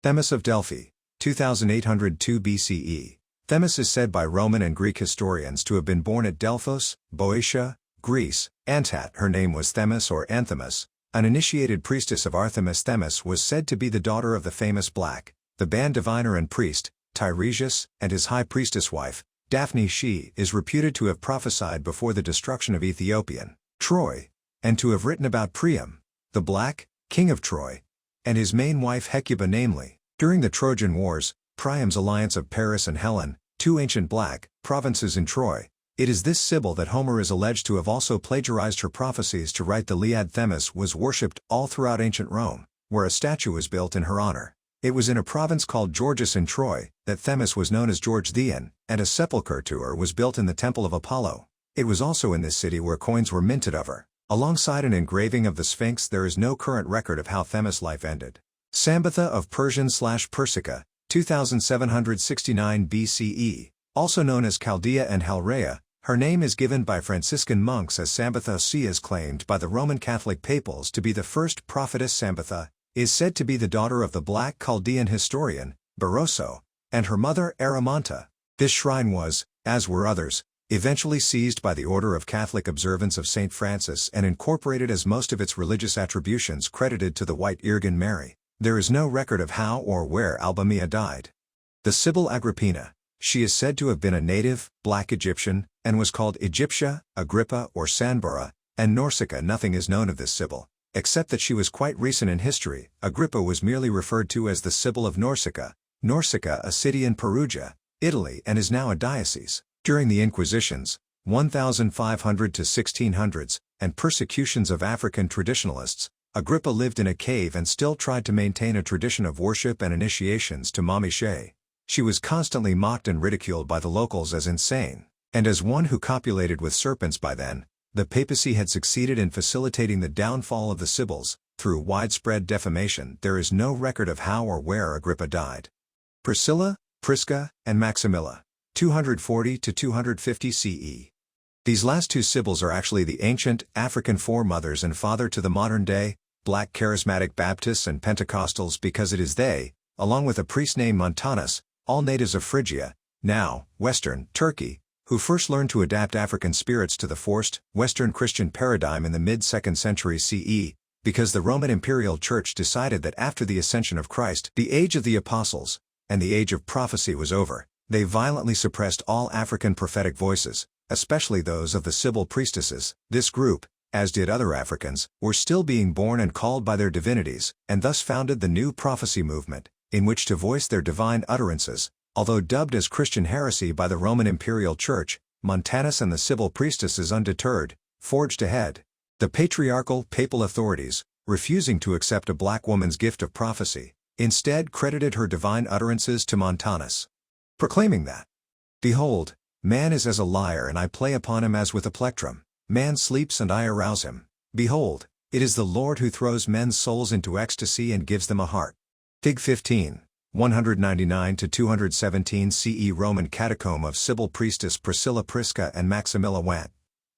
Themis of Delphi. 2802 BCE. Themis is said by Roman and Greek historians to have been born at Delphos, Boeotia, Greece. Antat, her name was Themis or Anthemis, an initiated priestess of Artemis. Themis was said to be the daughter of the famous black, the band diviner and priest, Tiresias, and his high priestess wife, Daphne. She is reputed to have prophesied before the destruction of Ethiopian Troy, and to have written about Priam, the black, king of Troy, and his main wife Hecuba. Namely, during the Trojan Wars, Priam's alliance of Paris and Helen, two ancient black provinces in Troy. It is this Sibyl that Homer is alleged to have also plagiarized her prophecies to write the Iliad. Themis was worshipped all throughout ancient Rome, where a statue was built in her honor. It was in a province called Georgus in Troy that Themis was known as George the Inn, and a sepulchre to her was built in the Temple of Apollo. It was also in this city where coins were minted of her. Alongside an engraving of the Sphinx, there is no current record of how Themis' life ended. Sambatha of Persian/Persica. 2769 BCE, also known as Chaldea and Halrea, her name is given by Franciscan monks as Sambatha. She is claimed by the Roman Catholic papals to be the first prophetess. Sambatha is said to be the daughter of the black Chaldean historian, Barroso, and her mother Aramonta. This shrine was, as were others, eventually seized by the Order of Catholic Observance of St. Francis and incorporated as most of its religious attributions credited to the White Virgin Mary. There is no record of how or where Albamia died. The Sibyl Agrippina. She is said to have been a native, black Egyptian, and was called Egyptia, Agrippa or Sanbara, and Norsica. Nothing is known of this Sibyl, except that she was quite recent in history. Agrippa was merely referred to as the Sibyl of Norsica, a city in Perugia, Italy, and is now a diocese. During the Inquisitions, 1500 to 1600s, and persecutions of African traditionalists, Agrippa lived in a cave and still tried to maintain a tradition of worship and initiations to Mami. She was constantly mocked and ridiculed by the locals as insane, and as one who copulated with serpents. By then, the papacy had succeeded in facilitating the downfall of the Sibyls. Through widespread defamation, there is no record of how or where Agrippa died. Priscilla, Prisca, and Maximilla, 240 to 250 CE. These last two Sibyls are actually the ancient African foremothers and father to the modern-day Black Charismatic Baptists and Pentecostals, because it is they, along with a priest named Montanus, all natives of Phrygia, now Western Turkey, who first learned to adapt African spirits to the forced Western Christian paradigm in the mid-2nd century CE, because the Roman Imperial Church decided that after the ascension of Christ, the age of the apostles, and the age of prophecy was over. They violently suppressed all African prophetic voices, especially those of the Sibyl priestesses. This group, as did other Africans, were still being born and called by their divinities, and thus founded the new prophecy movement, in which to voice their divine utterances. Although dubbed as Christian heresy by the Roman Imperial Church, Montanus and the Sibyl priestesses, undeterred, forged ahead. The patriarchal papal authorities, refusing to accept a black woman's gift of prophecy, instead credited her divine utterances to Montanus, proclaiming that, "Behold, man is as a lyre and I play upon him as with a plectrum. Man sleeps and I arouse him. Behold, it is the Lord who throws men's souls into ecstasy and gives them a heart." Fig 15, 199 to 217 CE. Roman catacomb of Sibyl priestess Priscilla, Prisca, and Maximilla went.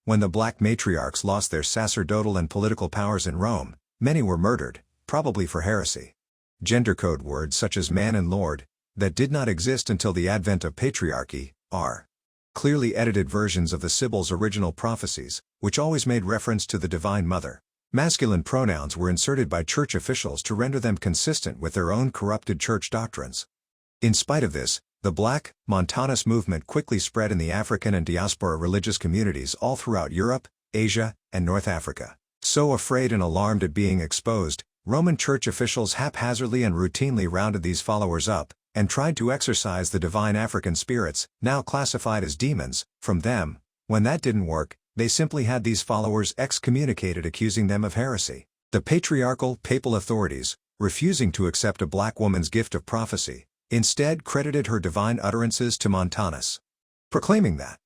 When the black matriarchs lost their sacerdotal and political powers in Rome, many were murdered, probably for heresy. Gender code words such as man and lord, that did not exist until the advent of patriarchy, are clearly edited versions of the Sibyl's original prophecies, which always made reference to the Divine Mother. Masculine pronouns were inserted by church officials to render them consistent with their own corrupted church doctrines. In spite of this, the Black Montanus movement quickly spread in the African and diaspora religious communities all throughout Europe, Asia, and North Africa. So afraid and alarmed at being exposed, Roman church officials haphazardly and routinely rounded these followers up, and tried to exorcise the divine African spirits, now classified as demons, from them. When that didn't work, they simply had these followers excommunicated, accusing them of heresy. The patriarchal papal authorities, refusing to accept a black woman's gift of prophecy, instead credited her divine utterances to Montanus, proclaiming that,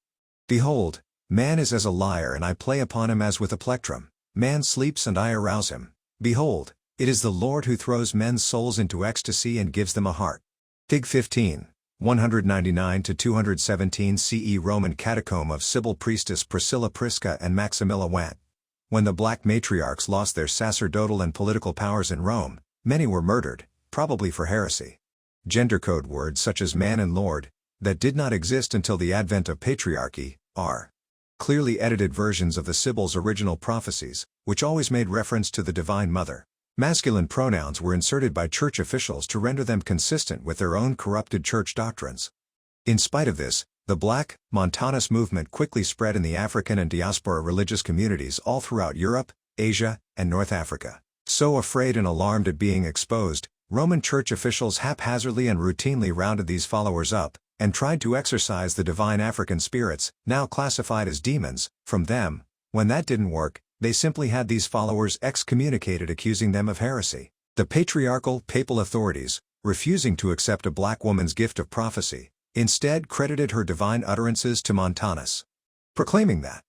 "Behold, man is as a lyre and I play upon him as with a plectrum. Man sleeps and I arouse him. Behold, it is the Lord who throws men's souls into ecstasy and gives them a heart." Fig 15, 199 to 217 CE. Roman catacomb of Sibyl priestess Priscilla, Prisca, and Maximilla went. When the black matriarchs lost their sacerdotal and political powers in Rome, many were murdered, probably for heresy. Gender code words such as man and lord, that did not exist until the advent of patriarchy, are clearly edited versions of the Sibyl's original prophecies, which always made reference to the Divine Mother. Masculine pronouns were inserted by church officials to render them consistent with their own corrupted church doctrines. In spite of this, the Black Montanus movement quickly spread in the African and diaspora religious communities all throughout Europe, Asia, and North Africa. So afraid and alarmed at being exposed, Roman church officials haphazardly and routinely rounded these followers up, and tried to exorcise the divine African spirits, now classified as demons, from them. When that didn't work, they simply had these followers excommunicated, accusing them of heresy. The patriarchal papal authorities, refusing to accept a black woman's gift of prophecy, instead credited her divine utterances to Montanus, proclaiming that,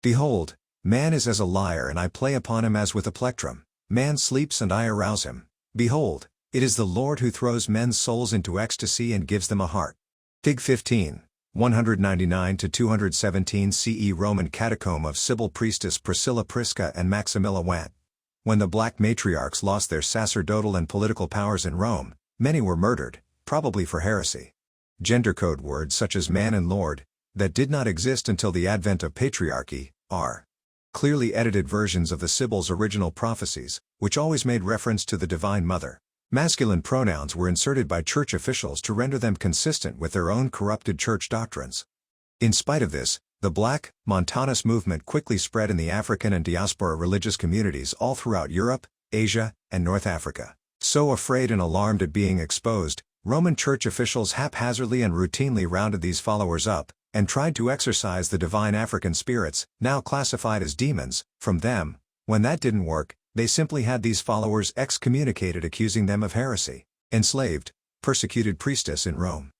"Behold, man is as a lyre and I play upon him as with a plectrum. Man sleeps and I arouse him. Behold, it is the Lord who throws men's souls into ecstasy and gives them a heart." Fig 15, 199 to 217 CE. Roman catacomb of Sibyl priestess Priscilla, Prisca, and Maximilla went. When the black matriarchs lost their sacerdotal and political powers in Rome, many were murdered, probably for heresy. Gender code words such as man and lord, that did not exist until the advent of patriarchy, are clearly edited versions of the Sibyl's original prophecies, which always made reference to the Divine Mother. Masculine pronouns were inserted by church officials to render them consistent with their own corrupted church doctrines. In spite of this, the Black Montanus movement quickly spread in the African and diaspora religious communities all throughout Europe, Asia, and North Africa. So afraid and alarmed at being exposed, Roman church officials haphazardly and routinely rounded these followers up, and tried to exorcise the divine African spirits, now classified as demons, from them. When that didn't work, they simply had these followers excommunicated, accusing them of heresy. Enslaved, persecuted priestess in Rome.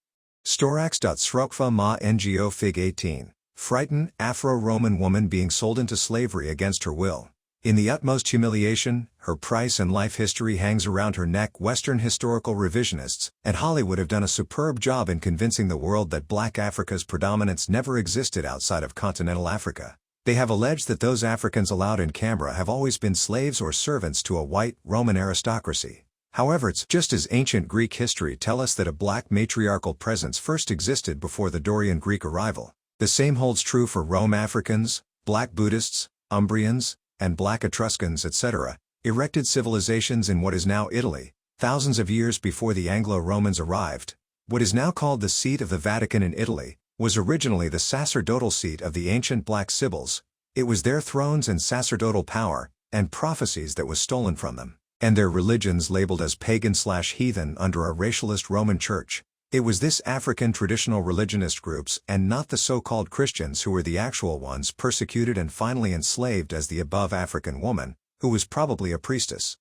Storax.Srokfa ma ngo Fig 18. Frightened, Afro-Roman woman being sold into slavery against her will. In the utmost humiliation, her price and life history hangs around her neck. Western historical revisionists and Hollywood have done a superb job in convincing the world that Black Africa's predominance never existed outside of continental Africa. They have alleged that those Africans allowed in Canberra have always been slaves or servants to a white, Roman aristocracy. However, it's just as ancient Greek history tell us that a black matriarchal presence first existed before the Dorian Greek arrival. The same holds true for Rome. Africans, Black Buddhists, Umbrians, and Black Etruscans, etc., erected civilizations in what is now Italy, thousands of years before the Anglo-Romans arrived. What is now called the seat of the Vatican in Italy was originally the sacerdotal seat of the ancient Black Sibyls. It was their thrones and sacerdotal power and prophecies that was stolen from them, and their religions labeled as pagan/heathen under a racialist Roman Church. It was this African traditional religionist groups and not the so-called Christians who were the actual ones persecuted and finally enslaved as the above African woman, who was probably a priestess.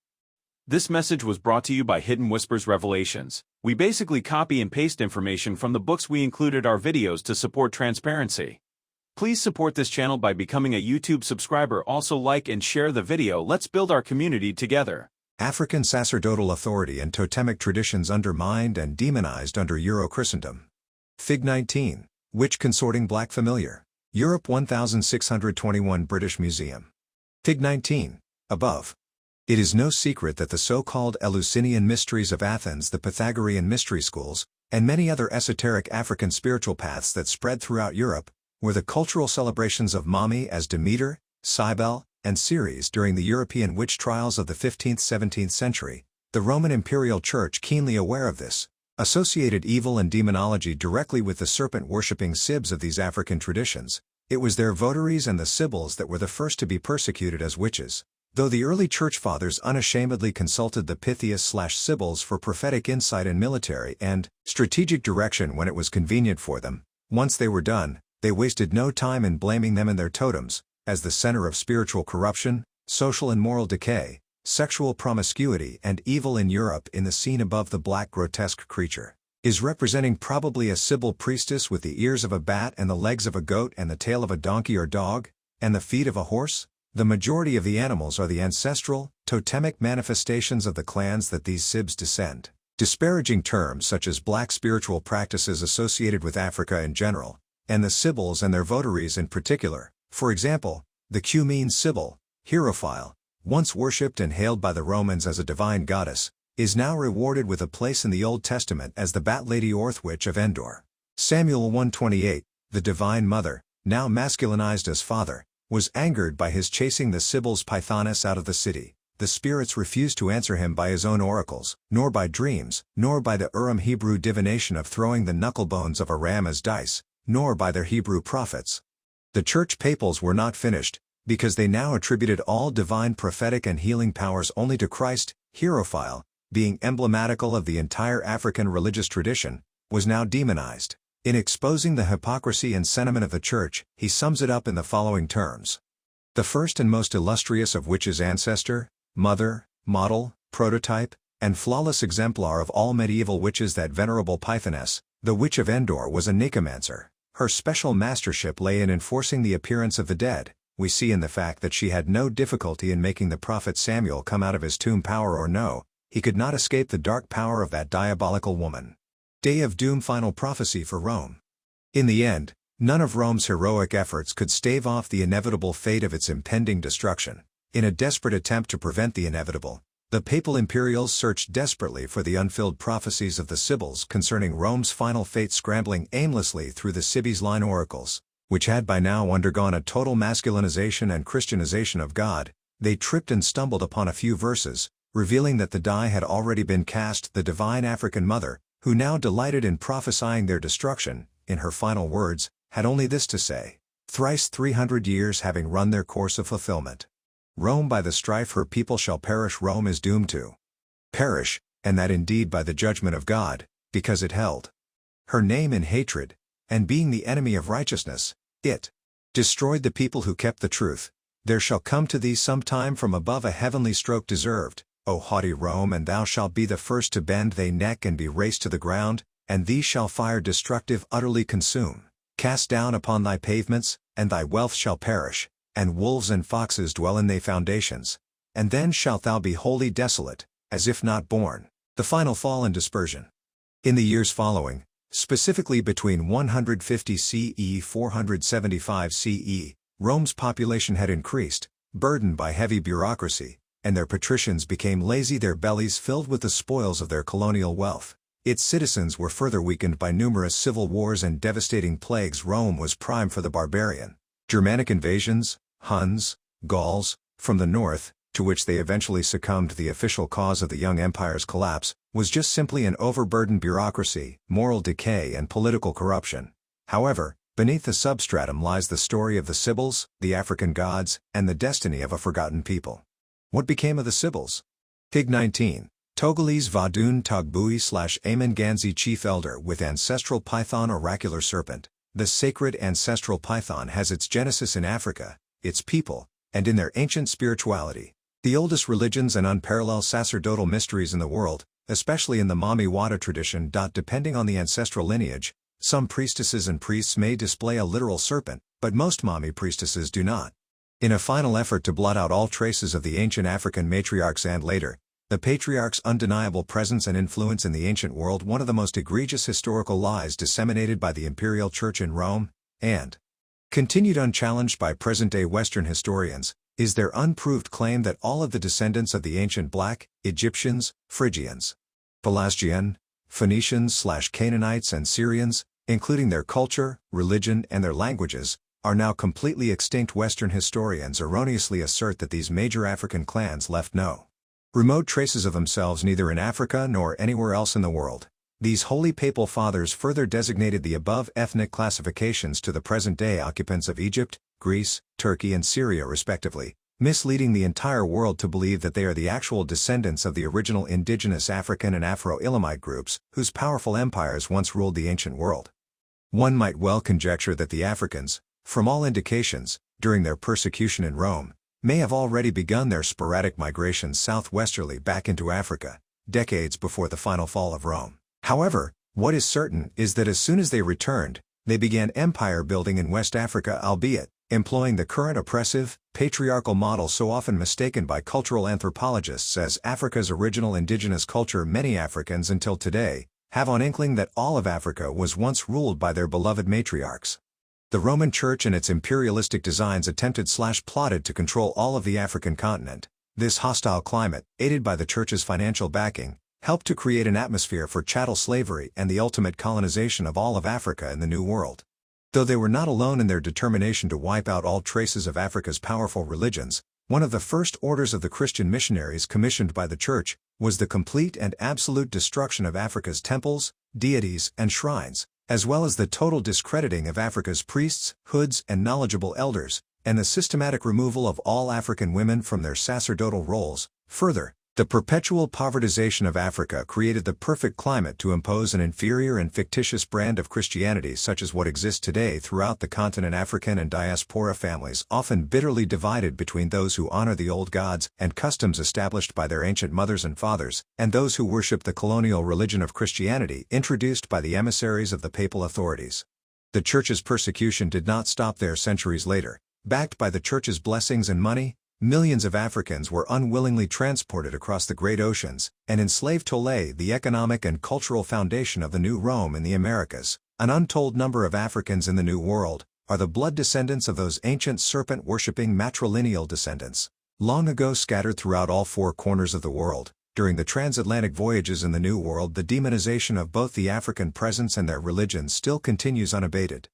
This message was brought to you by Hidden Whispers Revelations. We basically copy and paste information from the books we included our videos to support transparency. Please support this channel by becoming a YouTube subscriber. Also like and share the video. Let's build our community together. African sacerdotal authority and totemic traditions undermined and demonized under Euro-Christendom. Fig 19. Witch consorting Black familiar. Europe 1621 British Museum. Fig 19. Above. It is no secret that the so-called Eleusinian mysteries of Athens, the Pythagorean mystery schools, and many other esoteric African spiritual paths that spread throughout Europe, were the cultural celebrations of Mami as Demeter, Cybele, and Ceres during the European witch trials of the 15th-17th century. The Roman Imperial Church, keenly aware of this, associated evil and demonology directly with the serpent-worshipping Sibs of these African traditions. It was their votaries and the Sibyls that were the first to be persecuted as witches. Though the early church fathers unashamedly consulted the Pythias/Sibyls for prophetic insight and military and strategic direction when it was convenient for them, once they were done, they wasted no time in blaming them and their totems as the center of spiritual corruption, social and moral decay, sexual promiscuity and evil in Europe. In the scene above, the black grotesque creature is representing probably a Sibyl priestess with the ears of a bat and the legs of a goat and the tail of a donkey or dog, and the feet of a horse. The majority of the animals are the ancestral, totemic manifestations of the clans that these Sibs descend. Disparaging terms such as black spiritual practices associated with Africa in general, and the Sibyls and their votaries in particular. For example, the Cumene Sibyl, hierophile, once worshipped and hailed by the Romans as a divine goddess, is now rewarded with a place in the Old Testament as the Bat Lady Orthwitch of Endor. Samuel 1:28, the Divine Mother, now masculinized as Father, was angered by his chasing the Sibyls Pythoness out of the city. The spirits refused to answer him by his own oracles, nor by dreams, nor by the Urim Hebrew divination of throwing the knuckle bones of a ram as dice, nor by their Hebrew prophets. The church papals were not finished, because they now attributed all divine prophetic and healing powers only to Christ. Hierophile, being emblematical of the entire African religious tradition, was now demonized. In exposing the hypocrisy and sentiment of the church, he sums it up in the following terms. The first and most illustrious of witches, ancestor, mother, model, prototype, and flawless exemplar of all medieval witches, that venerable Pythoness, the Witch of Endor, was a necromancer. Her special mastership lay in enforcing the appearance of the dead. We see in the fact that she had no difficulty in making the prophet Samuel come out of his tomb. Power or no, he could not escape the dark power of that diabolical woman. Day of Doom. Final prophecy for Rome. In the end, none of Rome's heroic efforts could stave off the inevitable fate of its impending destruction. In a desperate attempt to prevent the inevitable, the papal imperials searched desperately for the unfilled prophecies of the Sibyls concerning Rome's final fate, scrambling aimlessly through the Siby's line oracles, which had by now undergone a total masculinization and Christianization of God. They tripped and stumbled upon a few verses, revealing that the die had already been cast. The divine African mother, who now delighted in prophesying their destruction, in her final words, had only this to say: thrice 300 years having run their course of fulfillment, Rome by the strife her people shall perish. Rome is doomed to perish, and that indeed by the judgment of God, because it held her name in hatred, and being the enemy of righteousness, it destroyed the people who kept the truth. There shall come to thee some time from above a heavenly stroke deserved, O haughty Rome, and thou shalt be the first to bend thy neck and be razed to the ground, and thee shall fire destructive utterly consume, cast down upon thy pavements, and thy wealth shall perish, and wolves and foxes dwell in thy foundations. And then shalt thou be wholly desolate, as if not born. The final fall and dispersion. In the years following, specifically between 150 CE 475 CE, Rome's population had increased, burdened by heavy bureaucracy, and their patricians became lazy, their bellies filled with the spoils of their colonial wealth. Its citizens were further weakened by numerous civil wars and devastating plagues. Rome was prime for the barbarian. Germanic invasions, Huns, Gauls, from the north, to which they eventually succumbed. The official cause of the young empire's collapse was just simply an overburdened bureaucracy, moral decay and political corruption. However, beneath the substratum lies the story of the Sibyls, the African gods, and the destiny of a forgotten people. What became of the Sibyls? Pig 19. Togolese Vadun Togbui/Amen Ganzi, chief elder with ancestral python oracular serpent. The sacred ancestral python has its genesis in Africa, its people, and in their ancient spirituality. The oldest religions and unparalleled sacerdotal mysteries in the world, especially in the Mami-Wata tradition. Depending on the ancestral lineage, some priestesses and priests may display a literal serpent, but most Mami priestesses do not. In a final effort to blot out all traces of the ancient African matriarchs and later, the patriarchs' undeniable presence and influence in the ancient world, one of the most egregious historical lies disseminated by the imperial church in Rome, and continued unchallenged by present-day Western historians, is their unproved claim that all of the descendants of the ancient Black, Egyptians, Phrygians, Pelasgian, Phoenicians/Canaanites and Syrians, including their culture, religion and their languages, are now completely extinct. Western historians erroneously assert that these major African clans left no remote traces of themselves neither in Africa nor anywhere else in the world. These holy papal fathers further designated the above ethnic classifications to the present-day occupants of Egypt, Greece, Turkey and Syria respectively, misleading the entire world to believe that they are the actual descendants of the original indigenous African and Afro-Elamite groups, whose powerful empires once ruled the ancient world. One might well conjecture that the Africans, from all indications, during their persecution in Rome, may have already begun their sporadic migrations southwesterly back into Africa, decades before the final fall of Rome. However, what is certain is that as soon as they returned, they began empire building in West Africa, albeit employing the current oppressive, patriarchal model so often mistaken by cultural anthropologists as Africa's original indigenous culture. Many Africans until today have an inkling that all of Africa was once ruled by their beloved matriarchs. The Roman Church and its imperialistic designs attempted/plotted to control all of the African continent. This hostile climate, aided by the Church's financial backing, helped to create an atmosphere for chattel slavery and the ultimate colonization of all of Africa in the New World. Though they were not alone in their determination to wipe out all traces of Africa's powerful religions, one of the first orders of the Christian missionaries commissioned by the Church was the complete and absolute destruction of Africa's temples, deities, and shrines, as well as the total discrediting of Africa's priests, hoods, and knowledgeable elders, and the systematic removal of all African women from their sacerdotal roles. Further, the perpetual povertization of Africa created the perfect climate to impose an inferior and fictitious brand of Christianity such as what exists today throughout the continent. African and diaspora families often bitterly divided between those who honor the old gods and customs established by their ancient mothers and fathers, and those who worship the colonial religion of Christianity introduced by the emissaries of the papal authorities. The Church's persecution did not stop there. Centuries later, backed by the Church's blessings and money, millions of Africans were unwillingly transported across the great oceans and enslaved to lay the economic and cultural foundation of the new Rome in the Americas. An untold number of Africans in the New World are the blood descendants of those ancient serpent-worshipping matrilineal descendants, long ago scattered throughout all four corners of the world. During the transatlantic voyages in the New World, the demonization of both the African presence and their religion still continues unabated.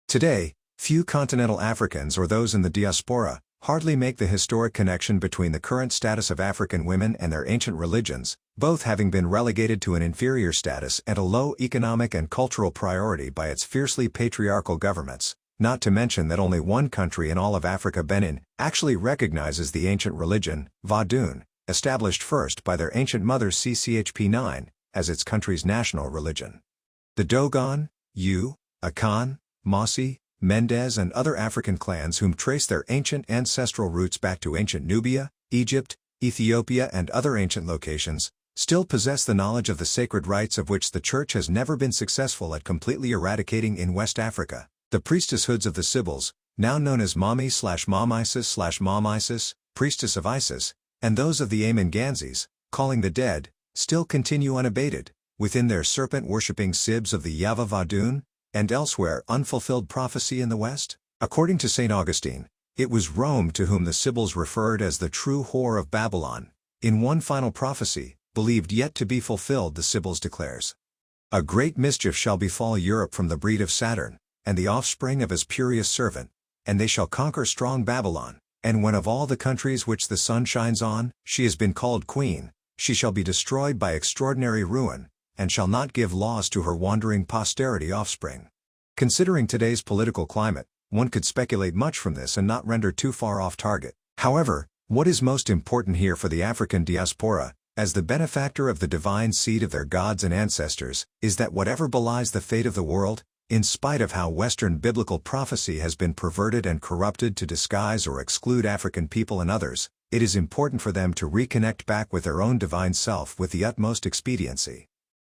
Today, few continental Africans or those in the diaspora hardly make the historic connection between the current status of African women and their ancient religions, both having been relegated to an inferior status and a low economic and cultural priority by its fiercely patriarchal governments, not to mention that only one country in all of Africa, Benin, actually recognizes the ancient religion, Vadun, established first by their ancient mothers CCHP9, as its country's national religion. The Dogon, Akan, Mossi, Mendez and other African clans whom trace their ancient ancestral roots back to ancient Nubia, Egypt, Ethiopia and other ancient locations, still possess the knowledge of the sacred rites of which the Church has never been successful at completely eradicating in West Africa. The priestesshoods of the Sibyls, now known as Mami/Mom Isis, priestess of Isis, and those of the Amen-Ganzis, calling the dead, still continue unabated, within their serpent-worshipping Sibs of the Yava Vadun, and elsewhere unfulfilled prophecy in the West? According to St. Augustine, it was Rome to whom the Sibyls referred as the true whore of Babylon. In one final prophecy, believed yet to be fulfilled, the Sibyls declares, "A great mischief shall befall Europe from the breed of Saturn, and the offspring of his purious servant, and they shall conquer strong Babylon. And when of all the countries which the sun shines on, she has been called queen, she shall be destroyed by extraordinary ruin, and shall not give laws to her wandering posterity offspring." Considering today's political climate, one could speculate much from this and not render too far off target. However, what is most important here for the African diaspora, as the benefactor of the divine seed of their gods and ancestors, is that whatever belies the fate of the world, in spite of how Western biblical prophecy has been perverted and corrupted to disguise or exclude African people and others, it is important for them to reconnect back with their own divine self with the utmost expediency.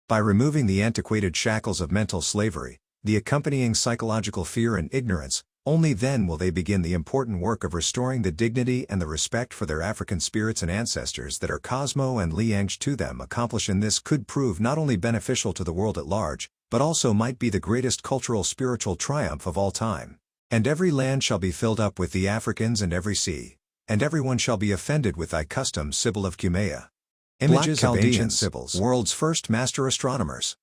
By removing the antiquated shackles of mental slavery, the accompanying psychological fear and ignorance, only then will they begin the important work of restoring the dignity and the respect for their African spirits and ancestors that are Cosmo and lianged to them. Accomplishing this could prove not only beneficial to the world at large, but also might be the greatest cultural spiritual triumph of all time. "And every land shall be filled up with the Africans and every sea, and everyone shall be offended with thy custom, Sibyl of Cumea." Images of ancient Sibyls, world's first master astronomers.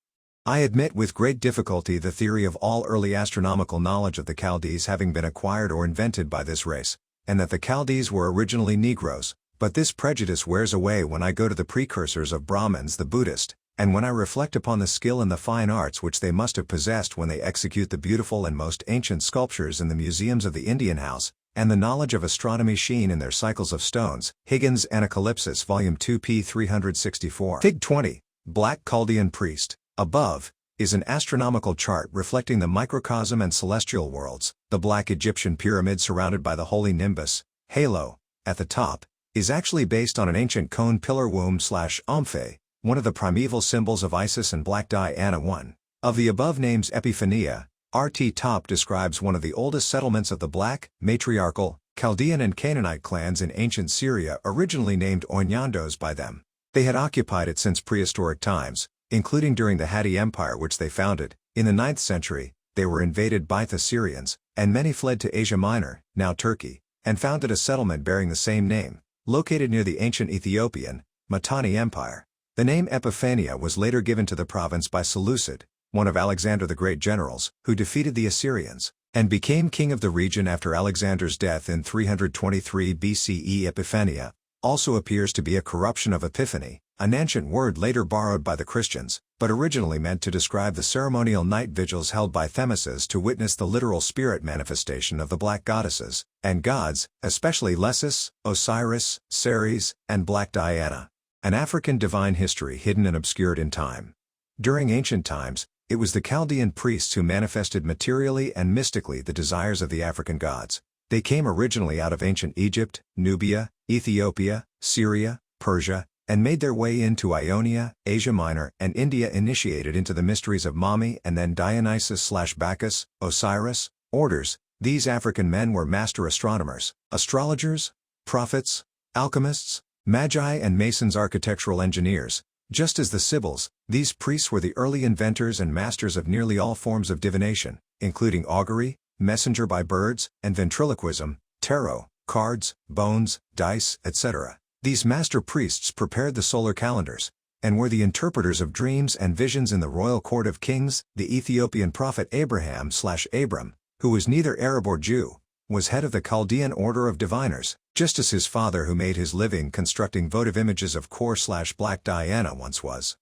I admit with great difficulty the theory of all early astronomical knowledge of the Chaldees having been acquired or invented by this race, and that the Chaldees were originally Negroes, but this prejudice wears away when I go to the precursors of Brahmins, the Buddhist, and when I reflect upon the skill in the fine arts which they must have possessed when they execute the beautiful and most ancient sculptures in the museums of the Indian House, and the knowledge of astronomy sheen in their cycles of stones. Higgins Anacalypsis Volume 2 p. 364. Fig 20, Black Chaldean Priest. Above is an astronomical chart reflecting the microcosm and celestial worlds. The black Egyptian pyramid surrounded by the holy nimbus, halo, at the top, is actually based on an ancient cone pillar womb/Omphale, one of the primeval symbols of Isis and Black Diana. One of the above names, Epiphania, RT top, describes one of the oldest settlements of the black, matriarchal, Chaldean and Canaanite clans in ancient Syria, originally named Oinyandos by them. They had occupied it since prehistoric times, including during the Hatti Empire which they founded. In the 9th century, they were invaded by the Assyrians, and many fled to Asia Minor, now Turkey, and founded a settlement bearing the same name, located near the ancient Ethiopian, Mitanni Empire. The name Epiphania was later given to the province by Seleucid, one of Alexander the Great generals, who defeated the Assyrians, and became king of the region after Alexander's death in 323 BCE. Epiphania also appears to be a corruption of Epiphany, an ancient word later borrowed by the Christians, but originally meant to describe the ceremonial night vigils held by Themisses to witness the literal spirit manifestation of the black goddesses and gods, especially Lesis, Osiris, Ceres, and Black Diana. An African divine history hidden and obscured in time. During ancient times, it was the Chaldean priests who manifested materially and mystically the desires of the African gods. They came originally out of ancient Egypt, Nubia, Ethiopia, Syria, Persia, and made their way into Ionia, Asia Minor, and India, initiated into the mysteries of Mami and then Dionysus/Bacchus, Osiris, orders. These African men were master astronomers, astrologers, prophets, alchemists, magi and masons, architectural engineers. Just as the Sibyls, these priests were the early inventors and masters of nearly all forms of divination, including augury, messenger by birds, and ventriloquism, tarot, cards, bones, dice, etc. These master priests prepared the solar calendars, and were the interpreters of dreams and visions in the royal court of kings. The Ethiopian prophet Abraham/Abram, who was neither Arab or Jew, was head of the Chaldean order of diviners, just as his father, who made his living constructing votive images of Kor/Black Diana, once was.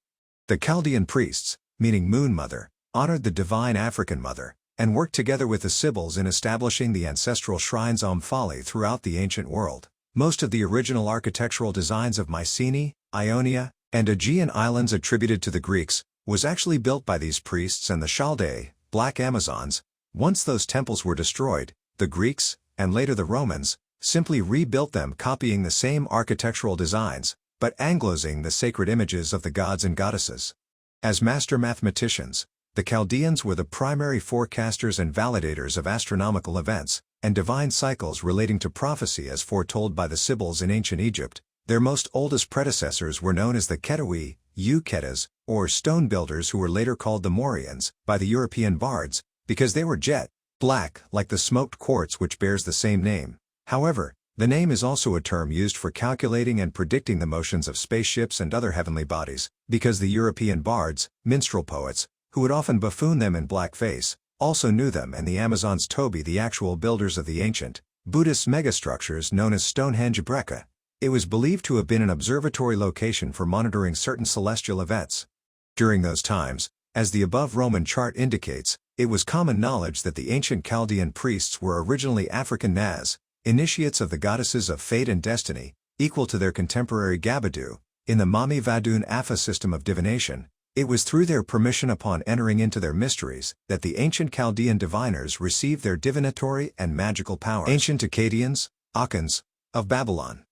The Chaldean priests, meaning Moon Mother, honored the divine African mother, and worked together with the Sibyls in establishing the ancestral shrines Omphale throughout the ancient world. Most of the original architectural designs of Mycenae, Ionia, and Aegean islands attributed to the Greeks, was actually built by these priests and the Chaldei, black Amazons. Once those temples were destroyed, the Greeks, and later the Romans, simply rebuilt them copying the same architectural designs, but anglosing the sacred images of the gods and goddesses. As master mathematicians, the Chaldeans were the primary forecasters and validators of astronomical events, and divine cycles relating to prophecy as foretold by the Sibyls in ancient Egypt. Their most oldest predecessors were known as the Ketui, Ketas, or stone builders, who were later called the Morians by the European bards, because they were jet black like the smoked quartz which bears the same name. However, the name is also a term used for calculating and predicting the motions of spaceships and other heavenly bodies, because the European bards, minstrel poets, who would often buffoon them in blackface, also knew them, and the Amazons Toby, the actual builders of the ancient Buddhist megastructures known as Stonehenge Breka. It was believed to have been an observatory location for monitoring certain celestial events. During those times, as the above Roman chart indicates, it was common knowledge that the ancient Chaldean priests were originally African Naz, initiates of the goddesses of fate and destiny, equal to their contemporary Gabadu. In the Mami-Vadun Afa system of divination, it was through their permission upon entering into their mysteries that the ancient Chaldean diviners received their divinatory and magical powers. Ancient Akkadians, Akhans, of Babylon.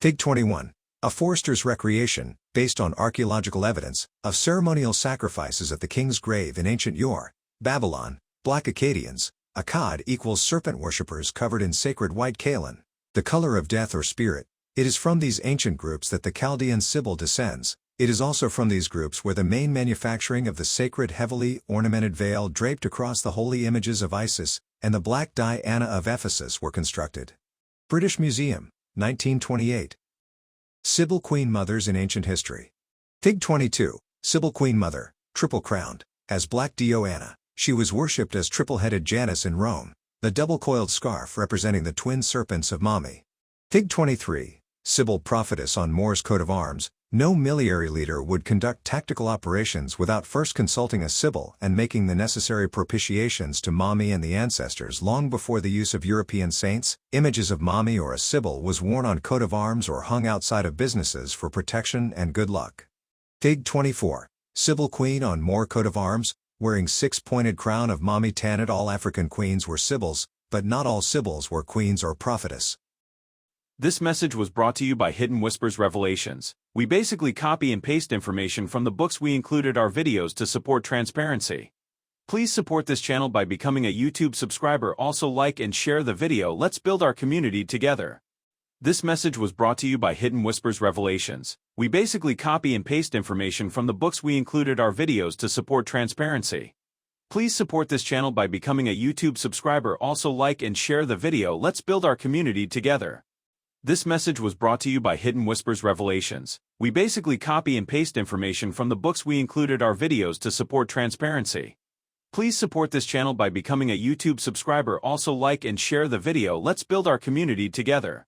Fig 21. A forester's recreation, based on archaeological evidence, of ceremonial sacrifices at the king's grave in ancient Ur, Babylon. Black Akkadians. Akkad equals serpent worshippers covered in sacred white kaolin, the color of death or spirit. It is from these ancient groups that the Chaldean Sibyl descends. It is also from these groups where the main manufacturing of the sacred heavily ornamented veil draped across the holy images of Isis and the Black Diana of Ephesus were constructed. British Museum, 1928. Sibyl Queen Mothers in Ancient History. Fig 22. Sibyl Queen Mother, triple-crowned, as Black Diana. She was worshipped as triple-headed Janus in Rome, the double-coiled scarf representing the twin serpents of Mami. Fig 23. Sibyl Prophetess on Moor's coat of arms. No military leader would conduct tactical operations without first consulting a Sibyl and making the necessary propitiations to Mami and the ancestors. Long before the use of European saints, images of Mami or a Sibyl was worn on coat of arms or hung outside of businesses for protection and good luck. Fig 24. Sibyl Queen on Moor coat of arms, wearing six-pointed crown of Mami Tanit. All African queens were Sibyls, but not all Sibyls were queens or prophetess. This message was brought to you by Hidden Whispers Revelations. We basically copy and paste information from the books we included our videos to support transparency. Please support this channel by becoming a YouTube subscriber. Also like and share the video. Let's build our community together. This message was brought to you by Hidden Whispers Revelations. We basically copy and paste information from the books we included our videos to support transparency. Please support this channel by becoming a YouTube subscriber. Also like and share the video. Let's build our community together. This message was brought to you by Hidden Whispers Revelations. We basically copy and paste information from the books we included our videos to support transparency. Please support this channel by becoming a YouTube subscriber. Also like and share the video. Let's build our community together.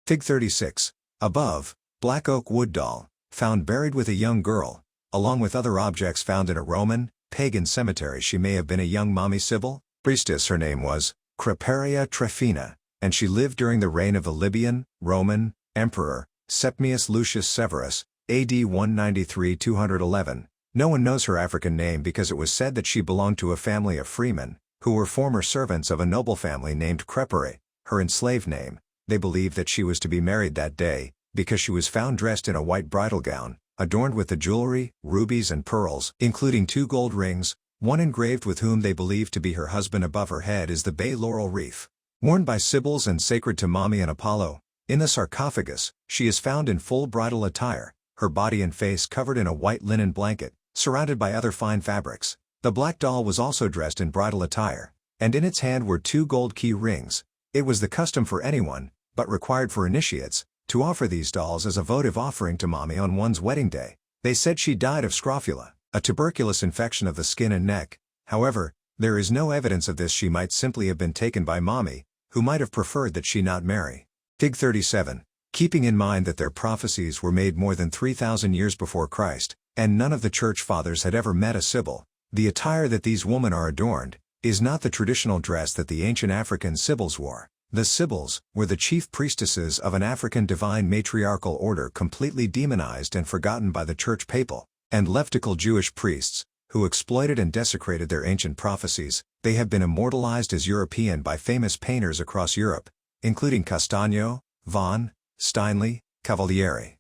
Fig 36. Above, black oak wood doll, found buried with a young girl, along with other objects found in a Roman, pagan cemetery. She may have been a young Mami Sibyl, priestess. Her name was Creparia Trefina, and she lived during the reign of the Libyan, Roman, Emperor, Septimius Lucius Severus, AD 193-211. No one knows her African name because it was said that she belonged to a family of freemen, who were former servants of a noble family named Crepere, her enslaved name. They believed that she was to be married that day, because she was found dressed in a white bridal gown, adorned with the jewelry, rubies and pearls, including 2 gold rings, one engraved with whom they believed to be her husband. Above her head is the bay laurel wreath, worn by Sibyls and sacred to Mami and Apollo. In the sarcophagus, she is found in full bridal attire, her body and face covered in a white linen blanket, surrounded by other fine fabrics. The black doll was also dressed in bridal attire, and in its hand were 2 gold key rings. It was the custom for anyone, but required for initiates, to offer these dolls as a votive offering to Mami on one's wedding day. They said she died of scrofula, a tuberculous infection of the skin and neck. However, there is no evidence of this. She might simply have been taken by Mami, who might have preferred that she not marry. Fig 37. Keeping in mind that their prophecies were made more than 3,000 years before Christ, and none of the church fathers had ever met a Sibyl, the attire that these women are adorned is not the traditional dress that the ancient African Sibyls wore. The Sibyls were the chief priestesses of an African divine matriarchal order completely demonized and forgotten by the church papal. and levitical Jewish priests, who exploited and desecrated their ancient prophecies. They have been immortalized as European by famous painters across Europe, including Castagno, Vaughan, Steinle, Cavalieri,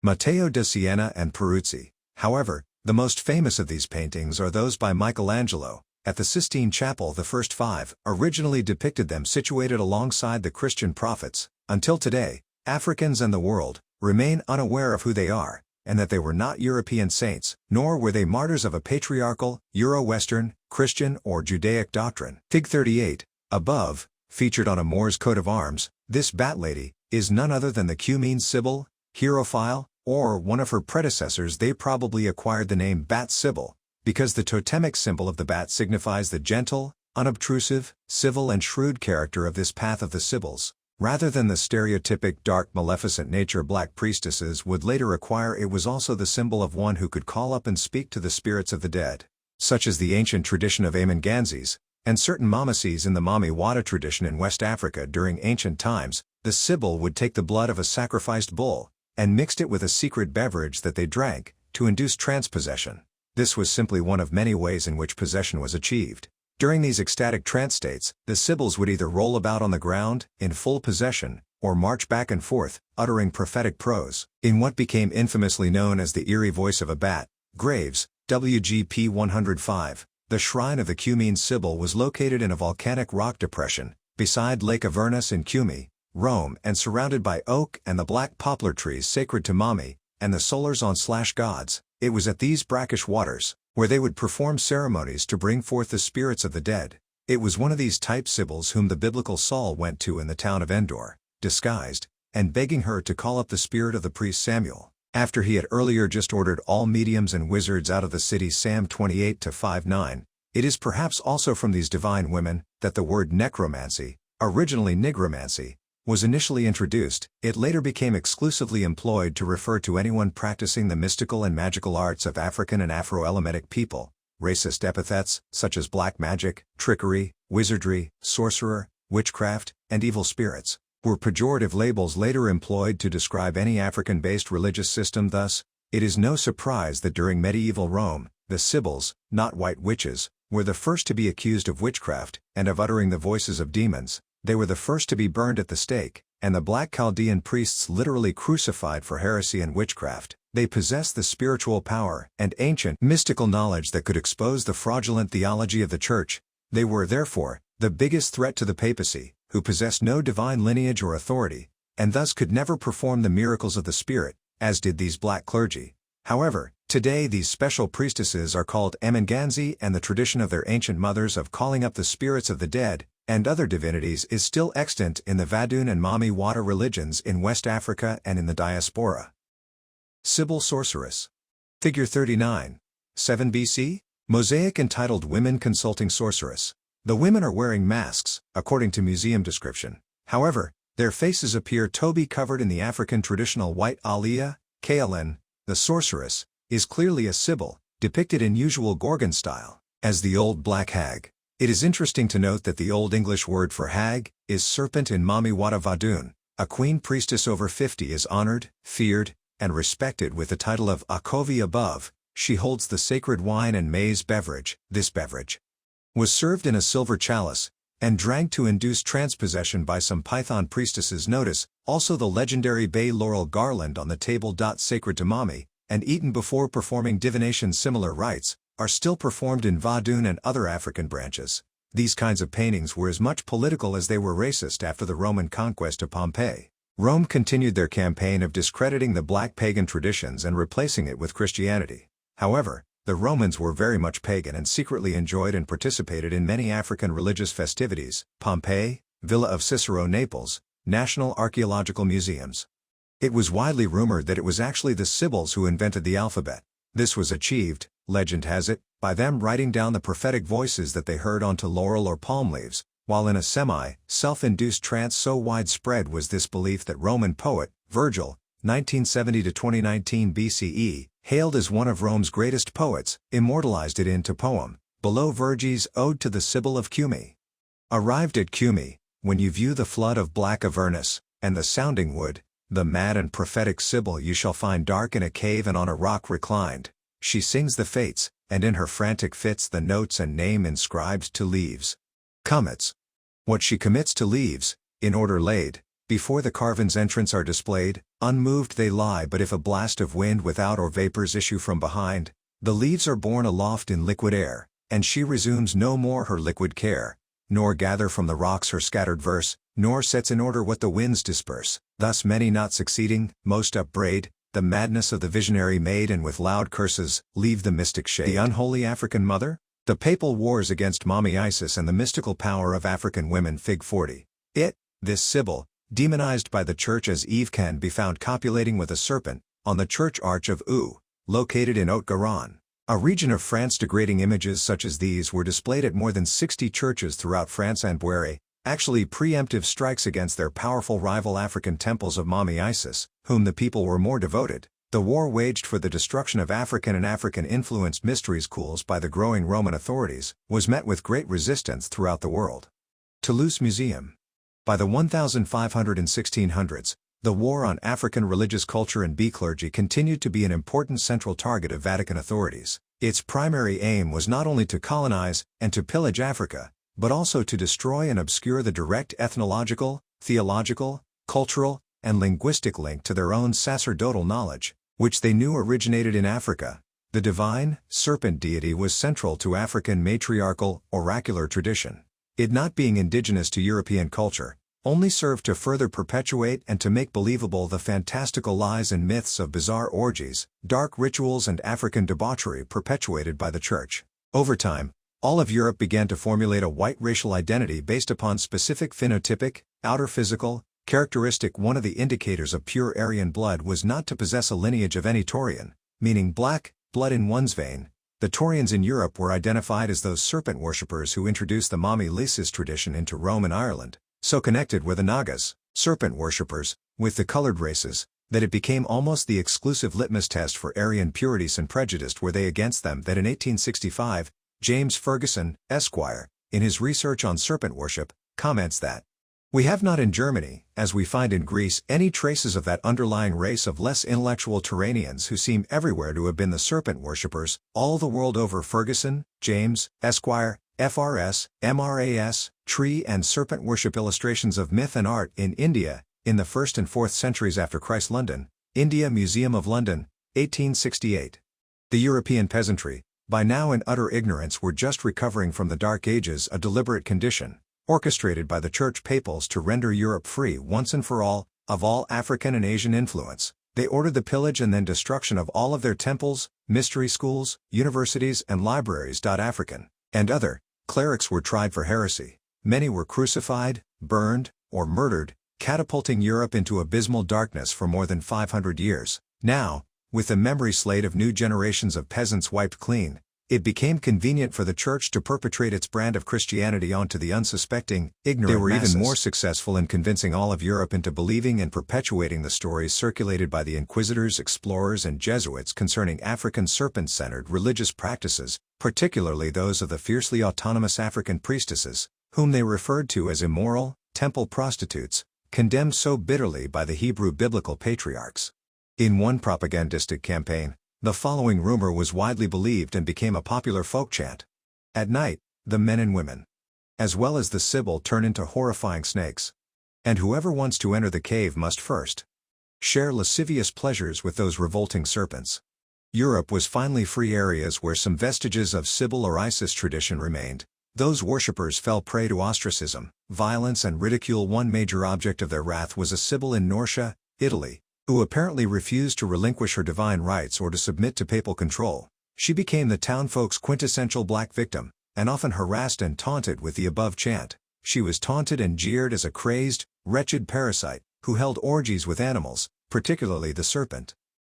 Matteo da Siena and Peruzzi. However, the most famous of these paintings are those by Michelangelo. At the Sistine Chapel, the first five originally depicted them situated alongside the Christian prophets. Until today, Africans and the world remain unaware of who they are, and that they were not European saints, nor were they martyrs of a patriarchal, Euro-Western, Christian or Judaic doctrine. Fig 38, above, featured on a Moor's coat of arms, this bat lady is none other than the Queen Sibyl, hierophile, or one of her predecessors. They probably acquired the name Bat Sibyl, because the totemic symbol of the bat signifies the gentle, unobtrusive, civil and shrewd character of this path of the Sibyls. Rather than the stereotypic dark maleficent nature black priestesses would later acquire, it was also the symbol of one who could call up and speak to the spirits of the dead. Such as the ancient tradition of Amanganzis, and certain mamacies in the Mami-Wata tradition in West Africa. During ancient times, the Sibyl would take the blood of a sacrificed bull, and mixed it with a secret beverage that they drank, to induce trance-possession. This was simply one of many ways in which possession was achieved. During these ecstatic trance states, the Sibyls would either roll about on the ground, in full possession, or march back and forth, uttering prophetic prose. In what became infamously known as the eerie voice of a bat, Graves, WGP 105, the shrine of the Queen Sibyl was located in a volcanic rock depression, beside Lake Avernus in Cumae, Rome, and surrounded by oak and the black poplar trees sacred to Mami, and the solars/gods. It was at these brackish waters, where they would perform ceremonies to bring forth the spirits of the dead. It was one of these type Sibyls whom the biblical Saul went to in the town of Endor, disguised, and begging her to call up the spirit of the priest Samuel, after he had earlier just ordered all mediums and wizards out of the city. Sam 28-5-9. It is perhaps also from these divine women that the word necromancy, originally nigromancy, was initially introduced. It later became exclusively employed to refer to anyone practicing the mystical and magical arts of African and Afro-Elamitic people. Racist epithets, such as black magic, trickery, wizardry, sorcerer, witchcraft, and evil spirits, were pejorative labels later employed to describe any African-based religious system. Thus, it is no surprise that during medieval Rome, the Sibyls, not white witches, were the first to be accused of witchcraft, and of uttering the voices of demons. They were the first to be burned at the stake, and the black Chaldean priests literally crucified for heresy and witchcraft. They possessed the spiritual power and ancient mystical knowledge that could expose the fraudulent theology of the Church. They were, therefore, the biggest threat to the papacy, who possessed no divine lineage or authority, and thus could never perform the miracles of the Spirit, as did these black clergy. However, today these special priestesses are called Amanganzi, and the tradition of their ancient mothers of calling up the spirits of the dead and other divinities is still extant in the Vadun and Mami-Wata religions in West Africa and in the diaspora. Sibyl Sorceress. Figure 39. 7 BC? Mosaic entitled Women Consulting Sorceress. The women are wearing masks, according to museum description. However, their faces appear to be covered in the African traditional white aliyah, kaolin. The sorceress is clearly a Sibyl, depicted in usual Gorgon style, as the old black hag. It is interesting to note that the Old English word for hag is serpent in Mami-Wata Vadun. A queen priestess over 50 is honored, feared, and respected with the title of Akovi above. She holds the sacred wine and maize beverage. This beverage was served in a silver chalice, and drank to induce trance-possession by some Python priestesses. Notice also the legendary bay laurel garland on the table. Sacred to Mami, and eaten before performing divination. Similar rites are still performed in Vadun and other African branches. These kinds of paintings were as much political as they were racist. After the Roman conquest of Pompeii, Rome continued their campaign of discrediting the black pagan traditions and replacing it with Christianity. However, the Romans were very much pagan and secretly enjoyed and participated in many African religious festivities. Pompeii, Villa of Cicero, Naples, National Archaeological Museums. It was widely rumored that it was actually the Sibyls who invented the alphabet. This was achieved, legend has it, by them writing down the prophetic voices that they heard onto laurel or palm leaves, while in a self-induced trance. So widespread was this belief that Roman poet, Virgil, 1970–2019 BCE, hailed as one of Rome's greatest poets, immortalized it into poem, below Virgil's Ode to the Sibyl of Cumae. Arrived at Cumae, when you view the flood of black Avernus, and the sounding wood, the mad and prophetic Sibyl you shall find dark in a cave and on a rock reclined. she sings the fates, and in her frantic fits the notes and name inscribed to leaves. Comets. What she commits to leaves, in order laid, before the carven's entrance are displayed, unmoved they lie, but if a blast of wind without or vapors issue from behind, the leaves are borne aloft in liquid air, and she resumes no more her liquid care, nor gather from the rocks her scattered verse, nor sets in order what the winds disperse. Thus many not succeeding, most upbraid the madness of the visionary maid, and with loud curses, leave the mystic shade. The unholy African mother? The papal wars against Mommy Isis and the mystical power of African women. Fig 40. This Sibyl, demonized by the Church as Eve, can be found copulating with a serpent, on the church arch of Eu, located in Haute-Garonne, a region of France. Degrading images such as these were displayed at more than 60 churches throughout France and were actually preemptive strikes against their powerful rival African temples of Mommy Isis, whom the people were more devoted. The war waged for the destruction of African and African-influenced mystery schools by the growing Roman authorities was met with great resistance throughout the world. Toulouse Museum. By the 1500s and 1600s, the war on African religious culture and clergy continued to be an important central target of Vatican authorities. Its primary aim was not only to colonize and to pillage Africa, but also to destroy and obscure the direct ethnological, theological, cultural, and linguistic link to their own sacerdotal knowledge, which they knew originated in Africa. The divine, serpent deity was central to African matriarchal, oracular tradition. It, not being indigenous to European culture, only served to further perpetuate and to make believable the fantastical lies and myths of bizarre orgies, dark rituals, and African debauchery perpetuated by the Church. Over time, all of Europe began to formulate a white racial identity based upon specific phenotypic, outer physical, characteristic. One of the indicators of pure Aryan blood was not to possess a lineage of any Taurian, meaning black, blood in one's vein. The Taurians in Europe were identified as those serpent worshippers who introduced the Mommy Isis tradition into Rome and Ireland. So connected were the Nagas, serpent worshippers, with the colored races, that it became almost the exclusive litmus test for Aryan purity. And prejudiced were they against them that in 1865, James Ferguson, Esquire, in his research on serpent worship, comments that, "We have not in Germany, as we find in Greece, any traces of that underlying race of less intellectual Turanians who seem everywhere to have been the serpent worshippers, all the world over." Ferguson, James, Esquire, FRS, MRAS, Tree and Serpent Worship Illustrations of Myth and Art in India, in the 1st and 4th centuries after Christ. London, India Museum of London, 1868. The European peasantry, by now in utter ignorance, were just recovering from the Dark Ages, a deliberate condition, orchestrated by the Church Papals to render Europe free once and for all, of all African and Asian influence. They ordered the pillage and then destruction of all of their temples, mystery schools, universities, and libraries. African and other clerics were tried for heresy. Many were crucified, burned, or murdered, catapulting Europe into abysmal darkness for more than 500 years. Now, with the memory slate of new generations of peasants wiped clean, it became convenient for the Church to perpetrate its brand of Christianity onto the unsuspecting, ignorant masses. They were even more successful in convincing all of Europe into believing and perpetuating the stories circulated by the inquisitors, explorers, and Jesuits concerning African serpent-centered religious practices, particularly those of the fiercely autonomous African priestesses, whom they referred to as immoral, temple prostitutes, condemned so bitterly by the Hebrew biblical patriarchs. In one propagandistic campaign, the following rumor was widely believed and became a popular folk chant. At night, the men and women, as well as the Sibyl, turn into horrifying snakes. And whoever wants to enter the cave must first share lascivious pleasures with those revolting serpents. Europe was finally free. Areas where some vestiges of Sibyl or Isis tradition remained, those worshippers fell prey to ostracism, violence, and ridicule. One major object of their wrath was a Sibyl in Norcia, Italy, who apparently refused to relinquish her divine rights or to submit to papal control. She became the townfolk's quintessential black victim, and often harassed and taunted with the above chant. She was taunted and jeered as a crazed, wretched parasite, who held orgies with animals, particularly the serpent.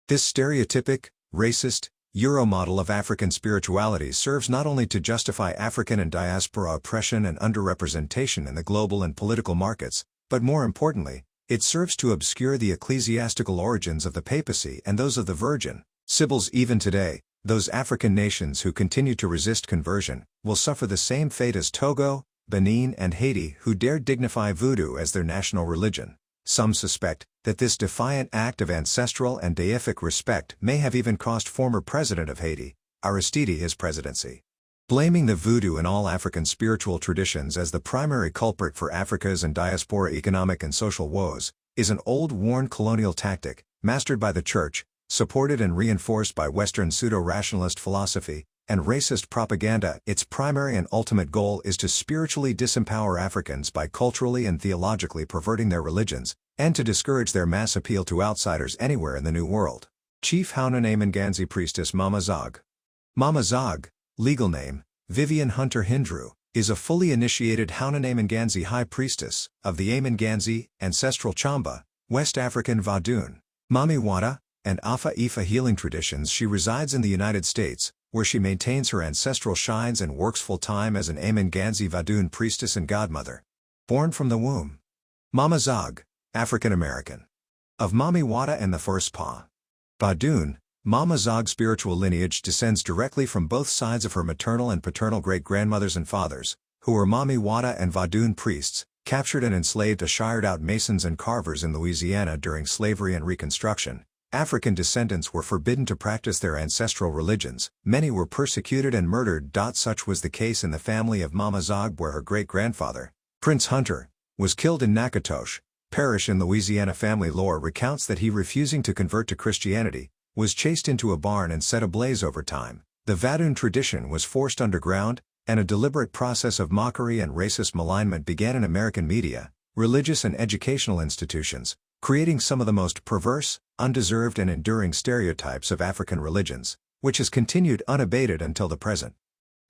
This stereotypic, racist, Euro model of African spirituality serves not only to justify African and diaspora oppression and underrepresentation in the global and political markets, but more importantly, it serves to obscure the ecclesiastical origins of the papacy and those of the Virgin. Sibyls. Even today, those African nations who continue to resist conversion will suffer the same fate as Togo, Benin, and Haiti, who dare dignify voodoo as their national religion. Some suspect that this defiant act of ancestral and deific respect may have even cost former president of Haiti, Aristide, his presidency. Blaming the voodoo and all African spiritual traditions as the primary culprit for Africa's and diaspora economic and social woes is an old worn colonial tactic, mastered by the Church, supported and reinforced by Western pseudo-rationalist philosophy and racist propaganda. Its primary and ultimate goal is to spiritually disempower Africans by culturally and theologically perverting their religions, and to discourage their mass appeal to outsiders anywhere in the New World. Chief Haunanay-Manganzi Priestess Mama Zog. Mama Zog, legal name, Vivian Hunter Hindru, is a fully initiated Haunanay-Manganzi High Priestess of the Amanganzi, ancestral Chamba, West African Vadun, Mami Wata, and Afa Ifa healing traditions. She resides in the United States, where she maintains her ancestral shrines and works full-time as an Amanganzi Vadun priestess and godmother. Born from the womb. Mama Zog, African American. Of Mami Wata and the first Pa. Vadun, Mama Zog's spiritual lineage descends directly from both sides of her maternal and paternal great-grandmothers and fathers, who were Mami Wata and Vadun priests, captured and enslaved as shired-out masons and carvers in Louisiana during slavery and Reconstruction. African descendants were forbidden to practice their ancestral religions. Many were persecuted and murdered. Such was the case in the family of Mama Zog, where her great-grandfather, Prince Hunter, was killed in Natchitoches Parish in Louisiana. Family lore recounts that he, refusing to convert to Christianity, was chased into a barn and set ablaze over time. The Vadun tradition was forced underground, and a deliberate process of mockery and racist malignment began in American media, religious and educational institutions, creating some of the most perverse, undeserved and enduring stereotypes of African religions, which has continued unabated until the present.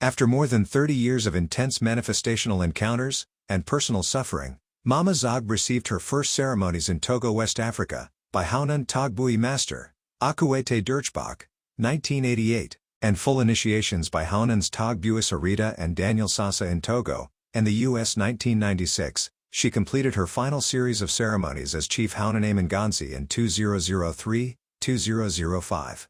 After more than 30 years of intense manifestational encounters and personal suffering, Mama Zog received her first ceremonies in Togo, West Africa, by Haunan Togbui Master Akuete Dirchbach, 1988, and full initiations by Haunan's Togbuis Arita and Daniel Sasa in Togo, and the U.S. 1996. She completed her final series of ceremonies as Chief Haunanay-Manganzi in 2003-2005.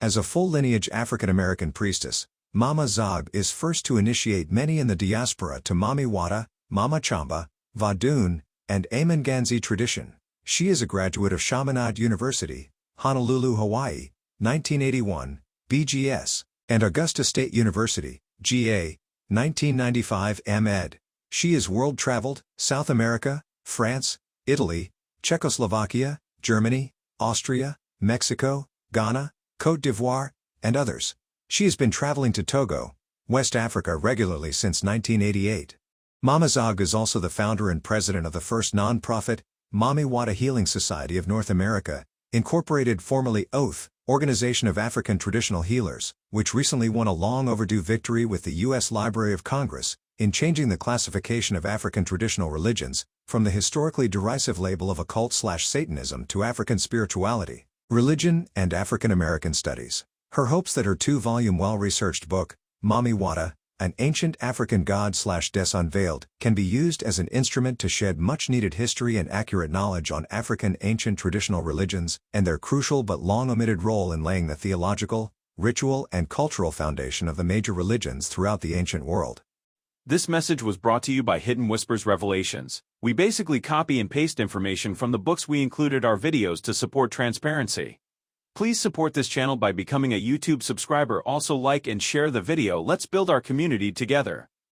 As a full-lineage African-American priestess, Mama Zog is first to initiate many in the diaspora to Mami Wata, Mama Chamba, Vadun, and Amanganzi tradition. She is a graduate of Chaminade University, Honolulu, Hawaii, 1981, BGS, and Augusta State University, GA, 1995 M.Ed. She is world-traveled, South America, France, Italy, Czechoslovakia, Germany, Austria, Mexico, Ghana, Côte d'Ivoire, and others. She has been traveling to Togo, West Africa regularly since 1988. Mama Zog is also the founder and president of the first non-profit, Mami Wata Healing Society of North America, Incorporated, formerly Oath, Organization of African Traditional Healers, which recently won a long-overdue victory with the U.S. Library of Congress, in changing the classification of African traditional religions, from the historically derisive label of occult/Satanism to African spirituality, religion, and African American studies. Her hopes that her 2-volume well-researched book, Mami Wata, An Ancient African God/Des Unveiled, can be used as an instrument to shed much-needed history and accurate knowledge on African ancient traditional religions, and their crucial but long-omitted role in laying the theological, ritual, and cultural foundation of the major religions throughout the ancient world. This message was brought to you by Hidden Whispers Revelations. We basically copy and paste information from the books we included our videos to support transparency. Please support this channel by becoming a YouTube subscriber. Also like and share the video. Let's build our community together.